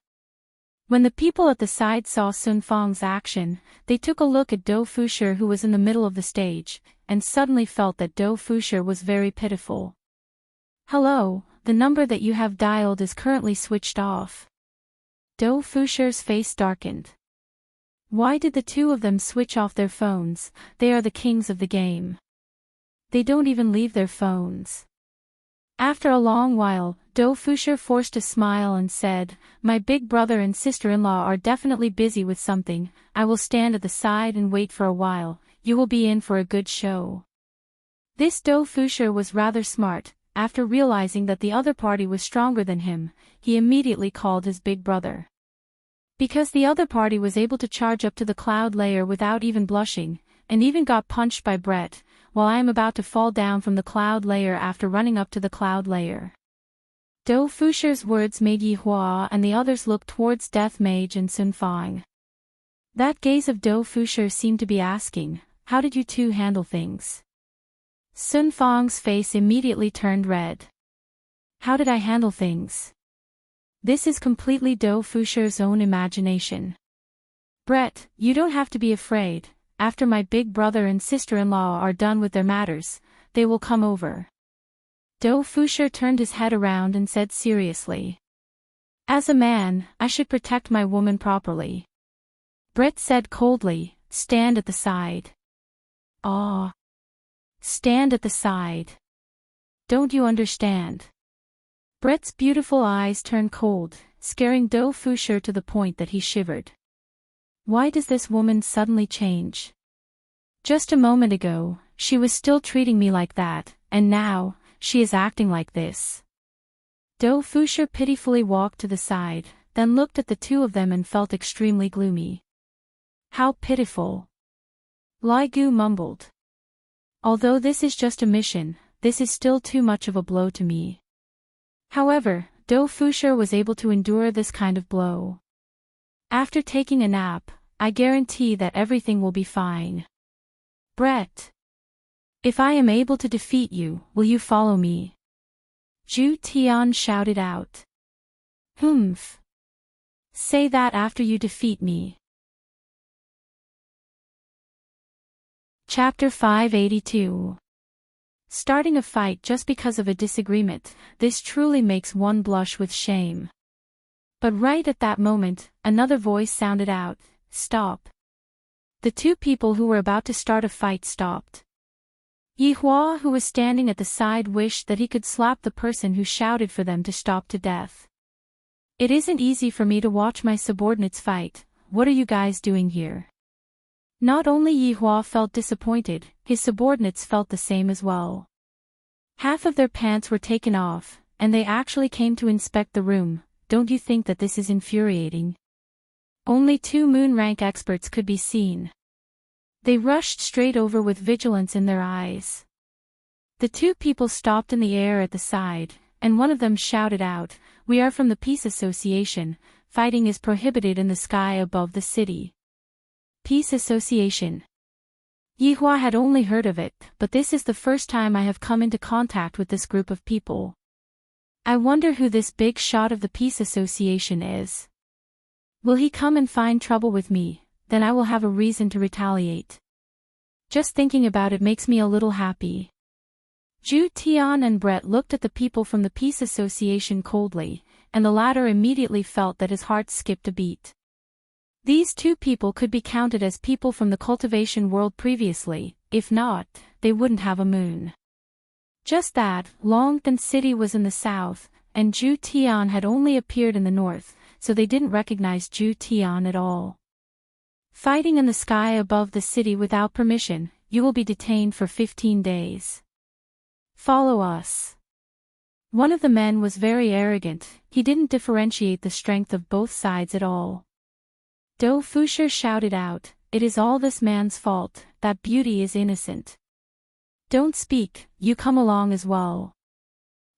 When the people at the side saw Sun Fang's action, they took a look at Doe Fusher, who was in the middle of the stage, and suddenly felt that Doe Fusher was very pitiful. Hello, the number that you have dialed is currently switched off. Doe Fusher's face darkened. Why did the two of them switch off their phones? They are the kings of the game. They don't even leave their phones. After a long while, Doe Fusher forced a smile and said, My big brother and sister-in-law are definitely busy with something, I will stand at the side and wait for a while, you will be in for a good show. This Doe Fusher was rather smart. After realizing that the other party was stronger than him, he immediately called his big brother. Because the other party was able to charge up to the cloud layer without even blushing, and even got punched by Brett, while I am about to fall down from the cloud layer after running up to the cloud layer. Doe Fusher's words made Yi Hua and the others look towards Death Mage and Sun Fang. That gaze of Doe Fusher seemed to be asking, How did you two handle things? Sun Fang's face immediately turned red. How did I handle things? This is completely Doe Fusher's own imagination. Brett, you don't have to be afraid, after my big brother and sister-in-law are done with their matters, they will come over. Do Fusher turned his head around and said seriously. As a man, I should protect my woman properly. Brett said coldly, stand at the side. Ah. Stand at the side. Don't you understand? Brett's beautiful eyes turned cold, scaring Do Fusher to the point that he shivered. Why does this woman suddenly change? Just a moment ago, she was still treating me like that, and now, she is acting like this. Do Fusher pitifully walked to the side, then looked at the two of them and felt extremely gloomy. How pitiful. Li Gu mumbled. Although this is just a mission, this is still too much of a blow to me. However, Do Fusher was able to endure this kind of blow. After taking a nap, I guarantee that everything will be fine. Brett. If I am able to defeat you, will you follow me? Zhu Tian shouted out. Humph. Say that after you defeat me. Chapter 582. Starting a fight just because of a disagreement, this truly makes one blush with shame. But right at that moment, another voice sounded out, stop. The two people who were about to start a fight stopped. Yi Hua, who was standing at the side, wished that he could slap the person who shouted for them to stop to death. It isn't easy for me to watch my subordinates fight. What are you guys doing here? Not only Yi Hua felt disappointed, his subordinates felt the same as well. Half of their pants were taken off, and they actually came to inspect the room. Don't you think that this is infuriating? Only 2 moon rank experts could be seen. They rushed straight over with vigilance in their eyes. The two people stopped in the air at the side, and one of them shouted out, "We are from the Peace Association. Fighting is prohibited in the sky above the city." Peace Association. Yi Hua had only heard of it, but this is the first time I have come into contact with this group of people. I wonder who this big shot of the Peace Association is. Will he come and find trouble with me? Then I will have a reason to retaliate. Just thinking about it makes me a little happy. Zhu Tian and Brett looked at the people from the Peace Association coldly, and the latter immediately felt that his heart skipped a beat. These two people could be counted as people from the cultivation world previously. If not, they wouldn't have a moon. Just that, Longtan City was in the south, and Zhu Tian had only appeared in the north, so they didn't recognize Zhu Tian at all. Fighting in the sky above the city without permission, you will be detained for 15 days. Follow us. One of the men was very arrogant. He didn't differentiate the strength of both sides at all. Do Fusher shouted out, "It is all this man's fault, that beauty is innocent. Don't speak, you come along as well."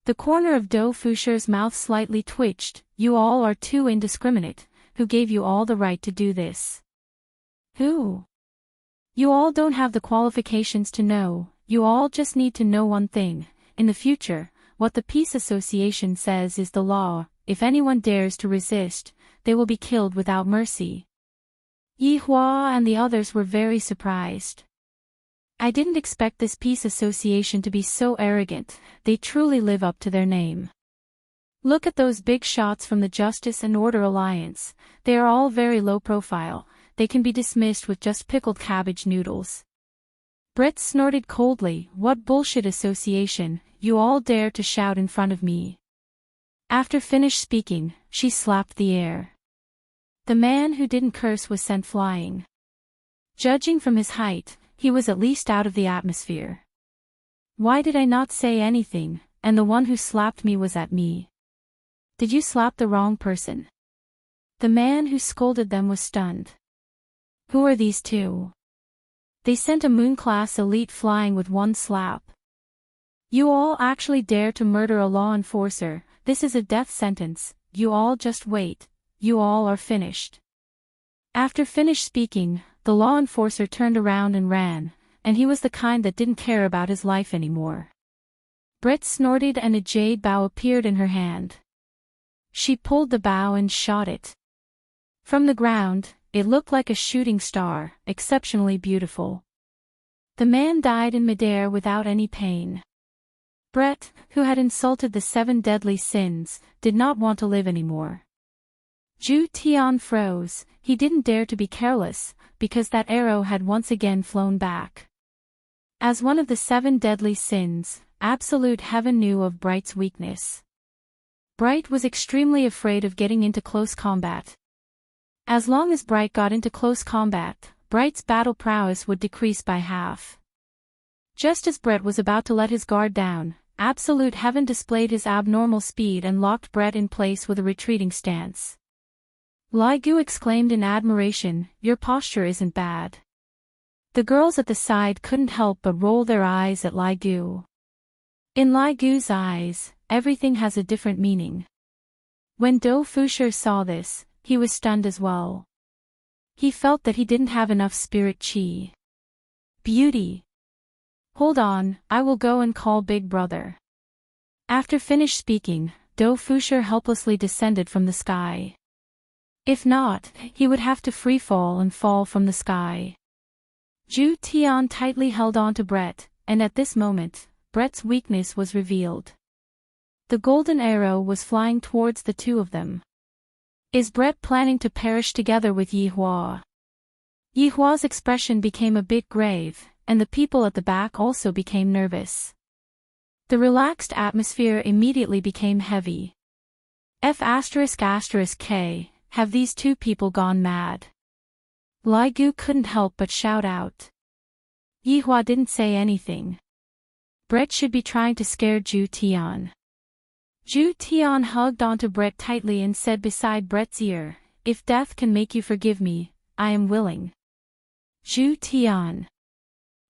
The corner of Do Fusher's mouth slightly twitched. "You all are too indiscriminate. Who gave you all the right to do this?" "Who?" "You all don't have the qualifications to know. You all just need to know one thing. In the future, what the Peace Association says is the law. If anyone dares to resist, they will be killed without mercy." Yi Hua and the others were very surprised. I didn't expect this Peace Association to be so arrogant. They truly live up to their name. Look at those big shots from the Justice and Order Alliance. They are all very low profile. They can be dismissed with just pickled cabbage noodles. Brett snorted coldly, "What bullshit association, you all dare to shout in front of me." After finished speaking, she slapped the air. The man who didn't curse was sent flying. Judging from his height, he was at least out of the atmosphere. Why did I not say anything, and the one who slapped me was at me? Did you slap the wrong person? The man who scolded them was stunned. Who are these two? They sent a moon-class elite flying with one slap. You all actually dare to murder a law enforcer. This is a death sentence. You all just wait. You all are finished. After finished speaking, the law enforcer turned around and ran, and he was the kind that didn't care about his life anymore. Brett snorted and a jade bow appeared in her hand. She pulled the bow and shot it. From the ground, it looked like a shooting star, exceptionally beautiful. The man died in midair without any pain. Brett, who had insulted the 7 deadly sins, did not want to live anymore. Ju Tian froze. He didn't dare to be careless, because that arrow had once again flown back. As one of the 7 deadly sins, absolute heaven knew of Bright's weakness. Bright was extremely afraid of getting into close combat. As long as Bright got into close combat, Bright's battle prowess would decrease by half. Just as Brett was about to let his guard down, absolute heaven displayed his abnormal speed and locked Brett in place with a retreating stance. Li Gu exclaimed in admiration, "Your posture isn't bad." The girls at the side couldn't help but roll their eyes at Li Gu. In Li Gu's eyes, everything has a different meaning. When Do Fusher saw this, he was stunned as well. He felt that he didn't have enough spirit chi. Beauty. Hold on, I will go and call Big Brother. After finished speaking, Do Fusher helplessly descended from the sky. If not, he would have to freefall and fall from the sky. Ju Tian tightly held on to Brett, and at this moment, Brett's weakness was revealed. The golden arrow was flying towards the two of them. Is Brett planning to perish together with Yi Hua? Yi Hua's expression became a bit grave, and the people at the back also became nervous. The relaxed atmosphere immediately became heavy. F***K, have these two people gone mad? Li Gu couldn't help but shout out. Yi Hua didn't say anything. Brett should be trying to scare Ju Tian. Ju Tian hugged onto Brett tightly and said beside Brett's ear, "If death can make you forgive me, I am willing." Ju Tian.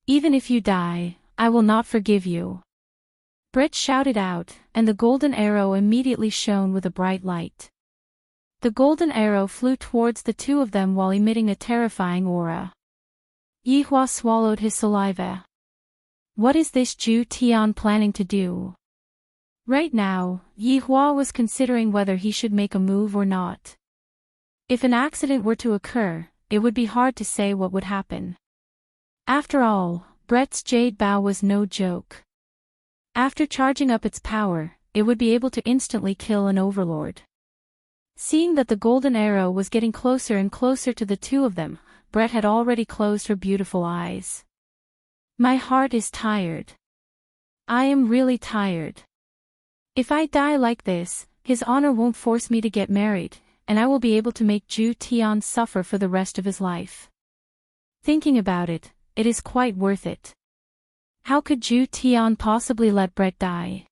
"Even if you die, I will not forgive you." Brett shouted out, and the golden arrow immediately shone with a bright light. The golden arrow flew towards the two of them while emitting a terrifying aura. Yi Hua swallowed his saliva. What is this Ju Tian planning to do? Right now, Yi Hua was considering whether he should make a move or not. If an accident were to occur, it would be hard to say what would happen. After all, Brett's jade bow was no joke. After charging up its power, it would be able to instantly kill an overlord. Seeing that the golden arrow was getting closer and closer to the two of them, Brett had already closed her beautiful eyes. My heart is tired. I am really tired. If I die like this, his honor won't force me to get married, and I will be able to make Ju Tian suffer for the rest of his life. Thinking about it, it is quite worth it. How could Ju Tian possibly let Brett die?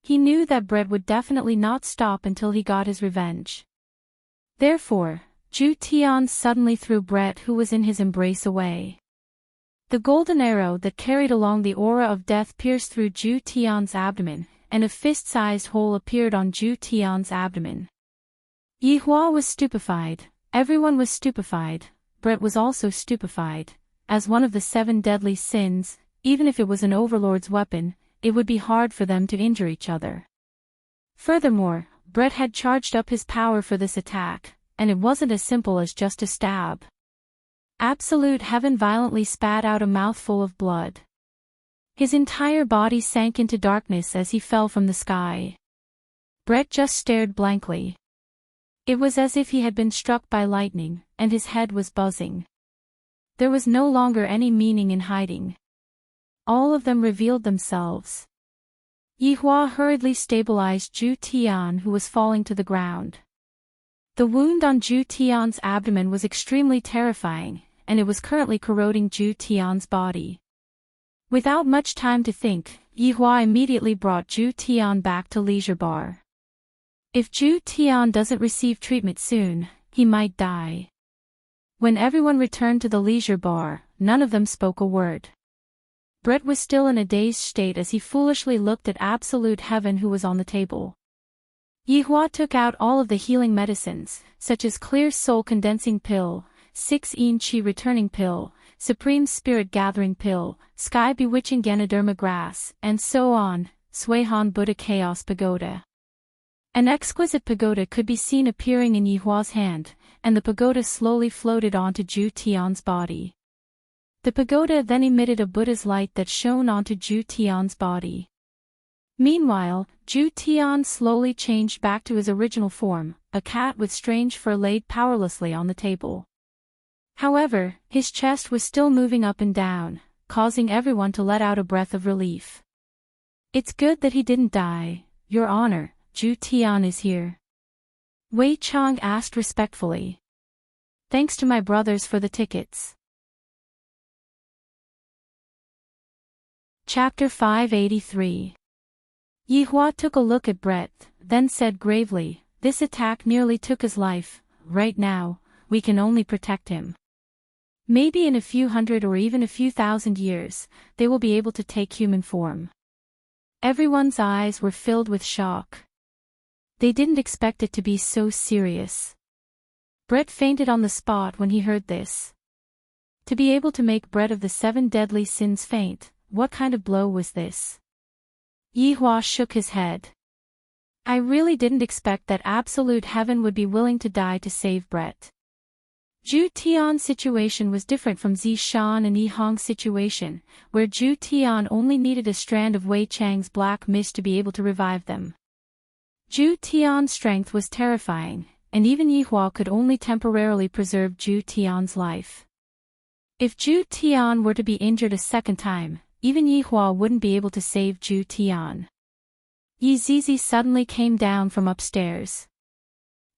He knew that Brett would definitely not stop until he got his revenge. Therefore, Ju Tian suddenly threw Brett, who was in his embrace, away. The golden arrow that carried along the aura of death pierced through Ju Tian's abdomen, and a fist-sized hole appeared on Ju Tian's abdomen. Yi Hua was stupefied, everyone was stupefied, Brett was also stupefied. As one of the 7 deadly sins, even if it was an overlord's weapon, it would be hard for them to injure each other. Furthermore, Brett had charged up his power for this attack, and it wasn't as simple as just a stab. Absolute heaven violently spat out a mouthful of blood. His entire body sank into darkness as he fell from the sky. Brett just stared blankly. It was as if he had been struck by lightning, and his head was buzzing. There was no longer any meaning in hiding. All of them revealed themselves. Yi Hua hurriedly stabilized Ju Tian, who was falling to the ground. The wound on Ju Tian's abdomen was extremely terrifying, and it was currently corroding Ju Tian's body. Without much time to think, Yi Hua immediately brought Ju Tian back to Leisure Bar. If Ju Tian doesn't receive treatment soon, he might die. When everyone returned to the Leisure Bar, none of them spoke a word. Brett was still in a dazed state as he foolishly looked at Absolute Heaven, who was on the table. Yi Hua took out all of the healing medicines, such as Clear Soul Condensing Pill, 6 Chi Returning Pill, Supreme Spirit Gathering Pill, Sky Bewitching Ganoderma Grass, and so on. Suihan Buddha Chaos Pagoda. An exquisite pagoda could be seen appearing in Yi Hua's hand, and the pagoda slowly floated onto Ju Tian's body. The pagoda then emitted a Buddha's light that shone onto Ju Tian's body. Meanwhile, Zhu Tian slowly changed back to his original form, a cat with strange fur laid powerlessly on the table. However, his chest was still moving up and down, causing everyone to let out a breath of relief. It's good that he didn't die, Your Honor. Zhu Tian is here. Wei Chang asked respectfully. Thanks to my brothers for the tickets. Chapter 583. Yihua took a look at Brett, then said gravely, this attack nearly took his life. Right now, we can only protect him. Maybe in a few hundred or even a few thousand years, they will be able to take human form. Everyone's eyes were filled with shock. They didn't expect it to be so serious. Brett fainted on the spot when he heard this. To be able to make Brett of the 7 deadly sins faint, what kind of blow was this? Yihua shook his head. I really didn't expect that Absolute Heaven would be willing to die to save Brett. Zhu Tian's situation was different from Zishan and Yi Hong's situation, where Zhu Tian only needed a strand of Wei Chang's black mist to be able to revive them. Zhu Tian's strength was terrifying, and even Yihua could only temporarily preserve Zhu Tian's life. If Zhu Tian were to be injured a second time, even Yihua wouldn't be able to save Zhu Tian. Yi Zizi suddenly came down from upstairs.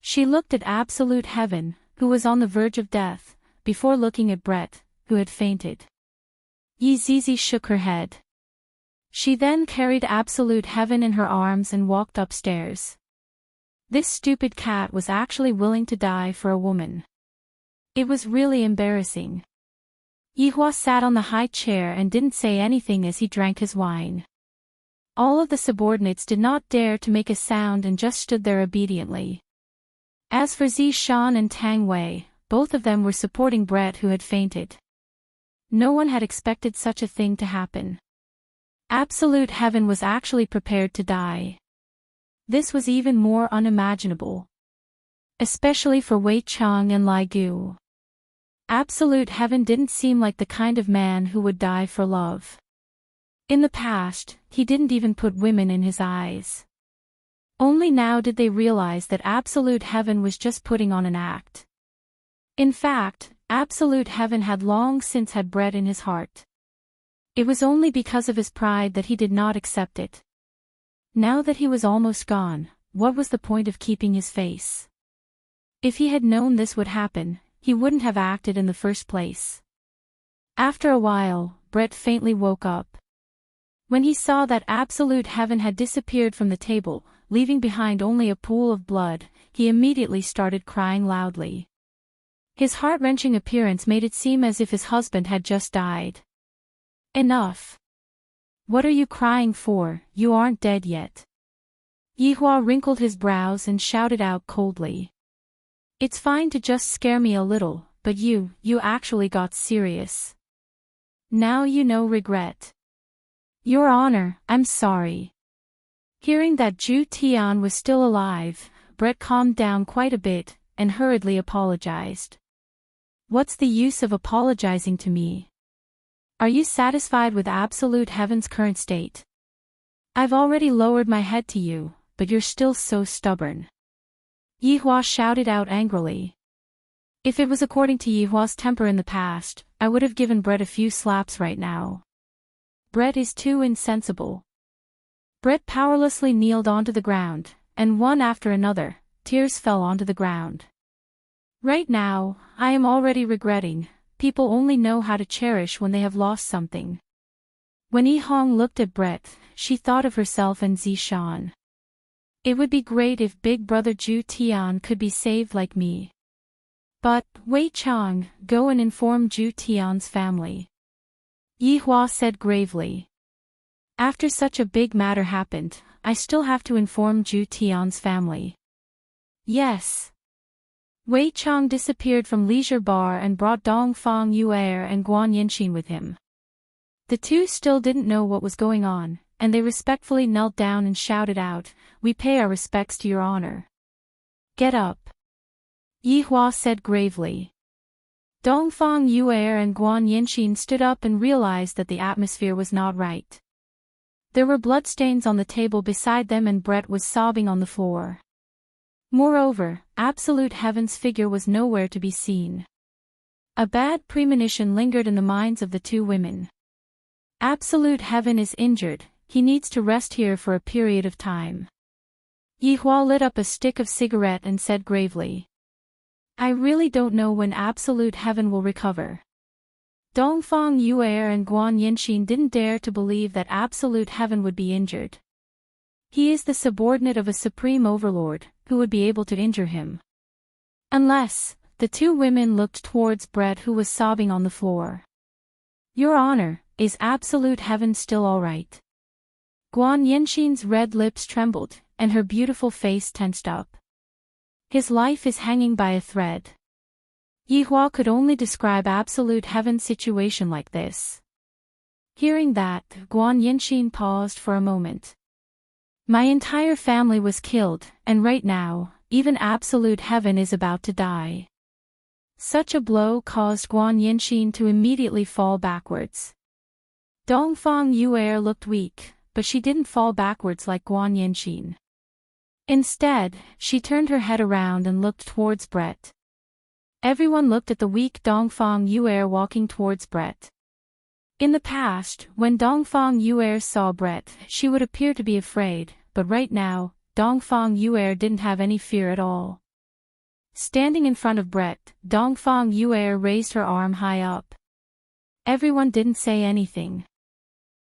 She looked at Absolute Heaven, who was on the verge of death, before looking at Brett, who had fainted. Yi Zizi shook her head. She then carried Absolute Heaven in her arms and walked upstairs. This stupid cat was actually willing to die for a woman. It was really embarrassing. Yihua sat on the high chair and didn't say anything as he drank his wine. All of the subordinates did not dare to make a sound and just stood there obediently. As for Zishan and Tang Wei, both of them were supporting Brett who had fainted. No one had expected such a thing to happen. Absolute Heaven was actually prepared to die. This was even more unimaginable. Especially for Wei Chang and Lai Gu. Absolute Heaven didn't seem like the kind of man who would die for love. In the past, he didn't even put women in his eyes. Only now did they realize that Absolute Heaven was just putting on an act. In fact, Absolute Heaven had long since had bread in his heart. It was only because of his pride that he did not accept it. Now that he was almost gone, what was the point of keeping his face? If he had known this would happen, he wouldn't have acted in the first place. After a while, Brett faintly woke up. When he saw that Absolute Heaven had disappeared from the table, leaving behind only a pool of blood, he immediately started crying loudly. His heart-wrenching appearance made it seem as if his husband had just died. Enough. What are you crying for? You aren't dead yet. Yihua wrinkled his brows and shouted out coldly. It's fine to just scare me a little, but you actually got serious. Now you know regret. Your Honor, I'm sorry. Hearing that Zhu Tian was still alive, Brett calmed down quite a bit, and hurriedly apologized. What's the use of apologizing to me? Are you satisfied with Absolute Heaven's current state? I've already lowered my head to you, but you're still so stubborn. Yihua shouted out angrily. If it was according to Yihua's temper in the past, I would have given Brett a few slaps right now. Brett is too insensible. Brett powerlessly kneeled onto the ground, and one after another, tears fell onto the ground. Right now, I am already regretting. People only know how to cherish when they have lost something. When Yi Hong looked at Brett, she thought of herself and Zishan. It would be great if big brother Zhu Tian could be saved like me. But, Wei Chang, go and inform Zhu Tian's family. Yihua said gravely. After such a big matter happened, I still have to inform Zhu Tian's family. Yes. Wei Chang disappeared from Leisure Bar and brought Dongfang Yue and Guan Yinxin with him. The two still didn't know what was going on, and they respectfully knelt down and shouted out, "We pay our respects to your honor." Get up. Yihua said gravely. Dongfang Yue and Guan Yinxin stood up and realized that the atmosphere was not right. There were bloodstains on the table beside them and Brett was sobbing on the floor. Moreover, Absolute Heaven's figure was nowhere to be seen. A bad premonition lingered in the minds of the two women. Absolute Heaven is injured, he needs to rest here for a period of time. Yihua lit up a stick of cigarette and said gravely. I really don't know when Absolute Heaven will recover. Dongfang Yue and Guan Yinxin didn't dare to believe that Absolute Heaven would be injured. He is the subordinate of a supreme overlord, who would be able to injure him. Unless, the two women looked towards Brett who was sobbing on the floor. Your Honor, is Absolute Heaven still all right? Guan Yinxin's red lips trembled, and her beautiful face tensed up. His life is hanging by a thread. Yihua could only describe Absolute Heaven's situation like this. Hearing that, Guan Yinxin paused for a moment. My entire family was killed, and right now, even Absolute Heaven is about to die. Such a blow caused Guan Yinxin to immediately fall backwards. Dongfang Yue looked weak, but she didn't fall backwards like Guan Yinxin. Instead, she turned her head around and looked towards Brett. Everyone looked at the weak Dongfang Yue walking towards Brett. In the past, when Dongfang Yue saw Brett, she would appear to be afraid, but right now, Dongfang Yue didn't have any fear at all. Standing in front of Brett, Dongfang Yue raised her arm high up. Everyone didn't say anything.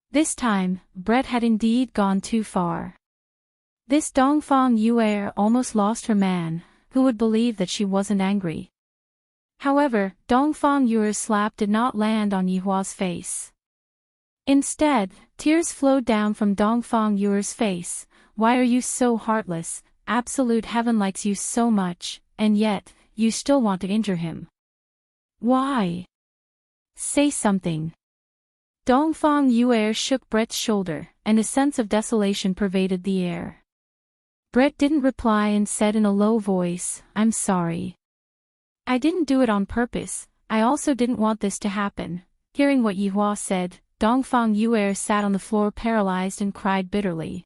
This time, Brett had indeed gone too far. This Dongfang Yue almost lost her man, who would believe that she wasn't angry. However, Dongfang Yue's slap did not land on Yihua's face. Instead, tears flowed down from Dongfang Yue's face. Why are you so heartless? Absolute Heaven likes you so much, and yet, you still want to injure him. Why? Say something. Dongfang Yue shook Brett's shoulder, and a sense of desolation pervaded the air. Brett didn't reply and said in a low voice, I'm sorry. I didn't do it on purpose, I also didn't want this to happen. Hearing what Yihua said, Dongfang Yue sat on the floor paralyzed and cried bitterly.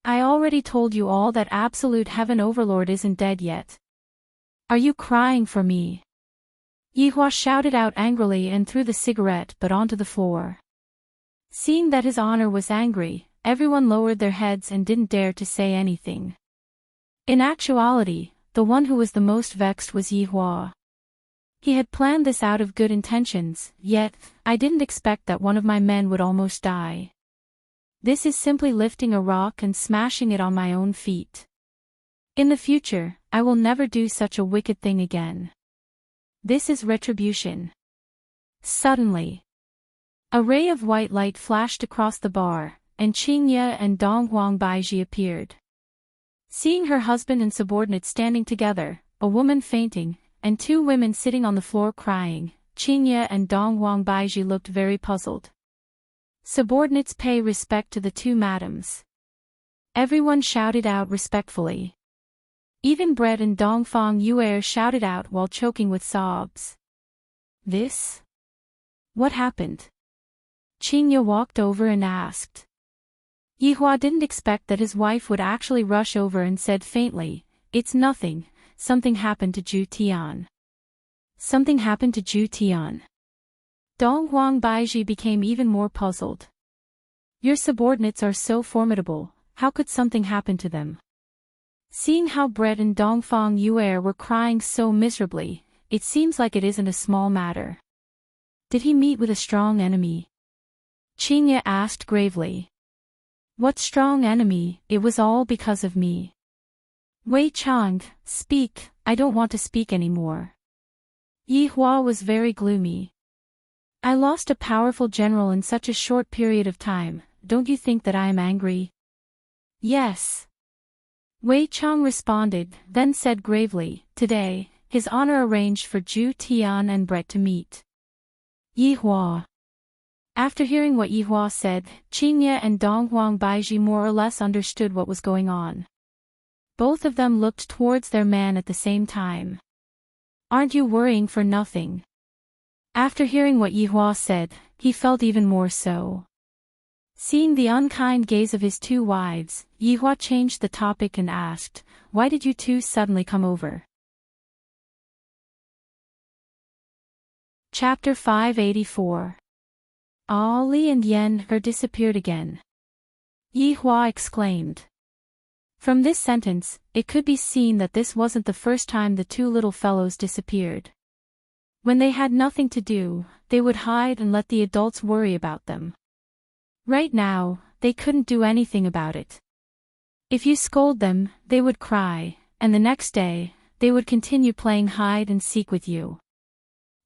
I already told you all that Absolute Heaven Overlord isn't dead yet. Are you crying for me? Yihua shouted out angrily and threw the cigarette butt onto the floor. Seeing that his honor was angry, everyone lowered their heads and didn't dare to say anything. In actuality, the one who was the most vexed was Yihua. He had planned this out of good intentions, yet, I didn't expect that one of my men would almost die. This is simply lifting a rock and smashing it on my own feet. In the future, I will never do such a wicked thing again. This is retribution. Suddenly, a ray of white light flashed across the bar, and Qingye and Donghuang Baiji appeared. Seeing her husband and subordinate standing together, a woman fainting, and two women sitting on the floor crying, Qingye and Donghuang Baiji looked very puzzled. Subordinates pay respect to the two madams. Everyone shouted out respectfully. Even Brett and Dongfang Yue shouted out while choking with sobs. This? What happened? Qingye walked over and asked. Yihua didn't expect that his wife would actually rush over and said faintly, It's nothing, something happened to Zhu Tian. Something happened to Zhu Tian. Donghuang Baiji became even more puzzled. Your subordinates are so formidable, how could something happen to them? Seeing how Brett and Dongfang Yue were crying so miserably, it seems like it isn't a small matter. Did he meet with a strong enemy? Qingye asked gravely. What strong enemy? It was all because of me. Wei Chang, speak, I don't want to speak anymore. Yihua was very gloomy. I lost a powerful general in such a short period of time, don't you think that I am angry? Yes. Wei Chang responded, then said gravely, Today, His Honor arranged for Zhu Tian and Brett to meet. Yihua. After hearing what Yihua said, Qingye and Donghuang Baiji more or less understood what was going on. Both of them looked towards their man at the same time. Aren't you worrying for nothing? After hearing what Yihua said, he felt even more so. Seeing the unkind gaze of his two wives, Yihua changed the topic and asked, "Why did you two suddenly come over?" Chapter 584. Ali and Yen disappeared again. Yihua exclaimed. From this sentence, it could be seen that this wasn't the first time the two little fellows disappeared. When they had nothing to do, they would hide and let the adults worry about them. Right now, they couldn't do anything about it. If you scold them, they would cry, and the next day, they would continue playing hide and seek with you.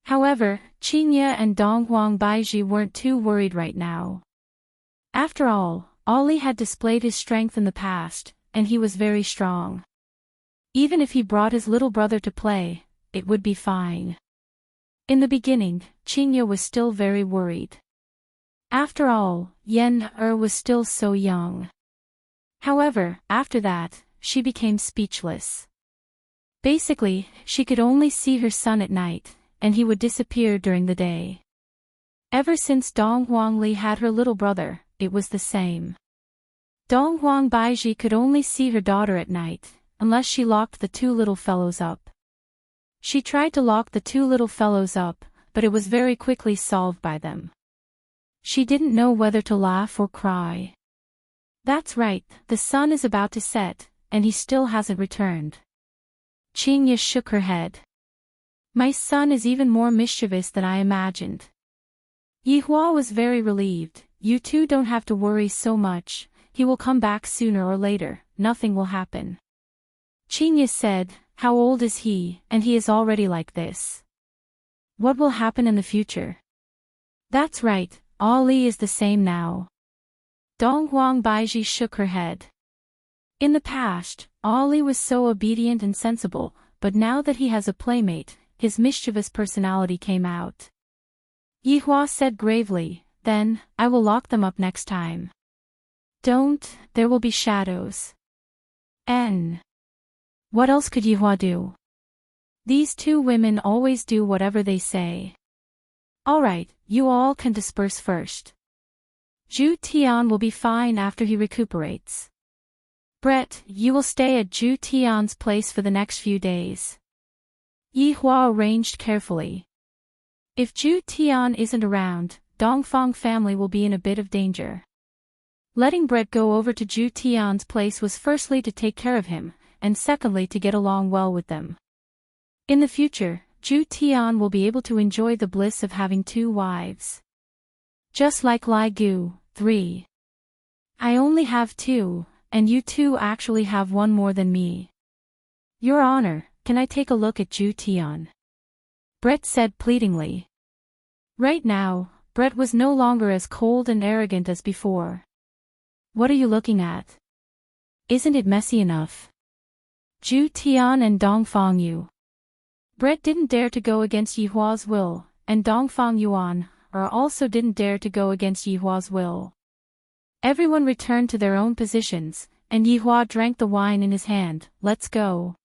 However, Qinya and Donghuang Baiji weren't too worried right now. After all, Ali had displayed his strength in the past, and he was very strong. Even if he brought his little brother to play, it would be fine. In the beginning, Qinya was still very worried. After all, Yen was still so young. However, after that, she became speechless. Basically, she could only see her son at night, and he would disappear during the day. Ever since Dong Huangli had her little brother, it was the same. Dong Huang Baiji could only see her daughter at night, unless she locked the two little fellows up. She tried to lock the two little fellows up, but it was very quickly solved by them. She didn't know whether to laugh or cry. That's right, the sun is about to set, and he still hasn't returned. Qinya shook her head. My son is even more mischievous than I imagined. Yihua was very relieved. You two don't have to worry so much, he will come back sooner or later, nothing will happen. Qinya said, how old is he, and he is already like this? What will happen in the future? That's right, Ali is the same now. Donghuang Baiji shook her head. In the past, Ali was so obedient and sensible, but now that he has a playmate, his mischievous personality came out. Yihua said gravely, then, I will lock them up next time. Don't, there will be shadows. What else could Yihua do? These two women always do whatever they say. Alright, you all can disperse first. Zhu Tian will be fine after he recuperates. Brett, you will stay at Zhu Tian's place for the next few days. Yihua arranged carefully. If Zhu Tian isn't around, Dongfang family will be in a bit of danger. Letting Brett go over to Zhu Tian's place was firstly to take care of him, and secondly to get along well with them. In the future, Zhu Tian will be able to enjoy the bliss of having two wives. Just like Lai Gu, 3. I only have 2, and you two actually have one more than me. Your Honor, can I take a look at Zhu Tian? Brett said pleadingly. Right now, Brett was no longer as cold and arrogant as before. What are you looking at? Isn't it messy enough? Zhu Tian and Dongfang Yu. Brett didn't dare to go against Yihua's will, and Dongfang Yuan also didn't dare to go against Yihua's will. Everyone returned to their own positions, and Yihua drank the wine in his hand. Let's go.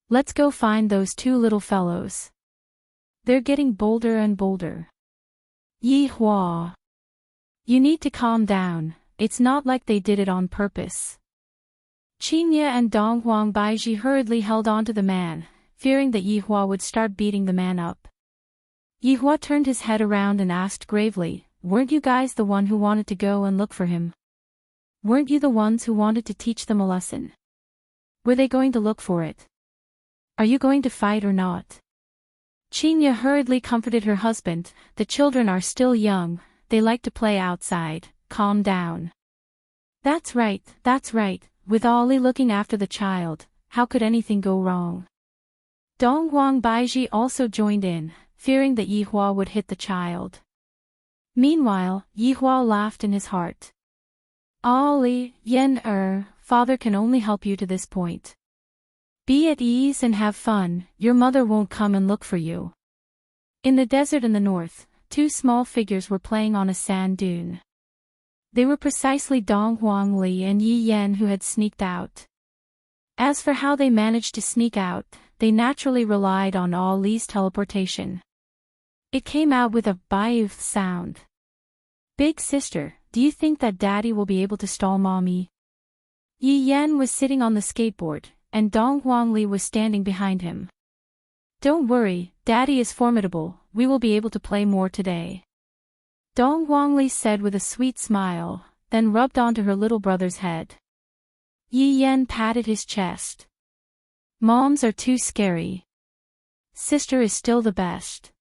Let's go find those two little fellows. They're getting bolder and bolder. Yihua. You need to calm down, it's not like they did it on purpose. Qinya and Donghuang Baiji hurriedly held on to the man, fearing that Yihua would start beating the man up. Yihua turned his head around and asked gravely, weren't you guys the one who wanted to go and look for him? Weren't you the ones who wanted to teach them a lesson? Were they going to look for it? Are you going to fight or not? Qinya hurriedly comforted her husband, the children are still young, they like to play outside, calm down. That's right, with Ali looking after the child, how could anything go wrong? Donghuang Baiji also joined in, fearing that Yihua would hit the child. Meanwhile, Yihua laughed in his heart. Ali, Yen father can only help you to this point. Be at ease and have fun, your mother won't come and look for you. In the desert in the north, two small figures were playing on a sand dune. They were precisely Dong Huangli and Yi Yan who had sneaked out. As for how they managed to sneak out, they naturally relied on Ali's teleportation. It came out with a "Bayuth" sound. Big sister, do you think that Daddy will be able to stall Mommy? Yi Yan was sitting on the skateboard, and Dong Huangli was standing behind him. Don't worry, Daddy is formidable, we will be able to play more today. Dong Huangli said with a sweet smile, then rubbed onto her little brother's head. Yi Yan patted his chest. Moms are too scary. Sister is still the best.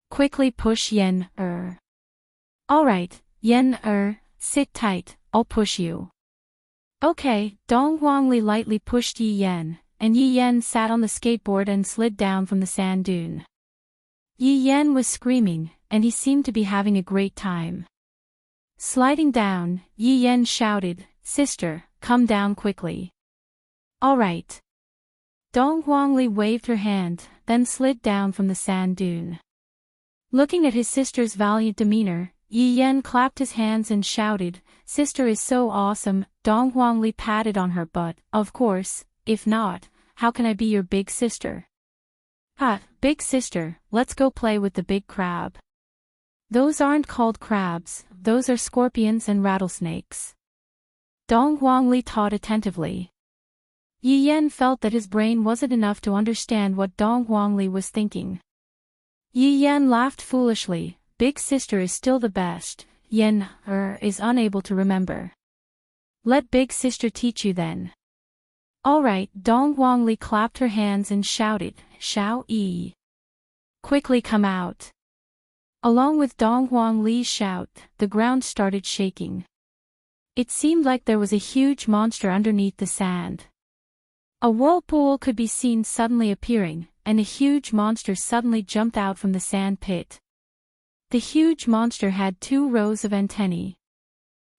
Quickly push Yen. Alright, Yen. Sit tight, I'll push you. Okay, Dong Huangli lightly pushed Yi Yan, and Yi Yan sat on the skateboard and slid down from the sand dune. Yi Yan was screaming, and he seemed to be having a great time. Sliding down, Yi Yan shouted, Sister, come down quickly. Alright. Dong Huangli waved her hand, then slid down from the sand dune. Looking at his sister's valiant demeanor, Yi Yan clapped his hands and shouted, Sister is so awesome. Dong Huangli patted on her butt. Of course, if not, how can I be your big sister? Big sister, let's go play with the big crab. Those aren't called crabs, those are scorpions and rattlesnakes. Dong Huangli taught attentively. Yi Yan felt that his brain wasn't enough to understand what Dong Huangli was thinking. Yi Yan laughed foolishly. Big sister is still the best. Yen is unable to remember. Let big sister teach you then. Alright, Dong Huangli clapped her hands and shouted, Xiao Yi. Quickly come out. Along with Dong Huangli's shout, the ground started shaking. It seemed like there was a huge monster underneath the sand. A whirlpool could be seen suddenly appearing, and a huge monster suddenly jumped out from the sand pit. The huge monster had 2 rows of antennae.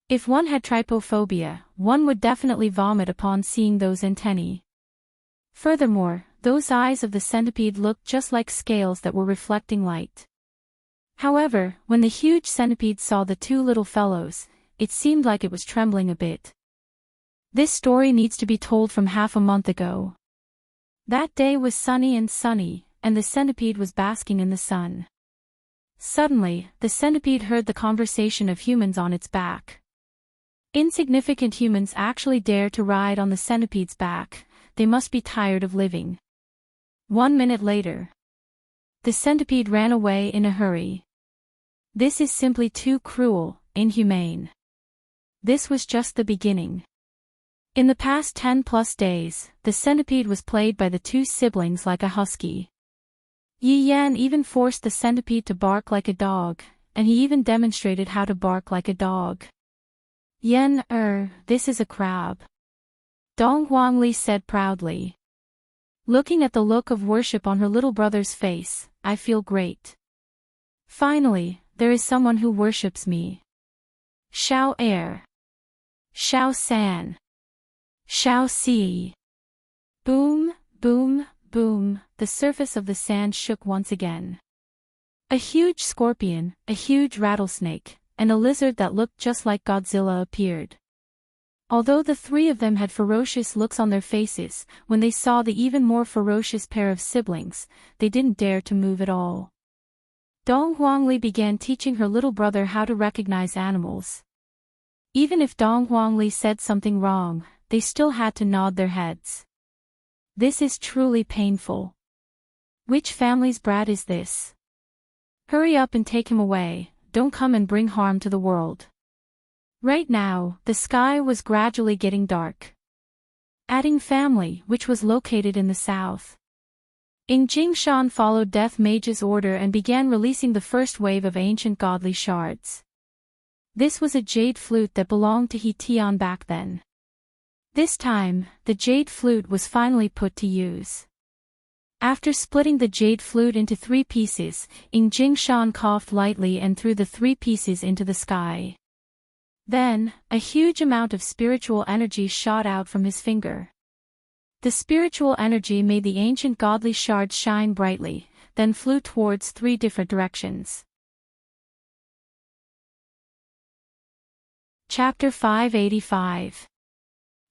If one had trypophobia, one would definitely vomit upon seeing those antennae. Furthermore, those eyes of the centipede looked just like scales that were reflecting light. However, when the huge centipede saw the 2 little fellows, it seemed like it was trembling a bit. This story needs to be told from half a month ago. That day was sunny, and the centipede was basking in the sun. Suddenly, the centipede heard the conversation of humans on its back. Insignificant humans actually dare to ride on the centipede's back. They must be tired of living. 1 minute later, the centipede ran away in a hurry. This is simply too cruel, inhumane. This was just the beginning. In the past 10+ days, the centipede was played by the 2 siblings like a husky. Yi Yan even forced the centipede to bark like a dog, and he even demonstrated how to bark like a dog. Yen, this is a crab. Dong Huangli said proudly. Looking at the look of worship on her little brother's face, I feel great. Finally, there is someone who worships me. Xiao Air. Xiao San. Xiao Si. Boom, boom, boom, the surface of the sand shook once again. A huge scorpion, a huge rattlesnake, and a lizard that looked just like Godzilla appeared. Although the 3 of them had ferocious looks on their faces, when they saw the even more ferocious pair of siblings, they didn't dare to move at all. Dong Huangli began teaching her little brother how to recognize animals. Even if Dong Huangli said something wrong, they still had to nod their heads. This is truly painful. Which family's brat is this? Hurry up and take him away, don't come and bring harm to the world. Right now, the sky was gradually getting dark. Adding family, which was located in the south. Jingshan followed Death Mage's order and began releasing the first wave of ancient godly shards. This was a jade flute that belonged to He Tian back then. This time, the jade flute was finally put to use. After splitting the jade flute into 3 pieces, Jingshan coughed lightly and threw the 3 pieces into the sky. Then, a huge amount of spiritual energy shot out from his finger. The spiritual energy made the ancient godly shards shine brightly, then flew towards 3 different directions. Chapter 585.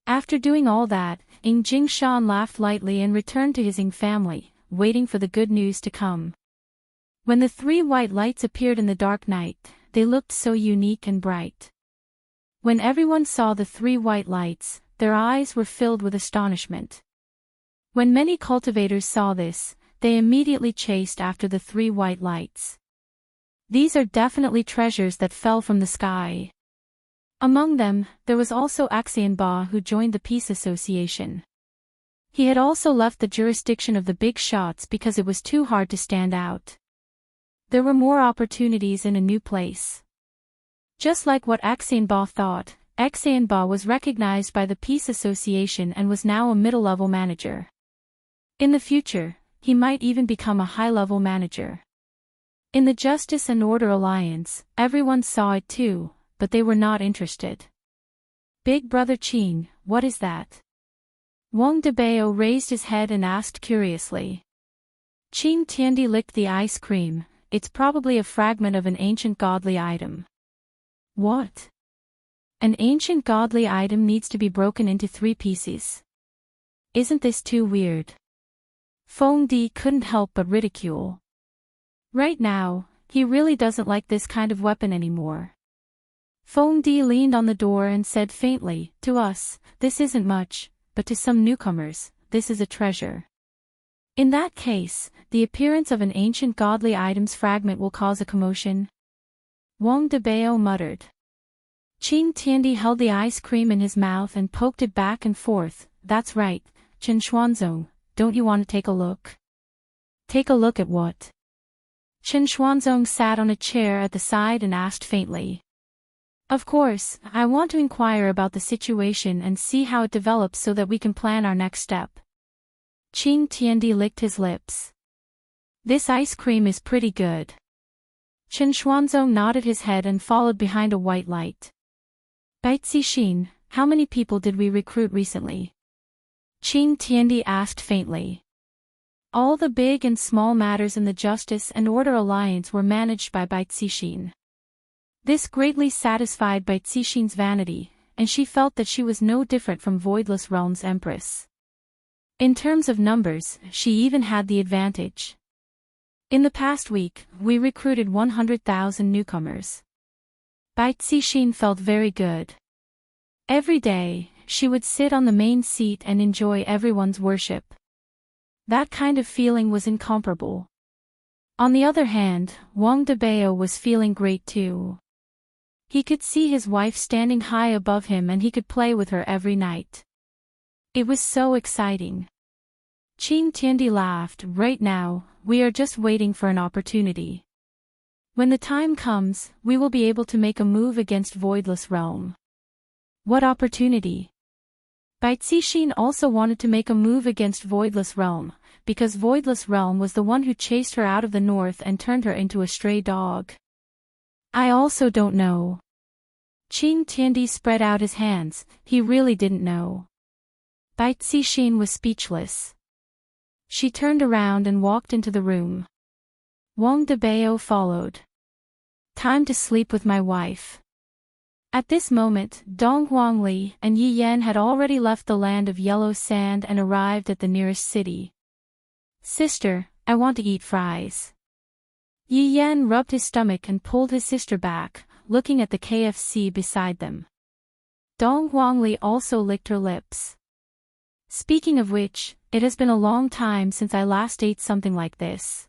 After doing all that, Jingshan laughed lightly and returned to his family, waiting for the good news to come. When the 3 white lights appeared in the dark night, they looked so unique and bright. When everyone saw the 3 white lights, their eyes were filled with astonishment. When many cultivators saw this, they immediately chased after the 3 white lights. These are definitely treasures that fell from the sky. Among them, there was also Axianba, who joined the peace association. He had also left the jurisdiction of the big shots because it was too hard to stand out. There were more opportunities in a new place. Just like what Axianba thought, Axianba was recognized by the peace association and was now a middle-level manager. In the future, he might even become a high-level manager. In the Justice and Order Alliance, everyone saw it too, but they were not interested. Big Brother Qin, what is that? Wang Debao raised his head and asked curiously. Qin Tiandi licked the ice cream. It's probably a fragment of an ancient godly item. What? An ancient godly item needs to be broken into 3 pieces. Isn't this too weird? Feng Di couldn't help but ridicule. Right now, he really doesn't like this kind of weapon anymore. Feng Di leaned on the door and said faintly, to us, this isn't much, but to some newcomers, this is a treasure. In that case, the appearance of an ancient godly item's fragment will cause a commotion. Wang Debao muttered. Qin Tiandi held the ice cream in his mouth and poked it back and forth. That's right, Chen Xuanzong, don't you want to take a look? Take a look at what? Chen Xuanzong sat on a chair at the side and asked faintly. Of course, I want to inquire about the situation and see how it develops so that we can plan our next step. Qin Tiandi licked his lips. This ice cream is pretty good. Chen Xuanzong nodded his head and followed behind a white light. Bai Cixin, how many people did we recruit recently? Qin Tiandi asked faintly. All the big and small matters in the Justice and Order Alliance were managed by Bai Cixin. This greatly satisfied Bai Cixin's vanity, and she felt that she was no different from Voidless Realm's Empress. In terms of numbers, she even had the advantage. In the past week, we recruited 100,000 newcomers. Bai Cixin felt very good. Every day, she would sit on the main seat and enjoy everyone's worship. That kind of feeling was incomparable. On the other hand, Wang Debao was feeling great too. He could see his wife standing high above him and he could play with her every night. It was so exciting. Qin Tiandi laughed. Right now, we are just waiting for an opportunity. When the time comes, we will be able to make a move against Voidless Realm. What opportunity? Bai Cixin also wanted to make a move against Voidless Realm, because Voidless Realm was the one who chased her out of the north and turned her into a stray dog. I also don't know. Qin Tiandi spread out his hands, he really didn't know. Bai Cixin was speechless. She turned around and walked into the room. Wang Debao followed. Time to sleep with my wife. At this moment, Dong Huangli and Yi Yan had already left the land of yellow sand and arrived at the nearest city. Sister, I want to eat fries. Yi Yan rubbed his stomach and pulled his sister back, looking at the KFC beside them. Dong Huangli also licked her lips. Speaking of which, it has been a long time since I last ate something like this.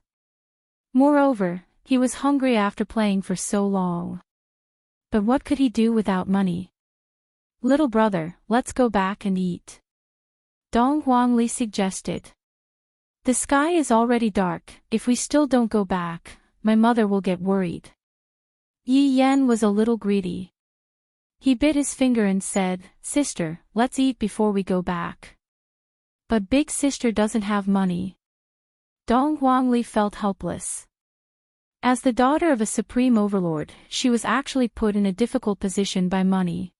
Moreover, he was hungry after playing for so long. But what could he do without money? Little brother, let's go back and eat. Dong Huangli suggested. The sky is already dark, if we still don't go back, my mother will get worried. Yi Yan was a little greedy. He bit his finger and said, Sister, let's eat before we go back. But big sister doesn't have money. Dong Huangli felt helpless. As the daughter of a supreme overlord, she was actually put in a difficult position by money.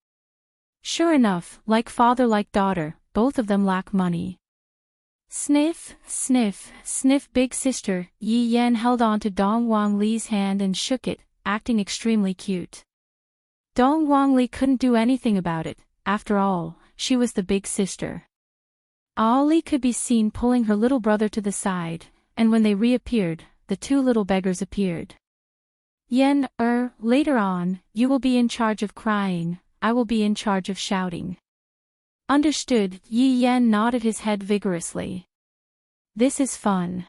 Sure enough, like father like daughter, both of them lack money. Sniff, sniff, sniff. Big sister, Yi Yan held on to Dong Huangli's hand and shook it, acting extremely cute. Dong Huangli couldn't do anything about it, after all, she was the big sister. Ali could be seen pulling her little brother to the side, and when they reappeared, the 2 little beggars appeared. Later on, you will be in charge of crying, I will be in charge of shouting. Understood, Yi Yan nodded his head vigorously. This is fun.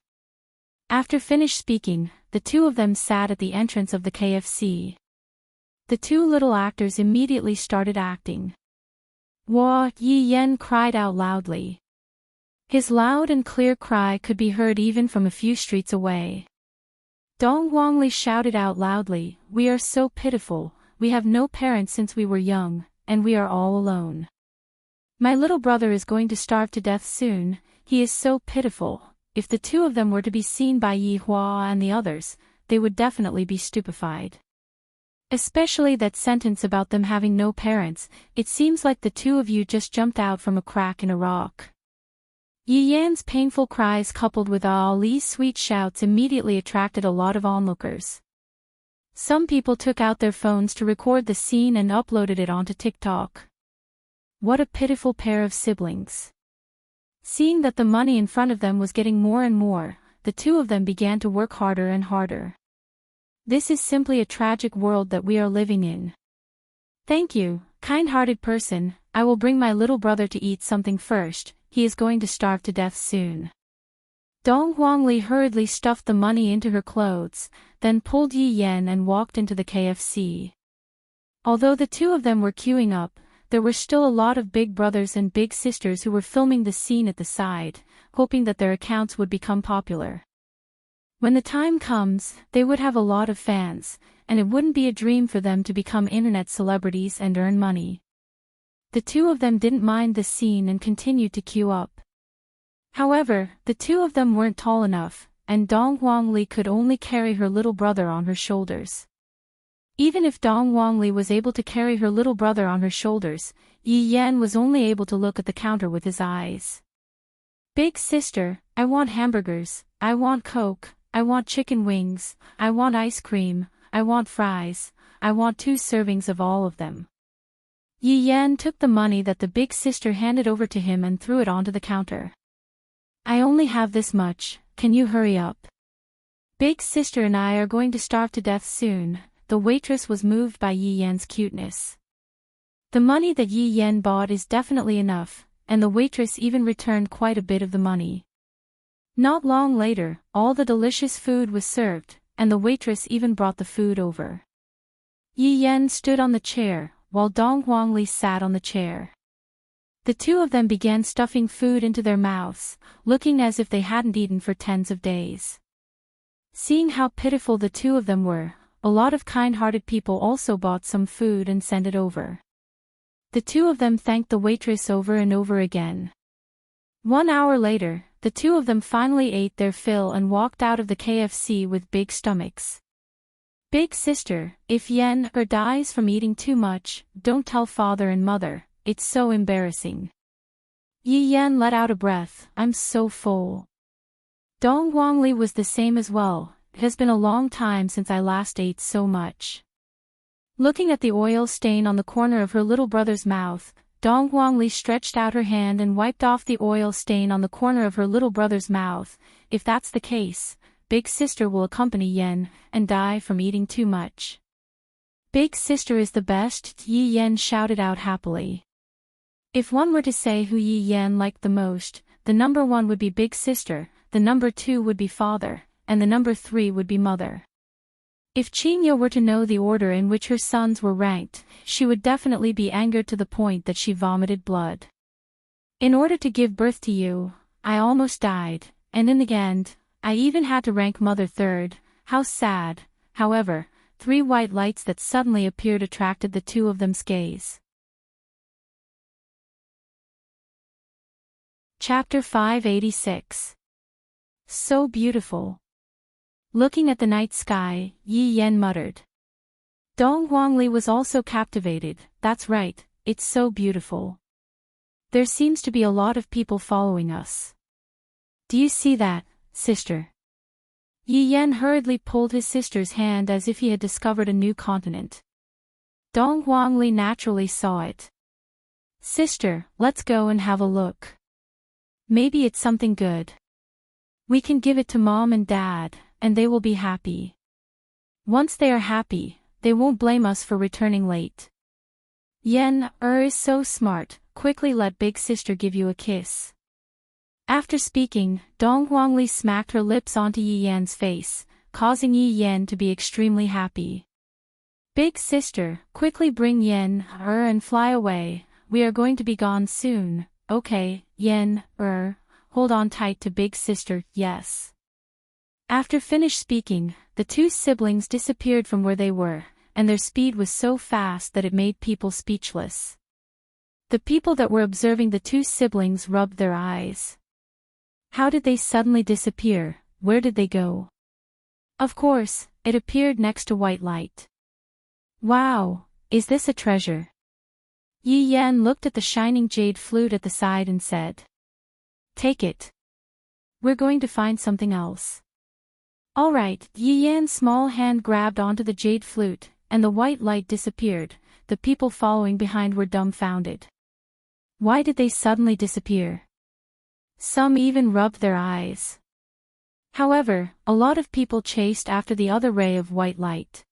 After finished speaking, the two of them sat at the entrance of the KFC. The two little actors immediately started acting. Wah! Yi Yan cried out loudly. His loud and clear cry could be heard even from a few streets away. Dong Wangli shouted out loudly, "We are so pitiful, we have no parents since we were young, and we are all alone. My little brother is going to starve to death soon, he is so pitiful." If the two of them were to be seen by Yi Hua and the others, they would definitely be stupefied. Especially that sentence about them having no parents, it seems like the two of you just jumped out from a crack in a rock. Yi Yan's painful cries coupled with Ali's sweet shouts immediately attracted a lot of onlookers. Some people took out their phones to record the scene and uploaded it onto TikTok. What a pitiful pair of siblings. Seeing that the money in front of them was getting more and more, the two of them began to work harder and harder. This is simply a tragic world that we are living in. Thank you, kind-hearted person, I will bring my little brother to eat something first, he is going to starve to death soon. Dong Huangli hurriedly stuffed the money into her clothes, then pulled Yi Yan and walked into the KFC. Although the two of them were queuing up, there were still a lot of big brothers and big sisters who were filming the scene at the side, hoping that their accounts would become popular. When the time comes, they would have a lot of fans, and it wouldn't be a dream for them to become internet celebrities and earn money. The two of them didn't mind the scene and continued to queue up. However, the two of them weren't tall enough, and Dong Huangli could only carry her little brother on her shoulders. Even if Dong Wangli was able to carry her little brother on her shoulders, Yi Yan was only able to look at the counter with his eyes. Big sister, I want hamburgers, I want Coke, I want chicken wings, I want ice cream, I want fries, I want 2 servings of all of them. Yi Yan took the money that the big sister handed over to him and threw it onto the counter. I only have this much, can you hurry up? Big sister and I are going to starve to death soon. The waitress was moved by Yi Yan's cuteness. The money that Yi Yan bought is definitely enough, and the waitress even returned quite a bit of the money. Not long later, all the delicious food was served, and the waitress even brought the food over. Yi Yan stood on the chair, while Dong Huangli sat on the chair. The two of them began stuffing food into their mouths, looking as if they hadn't eaten for tens of days. Seeing how pitiful the two of them were, a lot of kind-hearted people also bought some food and sent it over. The two of them thanked the waitress over and over again. 1 hour later, the two of them finally ate their fill and walked out of the KFC with big stomachs. Big sister, if Yan dies from eating too much, don't tell father and mother, it's so embarrassing. Yi Yan let out a breath, I'm so full. Dong Wangli was the same as well. It has been a long time since I last ate so much. Looking at the oil stain on the corner of her little brother's mouth, Dong Huangli stretched out her hand and wiped off the oil stain on the corner of her little brother's mouth. If that's the case, big sister will accompany Yan and die from eating too much. Big sister is the best, Yi Yan shouted out happily. If one were to say who Yi Yan liked the most, the number 1 would be big sister, the number 2 would be father, and the number 3 would be mother. If Qingyo were to know the order in which her sons were ranked, she would definitely be angered to the point that she vomited blood. In order to give birth to you, I almost died, and in the end, I even had to rank mother 3rd, how sad. However, 3 white lights that suddenly appeared attracted the two of them's gaze. Chapter 586. So beautiful. Looking at the night sky, Yi Yan muttered. Dong Huangli was also captivated, that's right, it's so beautiful. There seems to be a lot of people following us. Do you see that, sister? Yi Yan hurriedly pulled his sister's hand as if he had discovered a new continent. Dong Huangli naturally saw it. Sister, let's go and have a look. Maybe it's something good. We can give it to mom and dad, and they will be happy. Once they are happy, they won't blame us for returning late. Yen is so smart, quickly let big sister give you a kiss. After speaking, Dong Huangli smacked her lips onto Yi Yan's face, causing Yi Yan to be extremely happy. Big sister, quickly bring Yen and fly away, we are going to be gone soon. Okay, Yen hold on tight to big sister, yes. After finished speaking, the two siblings disappeared from where they were, and their speed was so fast that it made people speechless. The people that were observing the two siblings rubbed their eyes. How did they suddenly disappear? Where did they go? Of course, it appeared next to white light. Wow, is this a treasure? Yi Yan looked at the shining jade flute at the side and said. Take it. We're going to find something else. Alright, Yi Yan's small hand grabbed onto the jade flute, and the white light disappeared. The people following behind were dumbfounded. Why did they suddenly disappear? Some even rubbed their eyes. However, a lot of people chased after the other ray of white light.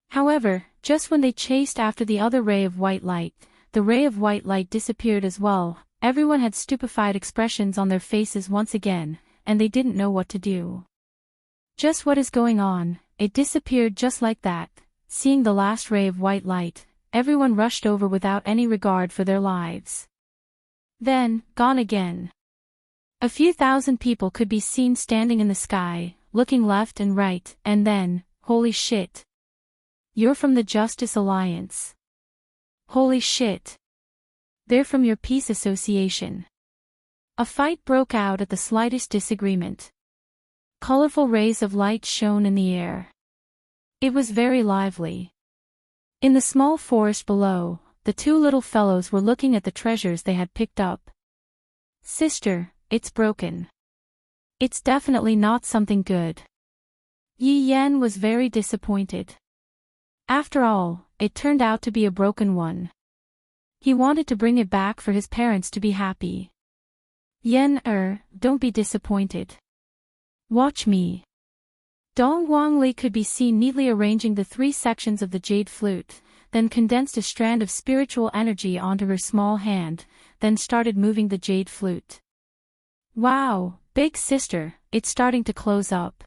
However, just when they chased after the other ray of white light, the ray of white light disappeared as well. Everyone had stupefied expressions on their faces once again, and they didn't know what to do. Just what is going on? It disappeared just like that. Seeing the last ray of white light, everyone rushed over without any regard for their lives. Then, gone again. A few thousand people could be seen standing in the sky, looking left and right, and then, holy shit. You're from the Justice Alliance. Holy shit. They're from your peace association. A fight broke out at the slightest disagreement. Colorful rays of light shone in the air. It was very lively. In the small forest below, the two little fellows were looking at the treasures they had picked up. Sister, it's broken. It's definitely not something good. Yi Yan was very disappointed. After all, it turned out to be a broken one. He wanted to bring it back for his parents to be happy. Yen don't be disappointed. Watch me. Dong Huangli could be seen neatly arranging the three sections of the jade flute, then condensed a strand of spiritual energy onto her small hand, then started moving the jade flute. Wow, big sister, it's starting to close up.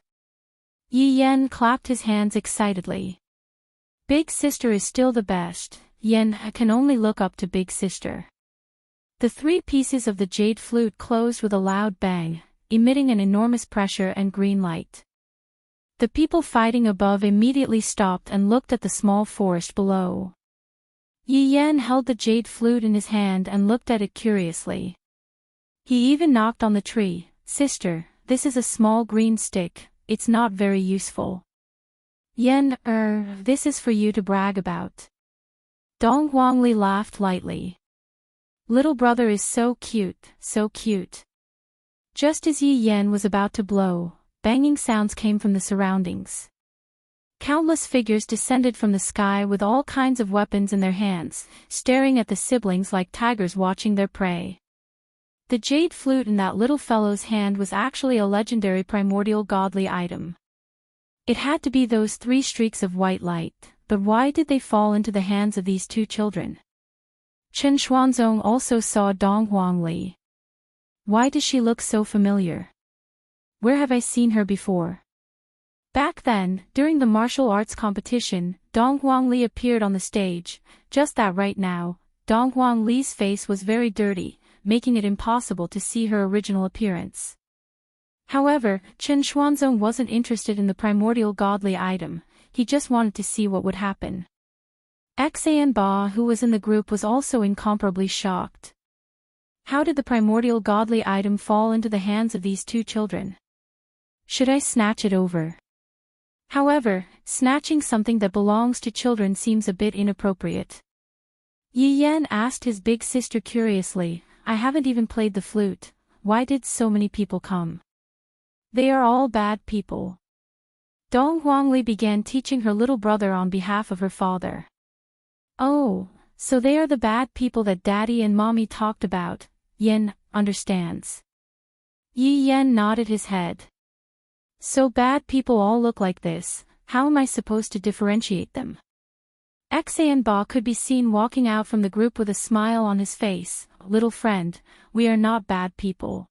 Yi Yan clapped his hands excitedly. Big sister is still the best. Yen can only look up to big sister. The three pieces of the jade flute closed with a loud bang, emitting an enormous pressure and green light. The people fighting above immediately stopped and looked at the small forest below. Yi Yan held the jade flute in his hand and looked at it curiously. He even knocked on the tree. Sister, this is a small green stick, it's not very useful. Yen this is for you to brag about. Dong Huangli laughed lightly. Little brother is so cute, so cute. Just as Yi Yan was about to blow, banging sounds came from the surroundings. Countless figures descended from the sky with all kinds of weapons in their hands, staring at the siblings like tigers watching their prey. The jade flute in that little fellow's hand was actually a legendary primordial godly item. It had to be those three streaks of white light, but why did they fall into the hands of these two children? Chen Xuanzong also saw Dong Huangli. Why does she look so familiar? Where have I seen her before? Back then, during the martial arts competition, Dong Huangli appeared on the stage. Just that right now, Dong Huangli's face was very dirty, making it impossible to see her original appearance. However, Chen Xuanzong wasn't interested in the primordial godly item, he just wanted to see what would happen. Xan Ba, who was in the group, was also incomparably shocked. How did the primordial godly item fall into the hands of these two children? Should I snatch it over? However, snatching something that belongs to children seems a bit inappropriate. Yi Yan asked his big sister curiously, I haven't even played the flute, why did so many people come? They are all bad people. Dong Huangli began teaching her little brother on behalf of her father. Oh, so they are the bad people that Daddy and Mommy talked about, Yen understands. Yi Yan nodded his head. So bad people all look like this, how am I supposed to differentiate them? Ba could be seen walking out from the group with a smile on his face. Little friend, we are not bad people.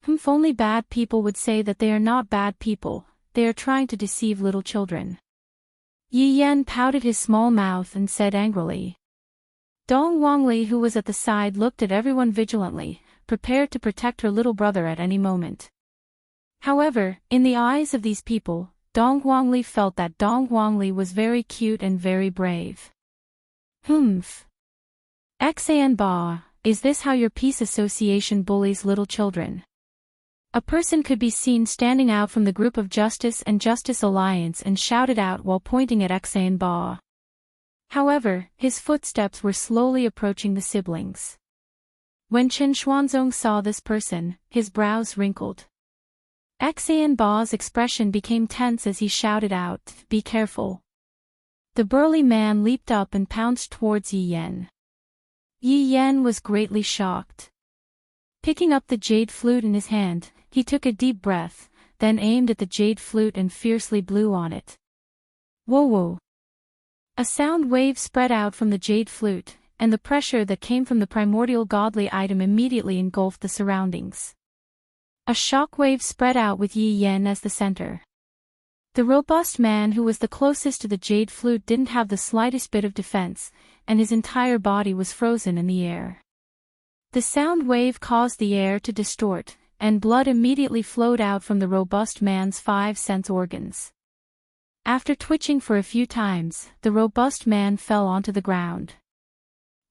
If only bad people would say that they are not bad people, they are trying to deceive little children. Yi Yan pouted his small mouth and said angrily. Dong Wangli, who was at the side, looked at everyone vigilantly, prepared to protect her little brother at any moment. However, in the eyes of these people, Dong Wangli felt that Dong Wangli was very cute and very brave. Humph. Ba, is this how your peace association bullies little children? A person could be seen standing out from the group of Justice and Justice Alliance and shouted out while pointing at Ba. However, his footsteps were slowly approaching the siblings. When Chen Xuanzong saw this person, his brows wrinkled. Ba's expression became tense as he shouted out, "Be careful." The burly man leaped up and pounced towards Yi Yan. Yi Yan was greatly shocked. Picking up the jade flute in his hand, he took a deep breath, then aimed at the jade flute and fiercely blew on it. Whoa whoa! A sound wave spread out from the jade flute, and the pressure that came from the primordial godly item immediately engulfed the surroundings. A shock wave spread out with Yi Yan as the center. The robust man who was the closest to the jade flute didn't have the slightest bit of defense, and his entire body was frozen in the air. The sound wave caused the air to distort, and blood immediately flowed out from the robust man's 5 sense organs. After twitching for a few times, the robust man fell onto the ground.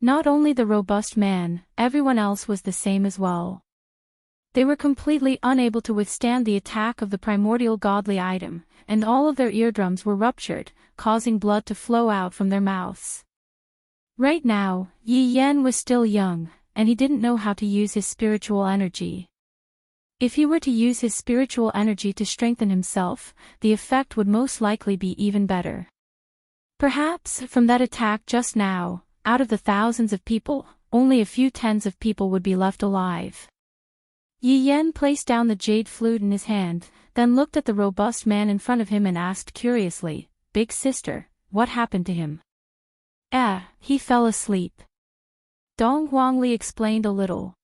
Not only the robust man, everyone else was the same as well. They were completely unable to withstand the attack of the primordial godly item, and all of their eardrums were ruptured, causing blood to flow out from their mouths. Right now, Yi Yan was still young, and he didn't know how to use his spiritual energy. If he were to use his spiritual energy to strengthen himself, the effect would most likely be even better. Perhaps, from that attack just now, out of the thousands of people, only a few tens of people would be left alive. Yi Yan placed down the jade flute in his hand, then looked at the robust man in front of him and asked curiously, "Big sister, what happened to him?" He fell asleep. Dong Huangli explained a little.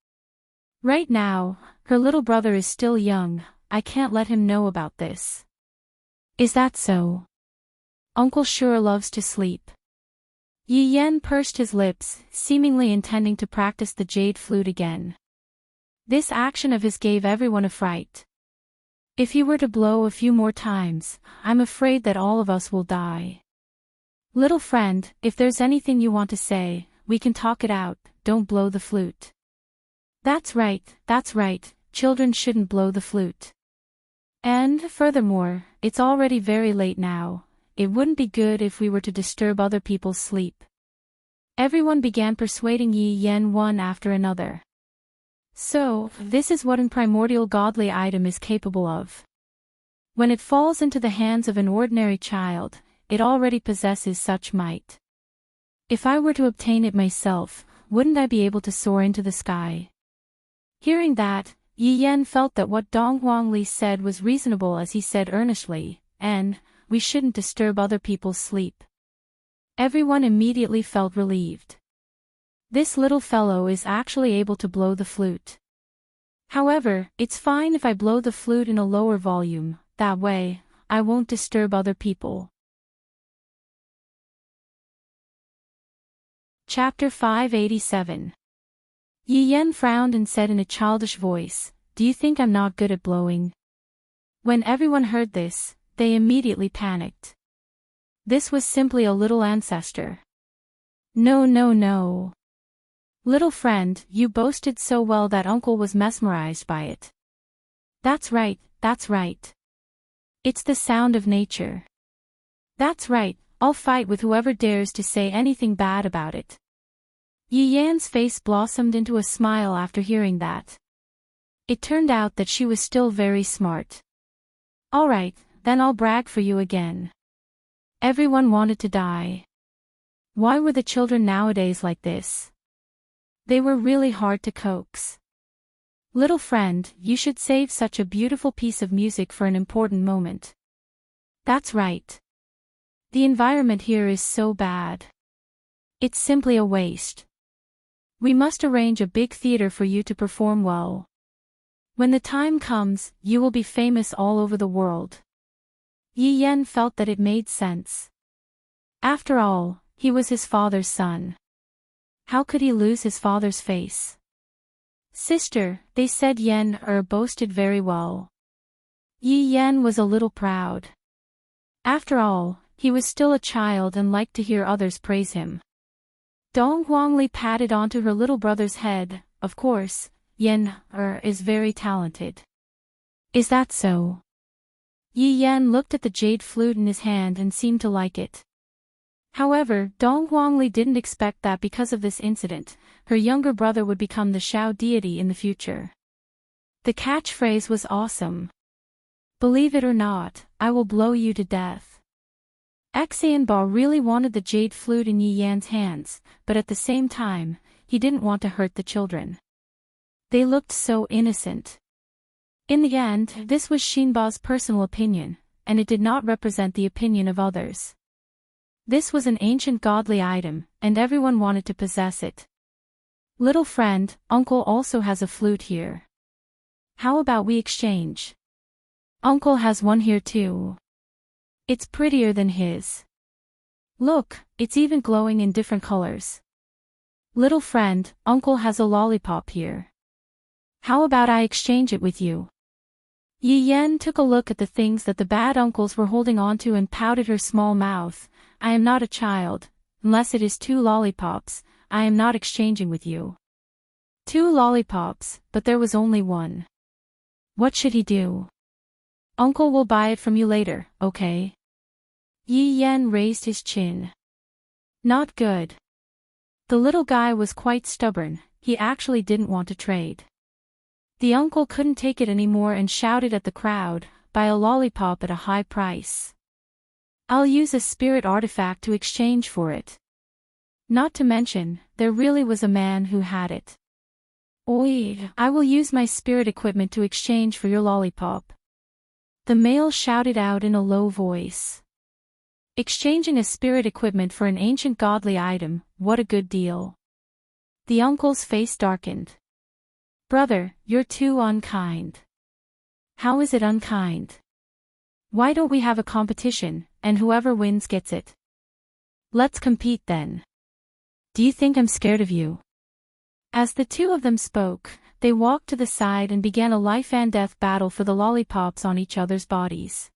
Right now, her little brother is still young, I can't let him know about this. Is that so? Uncle sure loves to sleep. Yi Yan pursed his lips, seemingly intending to practice the jade flute again. This action of his gave everyone a fright. If he were to blow a few more times, I'm afraid that all of us will die. Little friend, if there's anything you want to say, we can talk it out, don't blow the flute. That's right, children shouldn't blow the flute. And, furthermore, it's already very late now, it wouldn't be good if we were to disturb other people's sleep. Everyone began persuading Yi Yan one after another. So, this is what an primordial godly item is capable of. When it falls into the hands of an ordinary child, it already possesses such might. If I were to obtain it myself, wouldn't I be able to soar into the sky? Hearing that, Yi Yan felt that what Dong Huangli said was reasonable as he said earnestly, and, we shouldn't disturb other people's sleep. Everyone immediately felt relieved. This little fellow is actually able to blow the flute. However, it's fine if I blow the flute in a lower volume, that way, I won't disturb other people. Chapter 587. Yi Yan frowned and said in a childish voice, "Do you think I'm not good at blowing?" When everyone heard this, they immediately panicked. This was simply a little ancestor. No. Little friend, you boasted so well that uncle was mesmerized by it. That's right. It's the sound of nature. That's right, I'll fight with whoever dares to say anything bad about it. Yi Yan's face blossomed into a smile after hearing that. It turned out that she was still very smart. Alright, then I'll brag for you again. Everyone wanted to die. Why were the children nowadays like this? They were really hard to coax. Little friend, you should save such a beautiful piece of music for an important moment. That's right. The environment here is so bad. It's simply a waste. We must arrange a big theater for you to perform well. When the time comes, you will be famous all over the world. Yi Yan felt that it made sense. After all, he was his father's son. How could he lose his father's face? Sister, they said Yan boasted very well. Yi Yan was a little proud. After all, he was still a child and liked to hear others praise him. Dong Huangli patted onto her little brother's head. Of course, Yan is very talented. Is that so? Yi Yan looked at the jade flute in his hand and seemed to like it. However, Dong Huangli didn't expect that because of this incident, her younger brother would become the Shao deity in the future. The catchphrase was awesome. Believe it or not, I will blow you to death. Xianbao really wanted the jade flute in Yi Yan's hands, but at the same time, he didn't want to hurt the children. They looked so innocent. In the end, this was Xinbao's personal opinion, and it did not represent the opinion of others. This was an ancient godly item, and everyone wanted to possess it. Little friend, uncle also has a flute here. How about we exchange? Uncle has one here too. It's prettier than his. Look, it's even glowing in different colors. Little friend, uncle has a lollipop here. How about I exchange it with you? Yi Yan took a look at the things that the bad uncles were holding onto and pouted her small mouth. I am not a child, unless it is 2 lollipops, I am not exchanging with you. 2 lollipops, but there was only 1. What should he do? Uncle will buy it from you later, okay? Yi Yan raised his chin. Not good. The little guy was quite stubborn, he actually didn't want to trade. The uncle couldn't take it anymore and shouted at the crowd, buy a lollipop at a high price. I'll use a spirit artifact to exchange for it. Not to mention, there really was a man who had it. Oi, I will use my spirit equipment to exchange for your lollipop. The male shouted out in a low voice. Exchanging a spirit equipment for an ancient godly item, what a good deal. The uncle's face darkened. Brother, you're too unkind. How is it unkind? Why don't we have a competition, and whoever wins gets it? Let's compete then. Do you think I'm scared of you? As the two of them spoke, they walked to the side and began a life and death battle for the lollipops on each other's bodies.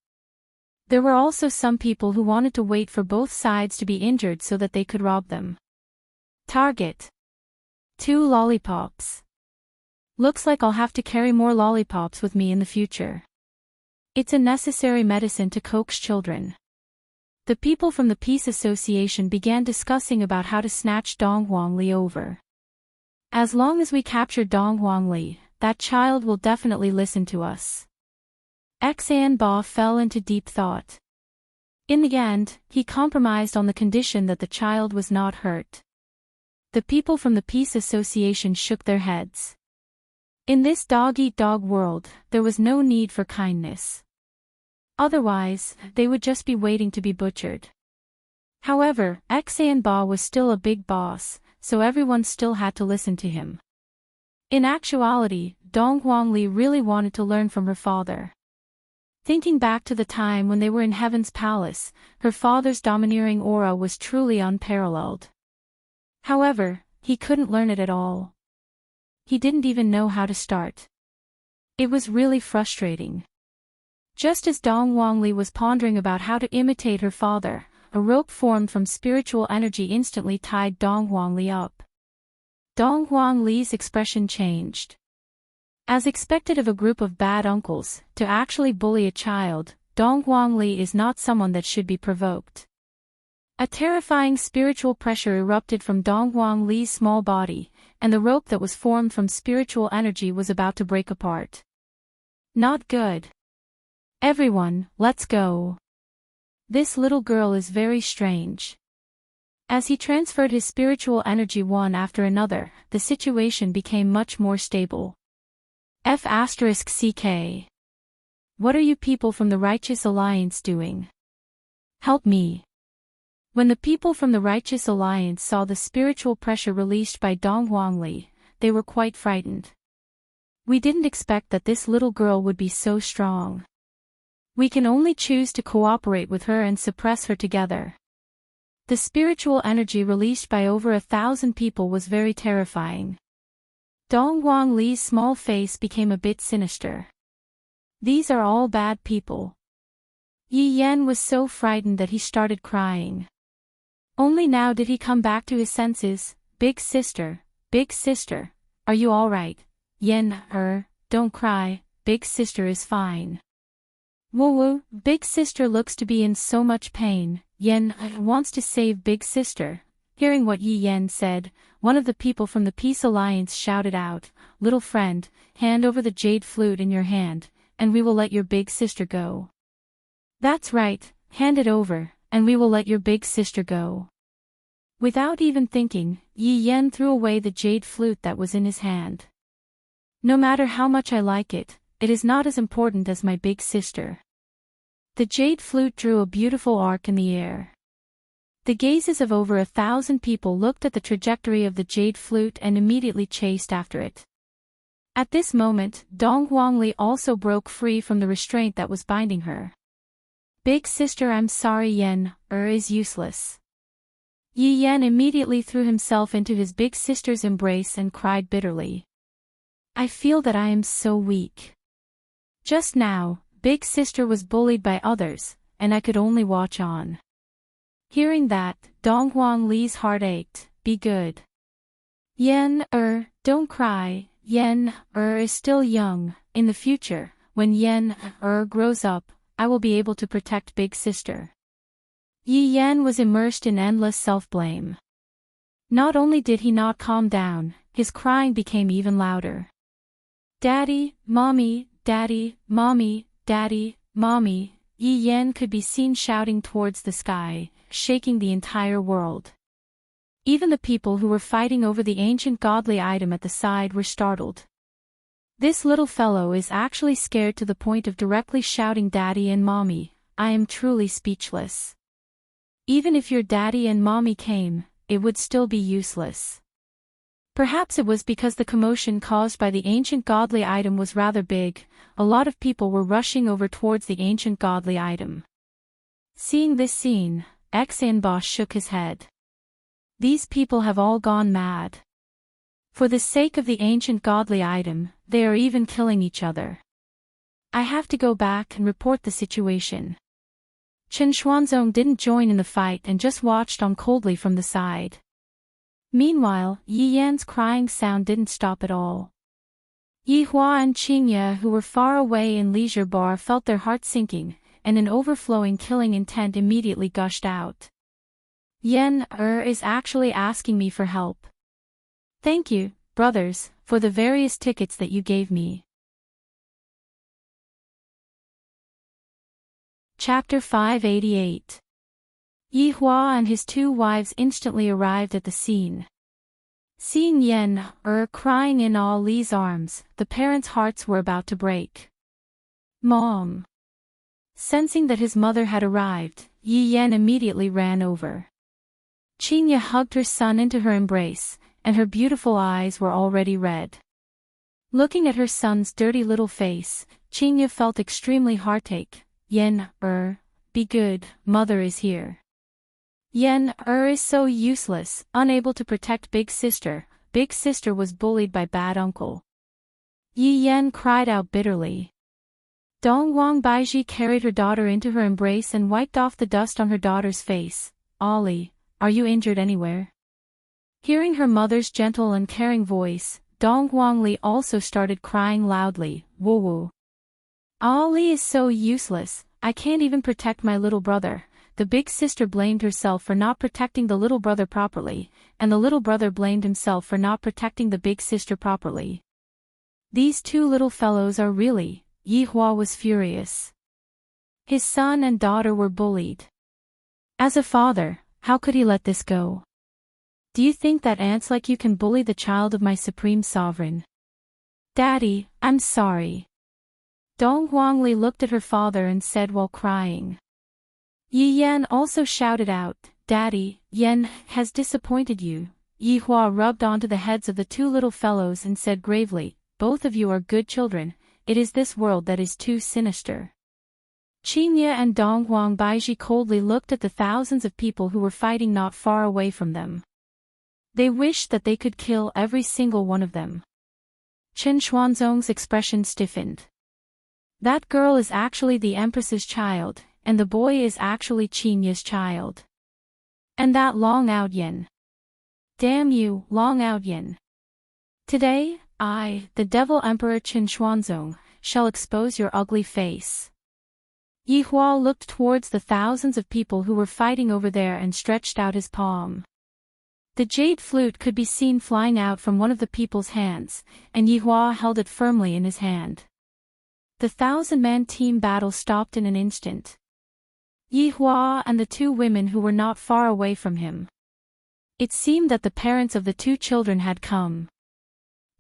There were also some people who wanted to wait for both sides to be injured so that they could rob them. Target. 2 lollipops. Looks like I'll have to carry more lollipops with me in the future. It's a necessary medicine to coax children. The people from the Peace Association began discussing about how to snatch Dong Huangli over. As long as we capture Dong Huangli, that child will definitely listen to us. Xianbao fell into deep thought. In the end, he compromised on the condition that the child was not hurt. The people from the Peace Association shook their heads. In this dog-eat-dog world, there was no need for kindness. Otherwise, they would just be waiting to be butchered. However, Xianbao was still a big boss, so everyone still had to listen to him. In actuality, Dong Huangli really wanted to learn from her father. Thinking back to the time when they were in Heaven's Palace, her father's domineering aura was truly unparalleled. However, he couldn't learn it at all. He didn't even know how to start. It was really frustrating. Just as Dong Huangli was pondering about how to imitate her father, a rope formed from spiritual energy instantly tied Dong Huangli up. Dong Huangli's expression changed. As expected of a group of bad uncles, to actually bully a child, Dong Huangli is not someone that should be provoked. A terrifying spiritual pressure erupted from Dong Huangli's small body, and the rope that was formed from spiritual energy was about to break apart. Not good. Everyone, let's go. This little girl is very strange. As he transferred his spiritual energy one after another, the situation became much more stable. F***CK. What are you people from the Righteous Alliance doing? Help me. When the people from the Righteous Alliance saw the spiritual pressure released by Dong Huangli, they were quite frightened. We didn't expect that this little girl would be so strong. We can only choose to cooperate with her and suppress her together. The spiritual energy released by over 1,000 people was very terrifying. Dong Huangli's small face became a bit sinister. These are all bad people. Yi Yan was so frightened that he started crying. Only now did he come back to his senses. Big sister, are you all right? Yen, don't cry, big sister is fine. Woo, big sister looks to be in so much pain. Yen wants to save big sister. Hearing what Yi Yan said, one of the people from the Peace Alliance shouted out, "Little friend, hand over the jade flute in your hand, and we will let your big sister go." That's right, hand it over, and we will let your big sister go. Without even thinking, Yi Yan threw away the jade flute that was in his hand. No matter how much I like it, it is not as important as my big sister. The jade flute drew a beautiful arc in the air. The gazes of over 1,000 people looked at the trajectory of the jade flute and immediately chased after it. At this moment, Dong Huangli also broke free from the restraint that was binding her. Big sister, I'm sorry, Yen, is useless. Yi Yan immediately threw himself into his big sister's embrace and cried bitterly. I feel that I am so weak. Just now, big sister was bullied by others, and I could only watch on. Hearing that, Dong Huangli's heart ached. Be good. Yen, don't cry. Yen, is still young. In the future, when Yen, grows up, I will be able to protect big sister. Yi Yan was immersed in endless self-blame. Not only did he not calm down, his crying became even louder. Daddy, mommy, daddy, mommy, daddy, mommy. Yi Yan could be seen shouting towards the sky, shaking the entire world. Even the people who were fighting over the ancient godly item at the side were startled. This little fellow is actually scared to the point of directly shouting daddy and mommy. I am truly speechless. Even if your daddy and mommy came, it would still be useless. Perhaps it was because the commotion caused by the ancient godly item was rather big. A lot of people were rushing over towards the ancient godly item. Seeing this scene, X-Boss shook his head. These people have all gone mad. For the sake of the ancient godly item, they are even killing each other. I have to go back and report the situation. Chen Xuanzong didn't join in the fight and just watched on coldly from the side. Meanwhile, Yi Yan's crying sound didn't stop at all. Yi Hua and Qingye, who were far away in Leisure Bar, felt their hearts sinking, and an overflowing killing intent immediately gushed out. Yen is actually asking me for help. Thank you, brothers, for the various tickets that you gave me. Chapter 588. Yi Hua and his two wives instantly arrived at the scene. Seeing Yen crying in Li's arms, the parents' hearts were about to break. Mom. Sensing that his mother had arrived, Yi Yan immediately ran over. Qingye hugged her son into her embrace, and her beautiful eyes were already red. Looking at her son's dirty little face, Qingye felt extremely heartache. Yen, be good, mother is here. Yen, is so useless, unable to protect big sister. Big sister was bullied by bad uncle. Yi Yan cried out bitterly. Dong Wang Baiji carried her daughter into her embrace and wiped off the dust on her daughter's face. Ollie, are you injured anywhere? Hearing her mother's gentle and caring voice, Dong Huangli also started crying loudly. Woo. Ollie is so useless, I can't even protect my little brother. The big sister blamed herself for not protecting the little brother properly, and the little brother blamed himself for not protecting the big sister properly. These two little fellows are really. Yi Hua was furious. His son and daughter were bullied. As a father, how could he let this go? Do you think that ants like you can bully the child of my supreme sovereign? Daddy, I'm sorry. Dong Huangli looked at her father and said while crying. Yi Yan also shouted out, Daddy, Yen, has disappointed you. Yi Hua rubbed onto the heads of the two little fellows and said gravely, both of you are good children, it is this world that is too sinister. Qingye and Donghuang Baiji coldly looked at the thousands of people who were fighting not far away from them. They wished that they could kill every single one of them. Chen Xuanzong's expression stiffened. That girl is actually the Empress's child, and the boy is actually Qingye's child. And that Long Out Yen. Damn you, Long Out Yen. Today, I, the Devil Emperor Chen Xuanzong, shall expose your ugly face. Yi Hua looked towards the thousands of people who were fighting over there and stretched out his palm. The jade flute could be seen flying out from one of the people's hands, and Yi Hua held it firmly in his hand. The 1,000-man team battle stopped in an instant. Yi Hua and the two women who were not far away from him. It seemed that the parents of the two children had come.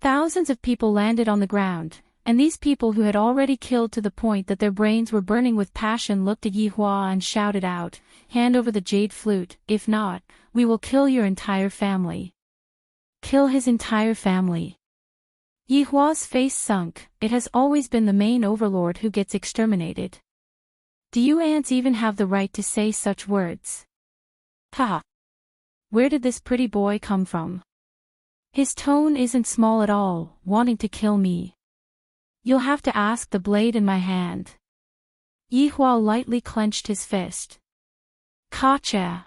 Thousands of people landed on the ground, and these people who had already killed to the point that their brains were burning with passion looked at Yi Hua and shouted out, hand over the jade flute, if not, we will kill your entire family. Kill his entire family. Yi Hua's face sunk, it has always been the main overlord who gets exterminated. Do you ants even have the right to say such words? Haha. Where did this pretty boy come from? His tone isn't small at all, wanting to kill me. You'll have to ask the blade in my hand. Yi Hua lightly clenched his fist. Kacha!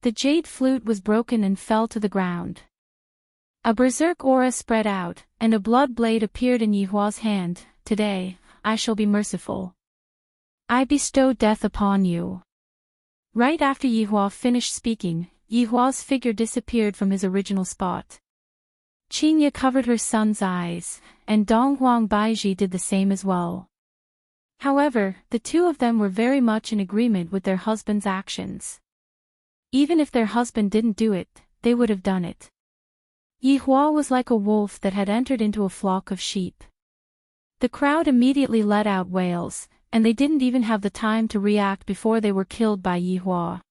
The jade flute was broken and fell to the ground. A berserk aura spread out, and a blood blade appeared in Yi Hua's hand. Today, I shall be merciful. I bestow death upon you. Right after Yi Hua finished speaking, Yi Hua's figure disappeared from his original spot. Qingye covered her son's eyes, and Donghuang Baiji did the same as well. However, the two of them were very much in agreement with their husband's actions. Even if their husband didn't do it, they would have done it. Yi Hua was like a wolf that had entered into a flock of sheep. The crowd immediately let out wails, and they didn't even have the time to react before they were killed by Yi Hua.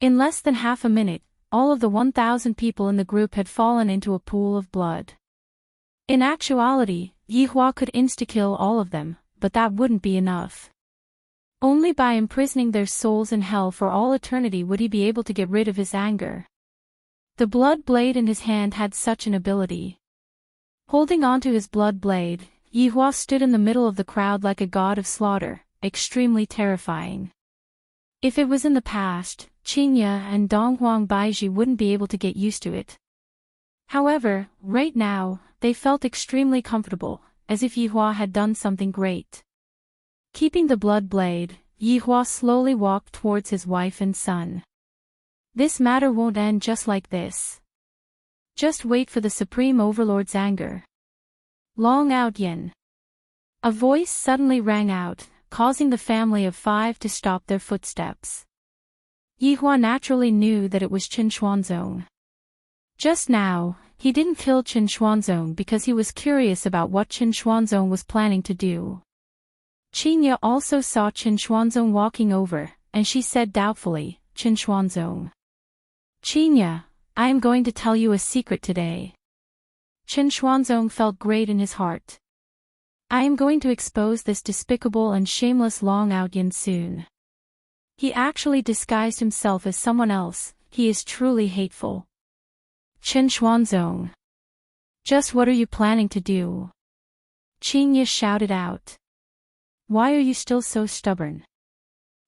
In less than half a minute, all of the 1,000 people in the group had fallen into a pool of blood. In actuality, Yi Hua could insta-kill all of them, but that wouldn't be enough. Only by imprisoning their souls in hell for all eternity would he be able to get rid of his anger. The blood blade in his hand had such an ability. Holding onto his blood blade, Yi Hua stood in the middle of the crowd like a god of slaughter, extremely terrifying. If it was in the past, Qingye and Donghuang Baiji wouldn't be able to get used to it. However, right now, they felt extremely comfortable, as if Yi Hua had done something great. Keeping the blood blade, Yi Hua slowly walked towards his wife and son. This matter won't end just like this. Just wait for the Supreme Overlord's anger. Long Out Yen. A voice suddenly rang out, causing the family of 5 to stop their footsteps. Yi Hua naturally knew that it was Chen Xuanzong. Just now, he didn't kill Chen Xuanzong because he was curious about what Chen Xuanzong was planning to do. Qingye also saw Chen Xuanzong walking over, and she said doubtfully, Chen Xuanzong. Qingye, I am going to tell you a secret today. Chen Xuanzong felt great in his heart. I am going to expose this despicable and shameless Long Out Yen soon. He actually disguised himself as someone else, he is truly hateful. Chen Xuanzong. Just what are you planning to do? Qingye shouted out. Why are you still so stubborn?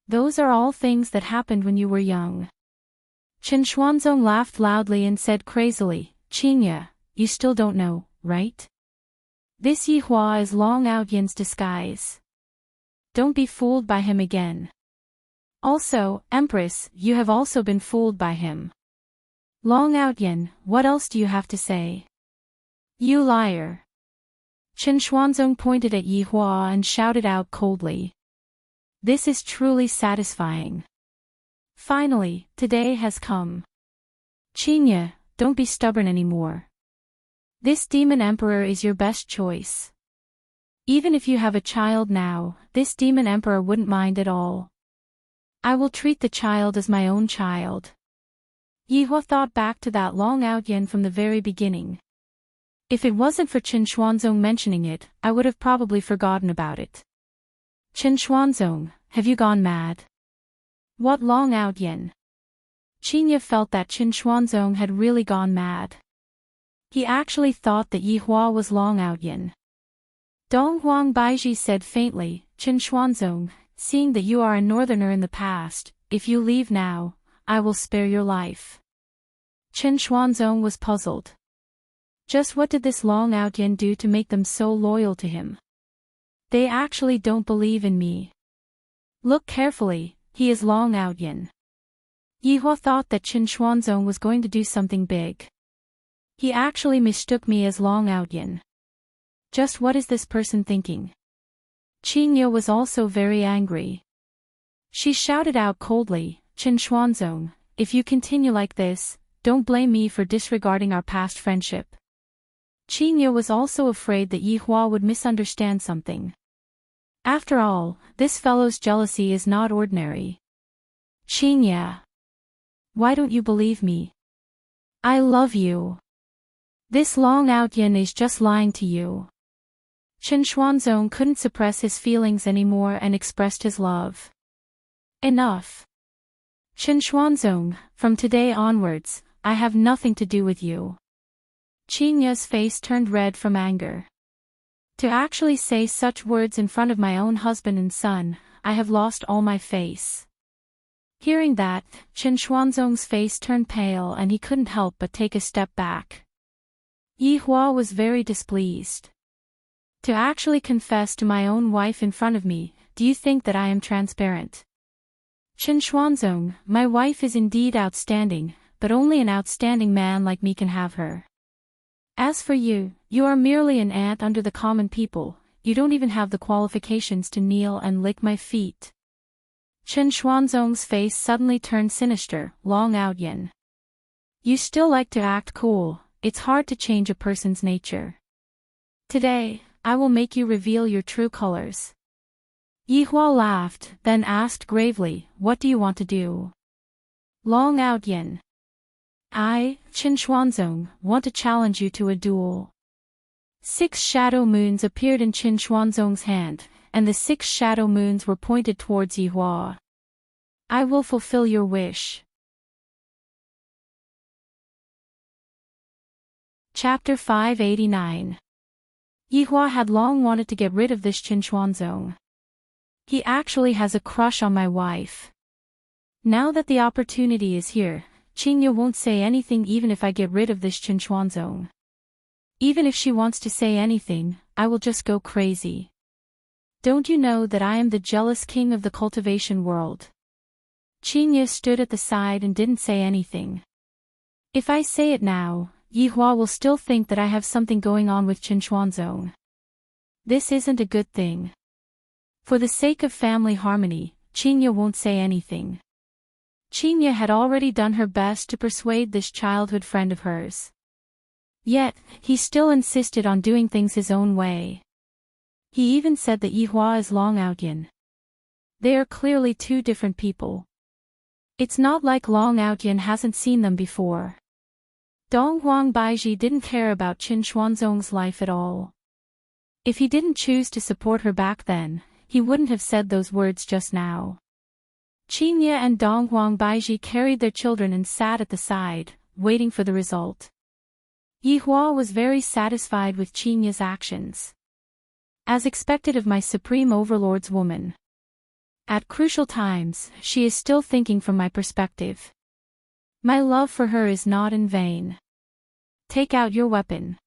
Those are all things that happened when you were young. Chen Xuanzong laughed loudly and said crazily, Qingye, you still don't know, right? This Yi Hua is Long Out Yen's disguise. Don't be fooled by him again. Also, Empress, you have also been fooled by him. Long Out Yen, what else do you have to say? You liar. Chen Xuanzong pointed at Yi Hua and shouted out coldly. This is truly satisfying. Finally, today has come. Qingye, don't be stubborn anymore. This demon emperor is your best choice. Even if you have a child now, this demon emperor wouldn't mind at all. I will treat the child as my own child. Yihua thought back to that long out yen from the very beginning. If it wasn't for Qin Xuanzong mentioning it, I would have probably forgotten about it. Qin Xuanzong, have you gone mad? What long out yen? Qinya felt that Qin Xuanzong had really gone mad. He actually thought that Yihua was long out yen. Dong Huang Baiji said faintly, Qin Xuanzong, seeing that you are a northerner in the past, if you leave now, I will spare your life. Qin Xuanzong was puzzled. Just what did this long out yen do to make them so loyal to him? They actually don't believe in me. Look carefully, he is long out yen. Yihua thought that Qin Xuanzong was going to do something big. He actually mistook me as long out yen. Just what is this person thinking? Qinya was also very angry. She shouted out coldly, Qin Xuanzong, if you continue like this, don't blame me for disregarding our past friendship. Qinya was also afraid that Yihua would misunderstand something. After all, this fellow's jealousy is not ordinary. Qinya. Why don't you believe me? I love you. This long out yen is just lying to you. Qin Xuanzong couldn't suppress his feelings anymore and expressed his love. Enough. Qin Xuanzong, from today onwards, I have nothing to do with you. Qinya's face turned red from anger. To actually say such words in front of my own husband and son, I have lost all my face. Hearing that, Qin Xuanzong's face turned pale and he couldn't help but take a step back. Yihua was very displeased. To actually confess to my own wife in front of me, do you think that I am transparent? Qin Xuanzong, my wife is indeed outstanding, but only an outstanding man like me can have her. As for you, you are merely an ant under the common people, you don't even have the qualifications to kneel and lick my feet. Qin Xuanzong's face suddenly turned sinister, long out yen. You still like to act cool, it's hard to change a person's nature. Today, I will make you reveal your true colors. Yihua laughed, then asked gravely, what do you want to do? Long out yen. I, Qin Xuanzong, want to challenge you to a duel. 6 shadow moons appeared in Qin Xuanzong's hand, and the 6 shadow moons were pointed towards Yihua. I will fulfill your wish. Chapter 589. Yihua had long wanted to get rid of this Qin Xuanzong. He actually has a crush on my wife. Now that the opportunity is here, Qinya won't say anything even if I get rid of this Qin Xuanzong. Even if she wants to say anything, I will just go crazy. Don't you know that I am the jealous king of the cultivation world? Qinya stood at the side and didn't say anything. If I say it now, Yihua will still think that I have something going on with Qin Xuanzong. This isn't a good thing. For the sake of family harmony, Qinya won't say anything. Qinya had already done her best to persuade this childhood friend of hers. Yet, he still insisted on doing things his own way. He even said that Yihua is Long Outyin. They are clearly two different people. It's not like Long Outyin hasn't seen them before. Dong Huang Baiji didn't care about Qin Xuanzong's life at all. If he didn't choose to support her back then, he wouldn't have said those words just now. Qinya and Dong Huang Baiji carried their children and sat at the side, waiting for the result. Yihua was very satisfied with Qinya's actions. As expected of my supreme overlord's woman. At crucial times, she is still thinking from my perspective. My love for her is not in vain. Take out your weapon.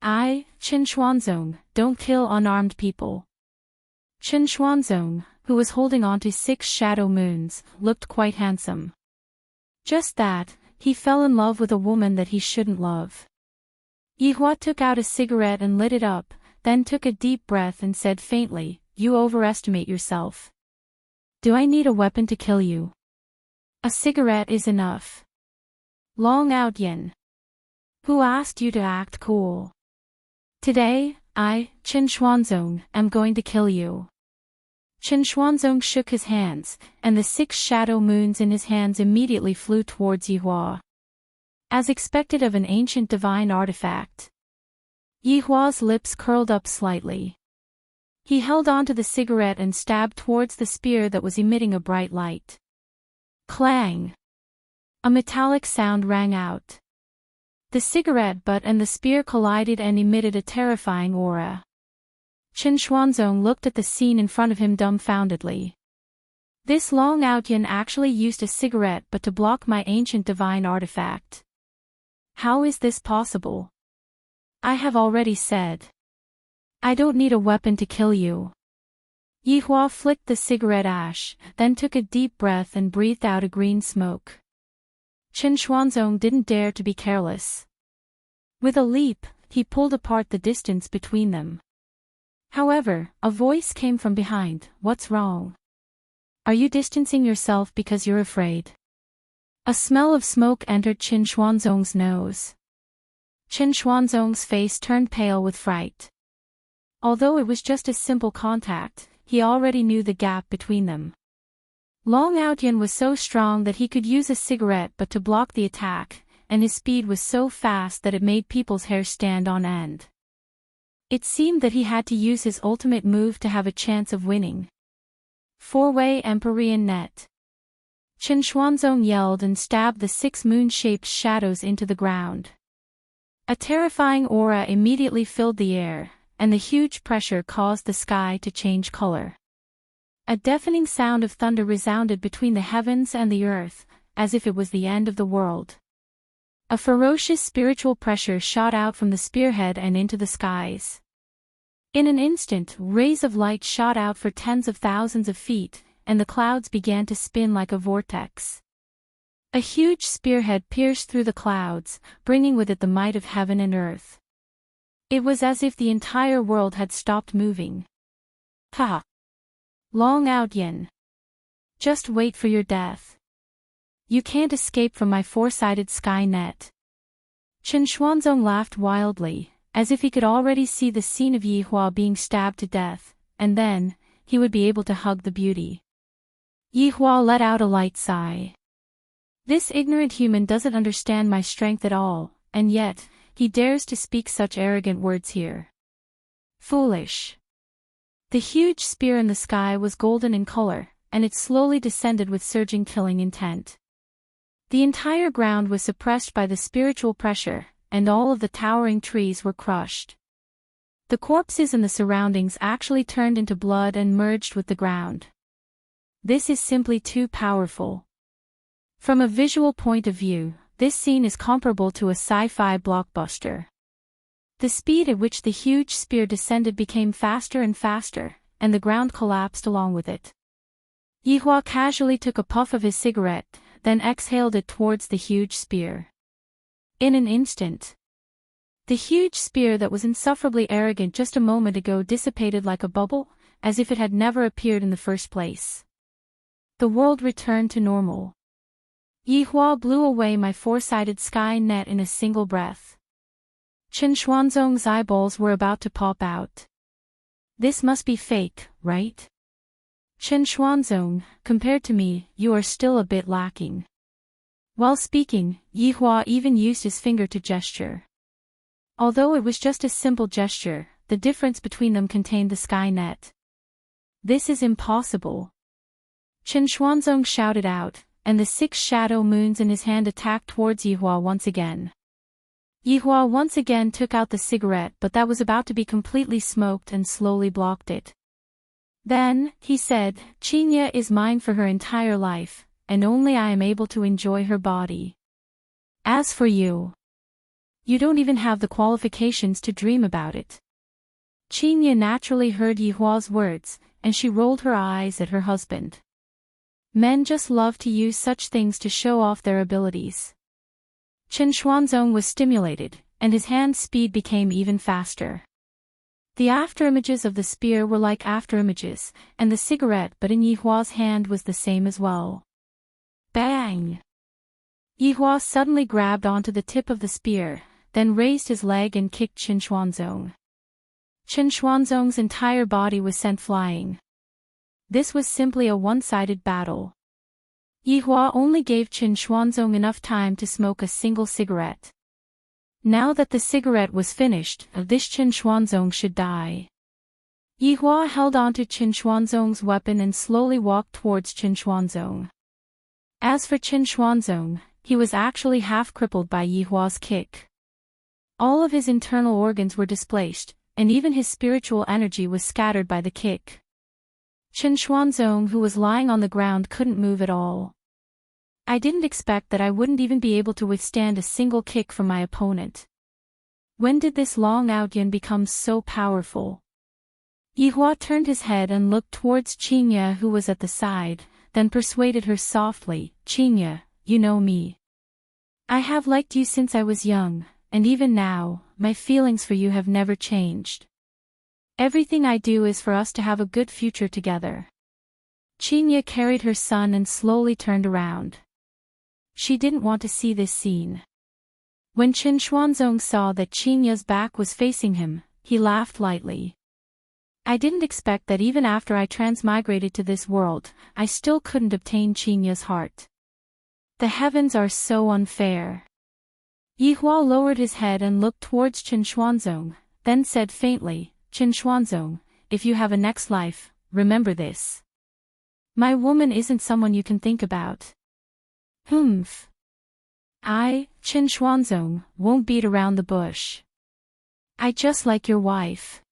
I, Qin Xuanzong, don't kill unarmed people. Qin Xuanzong, who was holding on to 6 shadow moons, looked quite handsome. Just that, he fell in love with a woman that he shouldn't love. Yihua took out a cigarette and lit it up, then took a deep breath and said faintly, "You overestimate yourself. Do I need a weapon to kill you? A cigarette is enough." Long Outyin. Who asked you to act cool? Today, I, Qin Xuanzong, am going to kill you. Chen Xuanzong shook his hands, and the 6 shadow moons in his hands immediately flew towards Yihua. As expected of an ancient divine artifact. Yihua's lips curled up slightly. He held onto the cigarette and stabbed towards the spear that was emitting a bright light. Clang! A metallic sound rang out. The cigarette butt and the spear collided and emitted a terrifying aura. Chen Xuanzong looked at the scene in front of him dumbfoundedly. This Long Outyan actually used a cigarette but to block my ancient divine artifact. How is this possible? I have already said. I don't need a weapon to kill you. Yihua flicked the cigarette ash, then took a deep breath and breathed out a green smoke. Chen Xuanzong didn't dare to be careless. With a leap, he pulled apart the distance between them. However, a voice came from behind. What's wrong? Are you distancing yourself because you're afraid? A smell of smoke entered Chen Xuanzong's nose. Chen Xuanzong's face turned pale with fright. Although it was just a simple contact, he already knew the gap between them. Long Outyan was so strong that he could use a cigarette but to block the attack, and his speed was so fast that it made people's hair stand on end. It seemed that he had to use his ultimate move to have a chance of winning. 4-way Empyrean Net. Chen Xuanzong yelled and stabbed the 6 moon-shaped shadows into the ground. A terrifying aura immediately filled the air, and the huge pressure caused the sky to change color. A deafening sound of thunder resounded between the heavens and the earth, as if it was the end of the world. A ferocious spiritual pressure shot out from the spearhead and into the skies. In an instant, rays of light shot out for tens of thousands of feet, and the clouds began to spin like a vortex. A huge spearhead pierced through the clouds, bringing with it the might of heaven and earth. It was as if the entire world had stopped moving. Ha! Long Outyan. Just wait for your death. You can't escape from my 4-sided sky net. Chen Xuanzong laughed wildly, as if he could already see the scene of Yihua being stabbed to death, and then, he would be able to hug the beauty. Yihua let out a light sigh. This ignorant human doesn't understand my strength at all, and yet, he dares to speak such arrogant words here. Foolish. The huge spear in the sky was golden in color, and it slowly descended with surging killing intent. The entire ground was suppressed by the spiritual pressure, and all of the towering trees were crushed. The corpses in the surroundings actually turned into blood and merged with the ground. This is simply too powerful. From a visual point of view, this scene is comparable to a sci-fi blockbuster. The speed at which the huge spear descended became faster and faster, and the ground collapsed along with it. Yihua casually took a puff of his cigarette, then exhaled it towards the huge spear. In an instant, the huge spear that was insufferably arrogant just a moment ago dissipated like a bubble, as if it had never appeared in the first place. The world returned to normal. Yihua blew away my 4-sided sky net in a single breath. Chen Xuanzong's eyeballs were about to pop out. This must be fake, right? Chen Xuanzong, compared to me, you are still a bit lacking. While speaking, Yihua even used his finger to gesture. Although it was just a simple gesture, the difference between them contained the sky net. This is impossible. Chen Xuanzong shouted out, and the 6 shadow moons in his hand attacked towards Yihua once again. Yihua once again took out the cigarette, but that was about to be completely smoked and slowly blocked it. Then, he said, Qinya is mine for her entire life, and only I am able to enjoy her body. As for you, you don't even have the qualifications to dream about it. Qinya naturally heard Yihua's words, and she rolled her eyes at her husband. Men just love to use such things to show off their abilities. Chen Xuanzong was stimulated, and his hand speed became even faster. The afterimages of the spear were like afterimages, and the cigarette but in Yihua's hand was the same as well. Bang! Yihua suddenly grabbed onto the tip of the spear, then raised his leg and kicked Chen Xuanzong. Chen Xuanzong's entire body was sent flying. This was simply a one-sided battle. Yihua only gave Qin Xuanzong enough time to smoke a single cigarette. Now that the cigarette was finished, this Qin Xuanzong should die. Yihua held onto Qin Xuanzong's weapon and slowly walked towards Qin Xuanzong. As for Qin Xuanzong, he was actually half crippled by Yihua's kick. All of his internal organs were displaced, and even his spiritual energy was scattered by the kick. Qin Xuanzong, who was lying on the ground, couldn't move at all. I didn't expect that I wouldn't even be able to withstand a single kick from my opponent. When did this Long Outyan become so powerful? Yihua turned his head and looked towards Qingye, who was at the side, then persuaded her softly, "Qingye, you know me. I have liked you since I was young, and even now, my feelings for you have never changed. Everything I do is for us to have a good future together." Qingye carried her son and slowly turned around. She didn't want to see this scene. When Qin Xuanzong saw that Qingye's back was facing him, he laughed lightly. "I didn't expect that even after I transmigrated to this world, I still couldn't obtain Qingye's heart. The heavens are so unfair." Yihua lowered his head and looked towards Qin Xuanzong, then said faintly, "Qin Xuanzong, if you have a next life, remember this. My woman isn't someone you can think about." "Humph. I, Qin Xuanzong, won't beat around the bush. I just like your wife."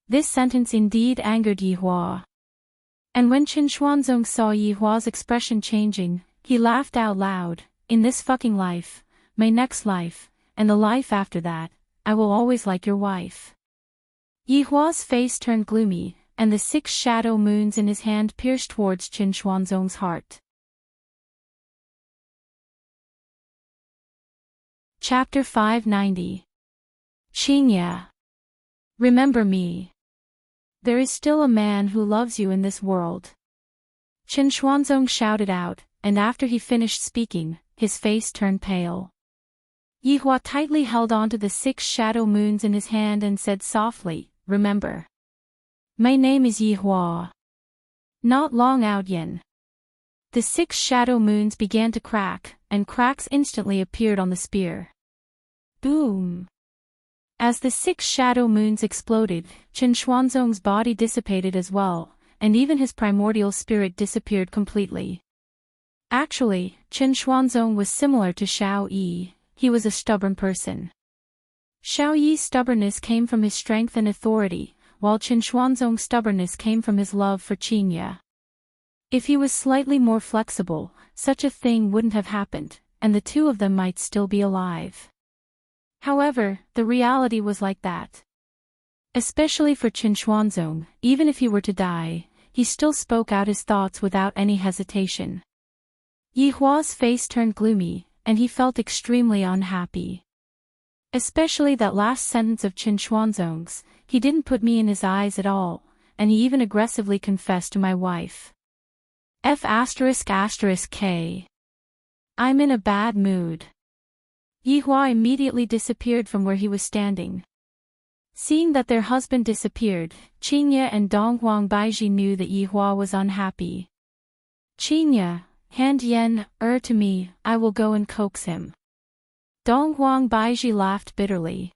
This sentence indeed angered Yihua. And when Qin Xuanzong saw Yihua's expression changing, he laughed out loud, "In this fucking life, my next life, and the life after that, I will always like your wife." Yihua's face turned gloomy, and the 6 shadow moons in his hand pierced towards Qin Xuanzong's heart. Chapter 590. Qingye. Remember me. There is still a man who loves you in this world. Qin Xuanzong shouted out, and after he finished speaking, his face turned pale. Yihua tightly held onto the 6 shadow moons in his hand and said softly, "Remember. My name is Yihua. Not Long Outyan." The 6 shadow moons began to crack, and cracks instantly appeared on the spear. Boom! As the 6 shadow moons exploded, Qin Xuanzong's body dissipated as well, and even his primordial spirit disappeared completely. Actually, Qin Xuanzong was similar to Xiao Yi. He was a stubborn person. Xiao Yi's stubbornness came from his strength and authority, while Qin Xuanzong's stubbornness came from his love for Qingye. If he was slightly more flexible, such a thing wouldn't have happened, and the two of them might still be alive. However, the reality was like that. Especially for Qin Xuanzong, even if he were to die, he still spoke out his thoughts without any hesitation. Yihua's face turned gloomy, and he felt extremely unhappy. Especially that last sentence of Qin Xuanzong's, "He didn't put me in his eyes at all," and he even aggressively confessed to my wife. F***K. I'm in a bad mood. Yihua immediately disappeared from where he was standing. Seeing that their husband disappeared, Qingye and Donghuang Baizhi knew that Yihua was unhappy. "Qingye, hand Yen to me, I will go and coax him." Donghuang Baizhi laughed bitterly.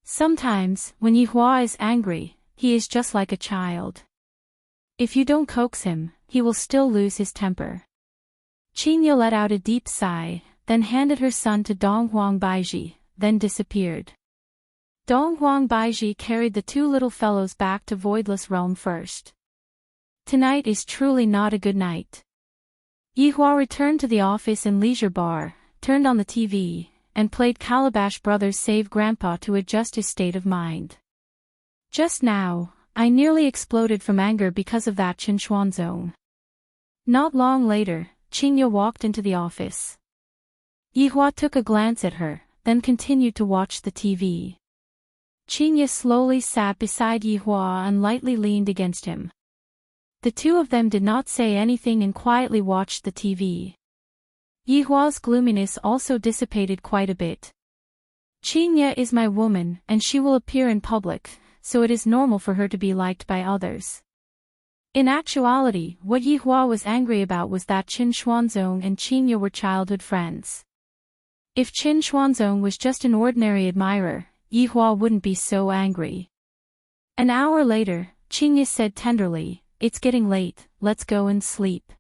Sometimes, when Yihua is angry, he is just like a child. If you don't coax him, he will still lose his temper. Qingye let out a deep sigh, then handed her son to Donghuang Baizhi, then disappeared. Donghuang Baizhi carried the 2 little fellows back to Voidless Realm first. Tonight is truly not a good night. Yihua returned to the office and leisure bar, turned on the TV, and played Calabash Brothers Save Grandpa to adjust his state of mind. Just now, I nearly exploded from anger because of that Qin Xuanzong. Not long later, Qingye walked into the office. Yihua took a glance at her, then continued to watch the TV. Qingye slowly sat beside Yihua and lightly leaned against him. The two of them did not say anything and quietly watched the TV. Yihua's gloominess also dissipated quite a bit. Qingye is my woman and she will appear in public, so it is normal for her to be liked by others. In actuality, what Yi Hua was angry about was that Qin Xuanzong and Qin Ye were childhood friends. If Qin Xuanzong was just an ordinary admirer, Yi Hua wouldn't be so angry. An hour later, Qin Ye said tenderly, "It's getting late, let's go and sleep."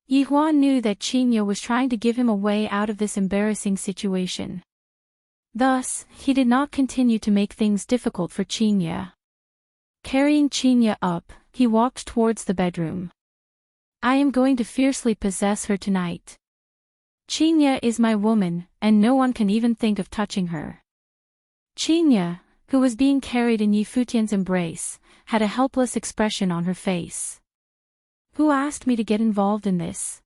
Yi Hua knew that Qin Ye was trying to give him a way out of this embarrassing situation. Thus, he did not continue to make things difficult for Qin Ye. Carrying Qin Ye up, he walked towards the bedroom. "I am going to fiercely possess her tonight. Qin Ye is my woman, and no one can even think of touching her." Qin Ye, who was being carried in Yi Futian's embrace, had a helpless expression on her face. "Who asked me to get involved in this?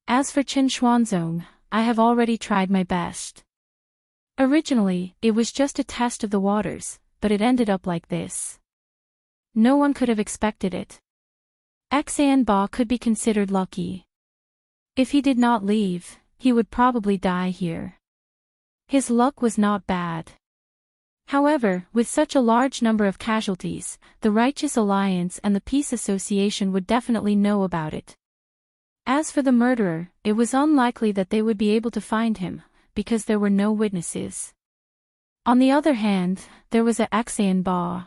As for Qin Xuanzong, I have already tried my best. Originally, it was just a test of the waters, but it ended up like this. No one could have expected it. Xan Ba could be considered lucky. If he did not leave, he would probably die here. His luck was not bad. However, with such a large number of casualties, the Righteous Alliance and the Peace Association would definitely know about it. As for the murderer, it was unlikely that they would be able to find him, because there were no witnesses. On the other hand, there was a Xan Ba.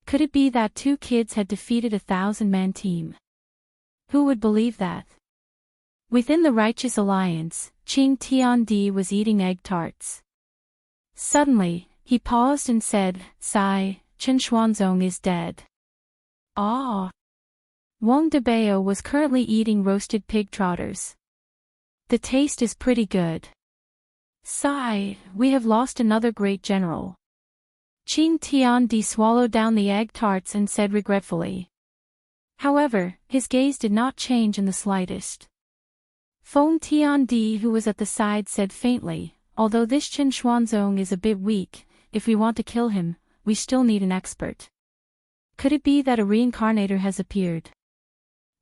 Could it be that two kids had defeated a 1,000-man team? Who would believe that? Within the Righteous Alliance, Qing Tiandi was eating egg tarts. Suddenly, he paused and said, "Sigh, Qin Xuanzong is dead." Ah! Wang Debao was currently eating roasted pig trotters. "The taste is pretty good. Sigh, we have lost another great general." Qing Tiandi swallowed down the egg tarts and said regretfully. However, his gaze did not change in the slightest. Feng Tiandi, who was at the side, said faintly, "Although this Qin Xuanzong is a bit weak, if we want to kill him, we still need an expert. Could it be that a reincarnator has appeared?"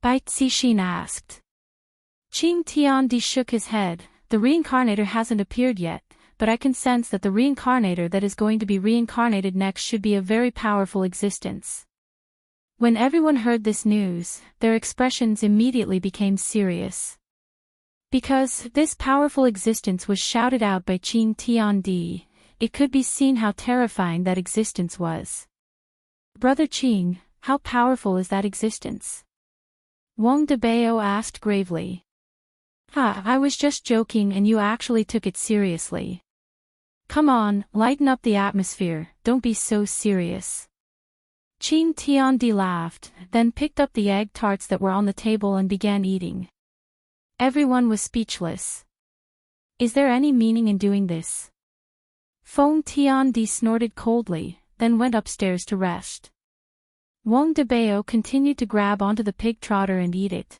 Bai Zixin asked. Qing Tiandi shook his head. "The reincarnator hasn't appeared yet, but I can sense that the reincarnator that is going to be reincarnated next should be a very powerful existence." When everyone heard this news, their expressions immediately became serious. Because this powerful existence was shouted out by Qing Tiandi, it could be seen how terrifying that existence was. "Brother Qing, how powerful is that existence?" Wang Debao asked gravely. I was just joking and you actually took it seriously. Come on, lighten up the atmosphere, don't be so serious." Qing Tiandi laughed, then picked up the egg tarts that were on the table and began eating. Everyone was speechless. Is there any meaning in doing this? Feng Tiandi snorted coldly, then went upstairs to rest. Wang Debao continued to grab onto the pig trotter and eat it.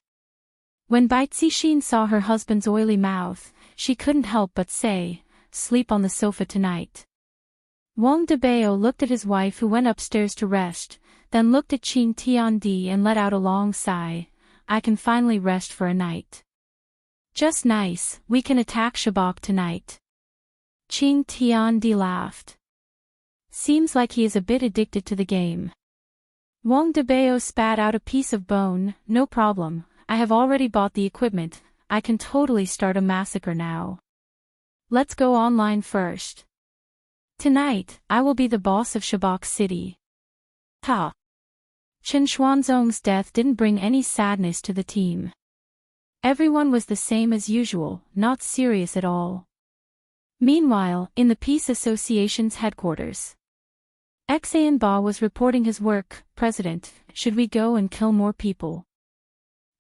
When Bai Zixin saw her husband's oily mouth, she couldn't help but say, "Sleep on the sofa tonight." Wang Debao looked at his wife, who went upstairs to rest, then looked at Qing Tiandi and let out a long sigh. "I can finally rest for a night. Just nice, we can attack Shabak tonight." Qing Tiandi laughed. Seems like he is a bit addicted to the game. Wang Debao spat out a piece of bone. "No problem, I have already bought the equipment, I can totally start a massacre now. Let's go online first. Tonight, I will be the boss of Shabak City." Ha! Qin Xuanzong's death didn't bring any sadness to the team. Everyone was the same as usual, not serious at all. Meanwhile, in the Peace Association's headquarters, Xan Ba was reporting his work. "President, should we go and kill more people?"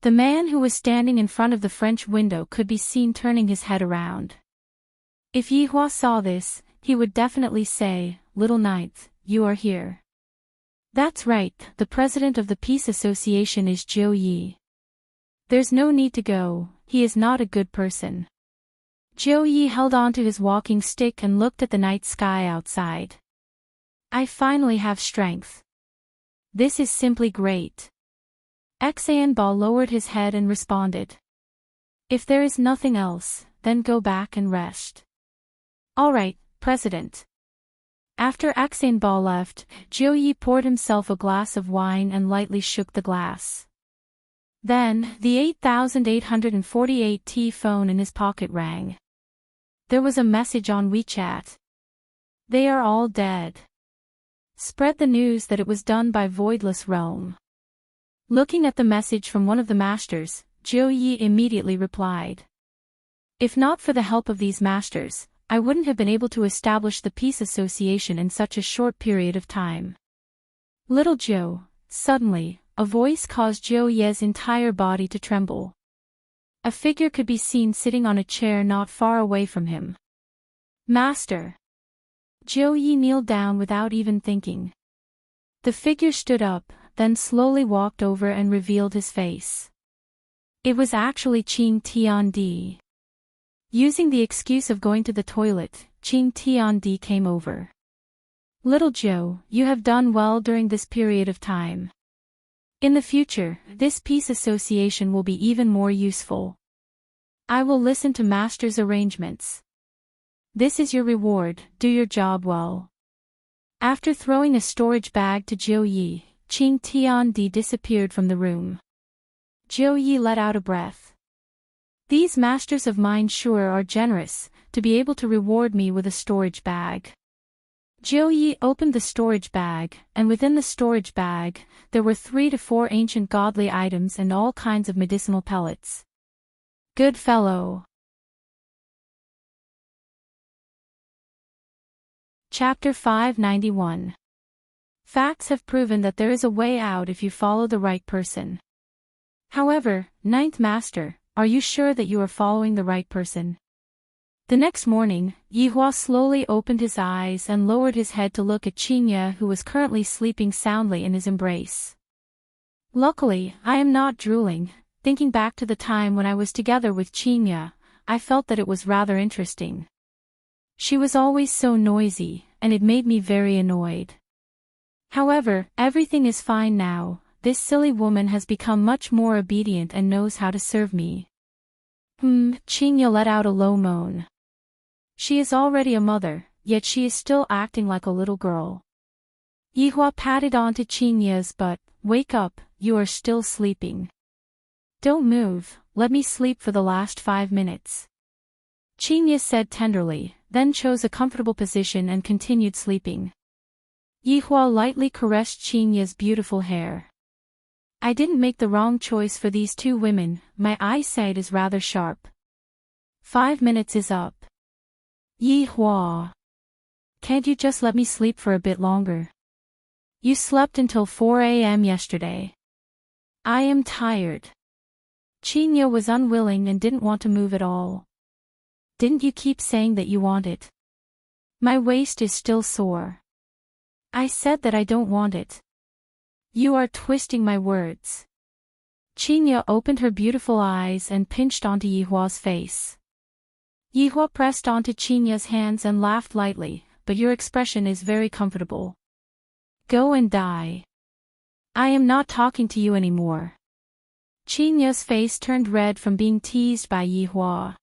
The man who was standing in front of the French window could be seen turning his head around. If Yi Hua saw this, he would definitely say, "Little Ninth, you are here." That's right, the president of the Peace Association is Zhou Yi. There's no need to go, he is not a good person. Zhou Yi held onto his walking stick and looked at the night sky outside. "I finally have strength. This is simply great." Xan Ba lowered his head and responded. "If there is nothing else, then go back and rest." "All right, President." After Ba left, Jiu Yi poured himself a glass of wine and lightly shook the glass. Then, the 8848T phone in his pocket rang. There was a message on WeChat. They are all dead. Spread the news that it was done by Voidless Realm. Looking at the message from one of the masters, Jiu Yi immediately replied. If not for the help of these masters, I wouldn't have been able to establish the peace association in such a short period of time. Little Joe, suddenly, a voice caused Jiu Yi's entire body to tremble. A figure could be seen sitting on a chair not far away from him. Master! Jiu Yi kneeled down without even thinking. The figure stood up, then slowly walked over and revealed his face. It was actually Qing Tiandi. Using the excuse of going to the toilet, Qing Tiandi came over. Little Joe, you have done well during this period of time. In the future, this peace association will be even more useful. I will listen to Master's arrangements. This is your reward, do your job well. After throwing a storage bag to Jiu Yi, Qing Tiandi disappeared from the room. Jiu Yi let out a breath. These masters of mine sure are generous, to be able to reward me with a storage bag. Jiu Yi opened the storage bag, and within the storage bag, there were 3 to 4 ancient godly items and all kinds of medicinal pellets. Good fellow. Chapter 591. Facts have proven that there is a way out if you follow the right person. However, Ninth Master, are you sure that you are following the right person? The next morning, Yihua slowly opened his eyes and lowered his head to look at Qinya, who was currently sleeping soundly in his embrace. Luckily, I am not drooling. Thinking back to the time when I was together with Qinya, I felt that it was rather interesting. She was always so noisy, and it made me very annoyed. However, everything is fine now. This silly woman has become much more obedient and knows how to serve me. Qinya let out a low moan. She is already a mother, yet she is still acting like a little girl. Yihua patted onto Qinya's butt. Wake up, you are still sleeping. Don't move, let me sleep for the last 5 minutes. Qinya said tenderly, then chose a comfortable position and continued sleeping. Yihua lightly caressed Qinya's beautiful hair. I didn't make the wrong choice for these 2 women, my eyesight is rather sharp. 5 minutes is up. Yihua. Can't you just let me sleep for a bit longer? You slept until 4 a.m. yesterday. I am tired. Qinya was unwilling and didn't want to move at all. Didn't you keep saying that you want it? My waist is still sore. I said that I don't want it. You are twisting my words. Qinya opened her beautiful eyes and pinched onto Yihua's face. Yihua pressed onto Qinya's hands and laughed lightly, but your expression is very comfortable. Go and die. I am not talking to you anymore. Qinya's face turned red from being teased by Yihua.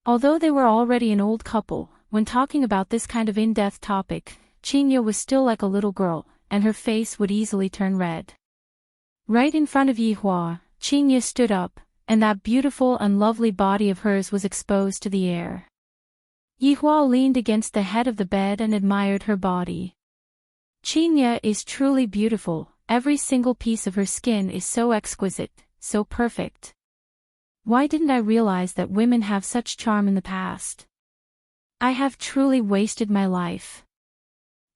Although they were already an old couple, when talking about this kind of in-depth topic, Qinya was still like a little girl, and her face would easily turn red. Right in front of Yihua, Qinya stood up, and that beautiful and lovely body of hers was exposed to the air. Yihua leaned against the head of the bed and admired her body. Qinya is truly beautiful, every single piece of her skin is so exquisite, so perfect. Why didn't I realize that women have such charm in the past? I have truly wasted my life.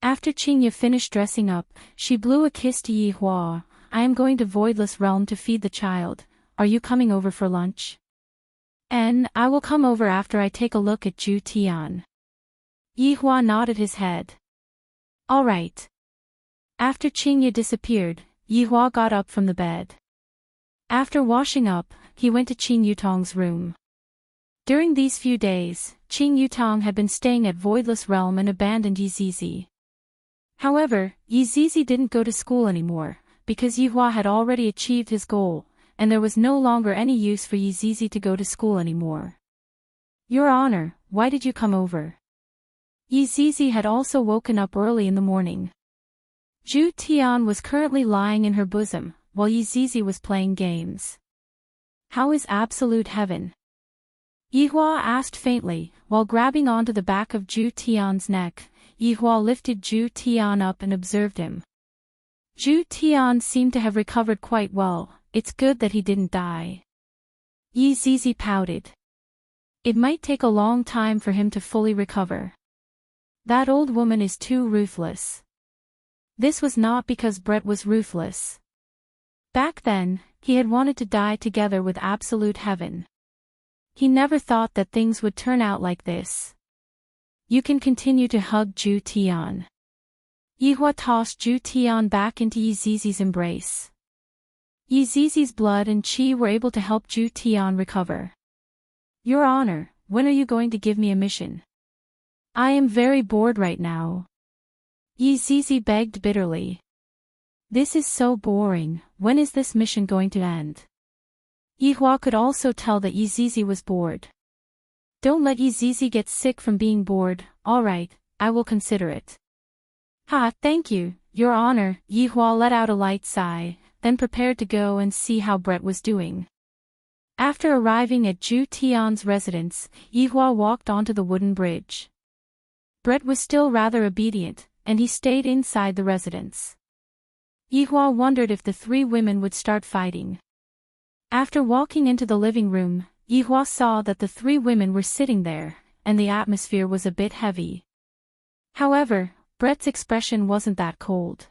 After Qinya finished dressing up, she blew a kiss to Yihua. I am going to Voidless Realm to feed the child. Are you coming over for lunch? I will come over after I take a look at Ju Tian. Yihua nodded his head. All right. After Qinya disappeared, Yihua got up from the bed. After washing up, he went to Qing Yutong's room. During these few days, Qing Yutong had been staying at Voidless Realm and abandoned Yizizi. However, Yizizi didn't go to school anymore, because Yihua had already achieved his goal, and there was no longer any use for Yizizi to go to school anymore. Your Honor, why did you come over? Yizizi had also woken up early in the morning. Zhu Tian was currently lying in her bosom, while Yizizi was playing games. How is absolute heaven? Yihua asked faintly, while grabbing onto the back of Zhu Tian's neck. Yihua lifted Zhu Tian up and observed him. Zhu Tian seemed to have recovered quite well. It's good that he didn't die. Yizizi pouted. It might take a long time for him to fully recover. That old woman is too ruthless. This was not because Brett was ruthless. Back then, he had wanted to die together with absolute heaven. He never thought that things would turn out like this. You can continue to hug Zhu Tian. Yihua tossed Zhu Tian back into Yizizi's embrace. Yizizi's blood and qi were able to help Zhu Tian recover. Your Honor, when are you going to give me a mission? I am very bored right now. Yizizi begged bitterly. This is so boring, when is this mission going to end? Yihua could also tell that Yizizi was bored. Don't let Yizizi get sick from being bored. Alright, I will consider it. Ha, thank you, Your Honor. Yihua let out a light sigh, then prepared to go and see how Brett was doing. After arriving at Zhu Tian's residence, Yihua walked onto the wooden bridge. Brett was still rather obedient, and he stayed inside the residence. Yihua wondered if the three women would start fighting. After walking into the living room, Yihua saw that the three women were sitting there, and the atmosphere was a bit heavy. However, Brett's expression wasn't that cold.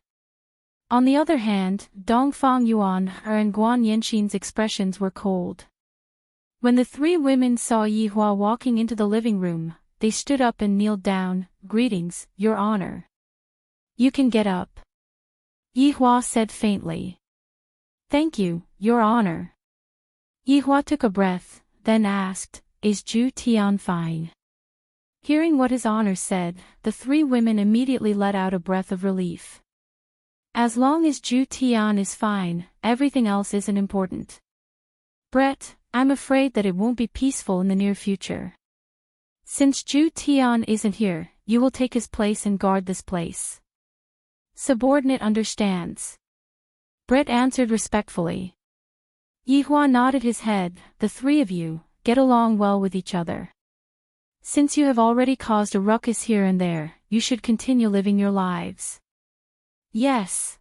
On the other hand, Dongfang Yuan and Guan Yanxin's expressions were cold. When the three women saw Yihua walking into the living room, they stood up and kneeled down. Greetings, Your Honor. You can get up. Yihua said faintly. Thank you, Your Honor. Yihua took a breath, then asked, Is Zhu Tian fine? Hearing what his honor said, the three women immediately let out a breath of relief. As long as Zhu Tian is fine, everything else isn't important. Brett, I'm afraid that it won't be peaceful in the near future. Since Zhu Tian isn't here, you will take his place and guard this place. Subordinate understands. Brett answered respectfully. Yihua nodded his head. The three of you, get along well with each other. Since you have already caused a ruckus here and there, you should continue living your lives. Yes.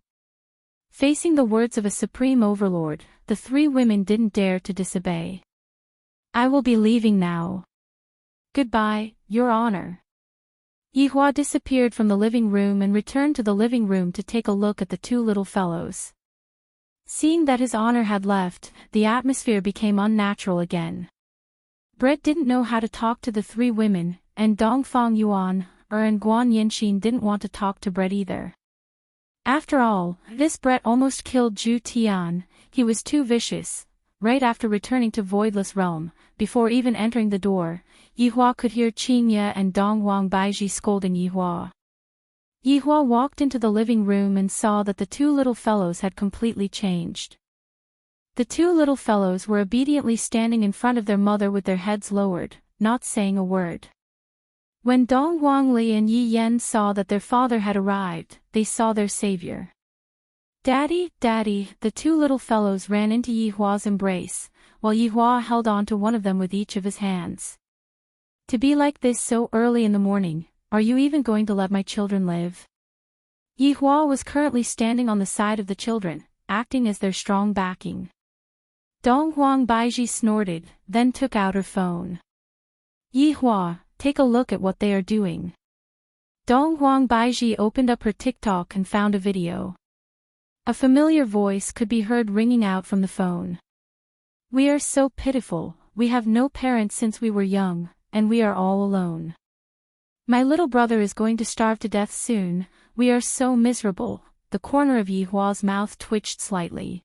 Facing the words of a supreme overlord, the three women didn't dare to disobey. I will be leaving now. Goodbye, Your Honor. Yihua disappeared from the living room and returned to the living room to take a look at the two little fellows. Seeing that his honor had left, the atmosphere became unnatural again. Brett didn't know how to talk to the three women, and Dongfang Yuan and Guan Yanxin didn't want to talk to Brett either. After all, this Brett almost killed Zhu Tian. He was too vicious. Right after returning to Voidless Realm, before even entering the door, Yihua could hear Qingye and Dongwang Baiji scolding Yihua. Yihua walked into the living room and saw that the two little fellows had completely changed. The two little fellows were obediently standing in front of their mother with their heads lowered, not saying a word. When Dongwang Li and Yi Yen saw that their father had arrived, they saw their savior. Daddy, Daddy, the two little fellows ran into Yihua's embrace, while Yihua held on to one of them with each of his hands. To be like this so early in the morning, are you even going to let my children live? Yihua was currently standing on the side of the children, acting as their strong backing. Donghuang Baiji snorted, then took out her phone. Yihua, take a look at what they are doing. Donghuang Baiji opened up her TikTok and found a video. A familiar voice could be heard ringing out from the phone. We are so pitiful, we have no parents since we were young, and we are all alone. My little brother is going to starve to death soon, we are so miserable. The corner of Yihua's mouth twitched slightly.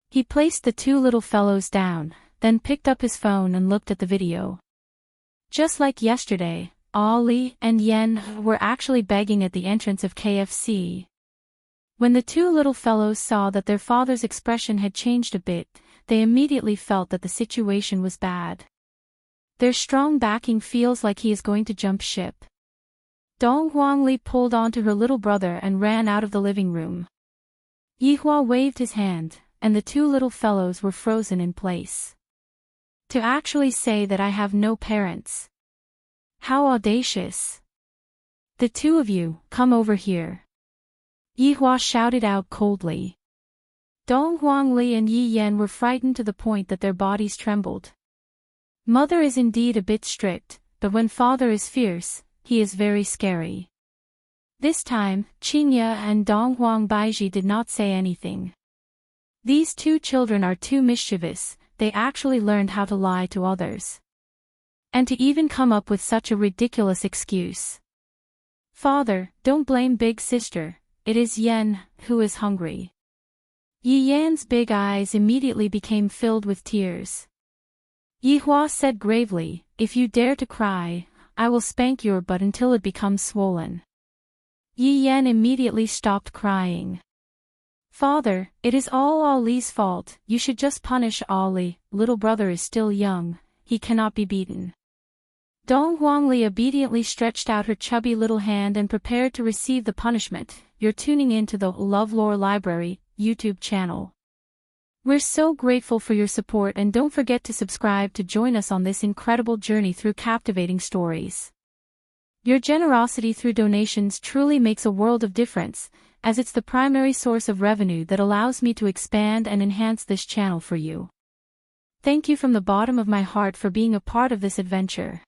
He placed the two little fellows down, then picked up his phone and looked at the video. Just like yesterday, Ali and Yen were actually begging at the entrance of KFC. When the two little fellows saw that their father's expression had changed a bit, they immediately felt that the situation was bad. Their strong backing feels like he is going to jump ship. Dong Huangli pulled onto her little brother and ran out of the living room. Yihua waved his hand, and the two little fellows were frozen in place. To actually say that I have no parents. How audacious. The two of you, come over here. Yihua shouted out coldly. Dong Huangli and Yi Yan were frightened to the point that their bodies trembled. Mother is indeed a bit strict, but when father is fierce, he is very scary. This time, Qingya and Dong Huangbaiji did not say anything. These two children are too mischievous, they actually learned how to lie to others. And to even come up with such a ridiculous excuse. Father, don't blame big sister, it is Yan, who is hungry. Yi Yan's big eyes immediately became filled with tears. Yihua said gravely, if you dare to cry, I will spank your butt until it becomes swollen. Yi Yan immediately stopped crying. Father, it is all Ali's fault, you should just punish Ali, little brother is still young, he cannot be beaten. Dong Huangli obediently stretched out her chubby little hand and prepared to receive the punishment. You're tuning in to the LoveLore Library YouTube channel. We're so grateful for your support and don't forget to subscribe to join us on this incredible journey through captivating stories. Your generosity through donations truly makes a world of difference, as it's the primary source of revenue that allows me to expand and enhance this channel for you. Thank you from the bottom of my heart for being a part of this adventure.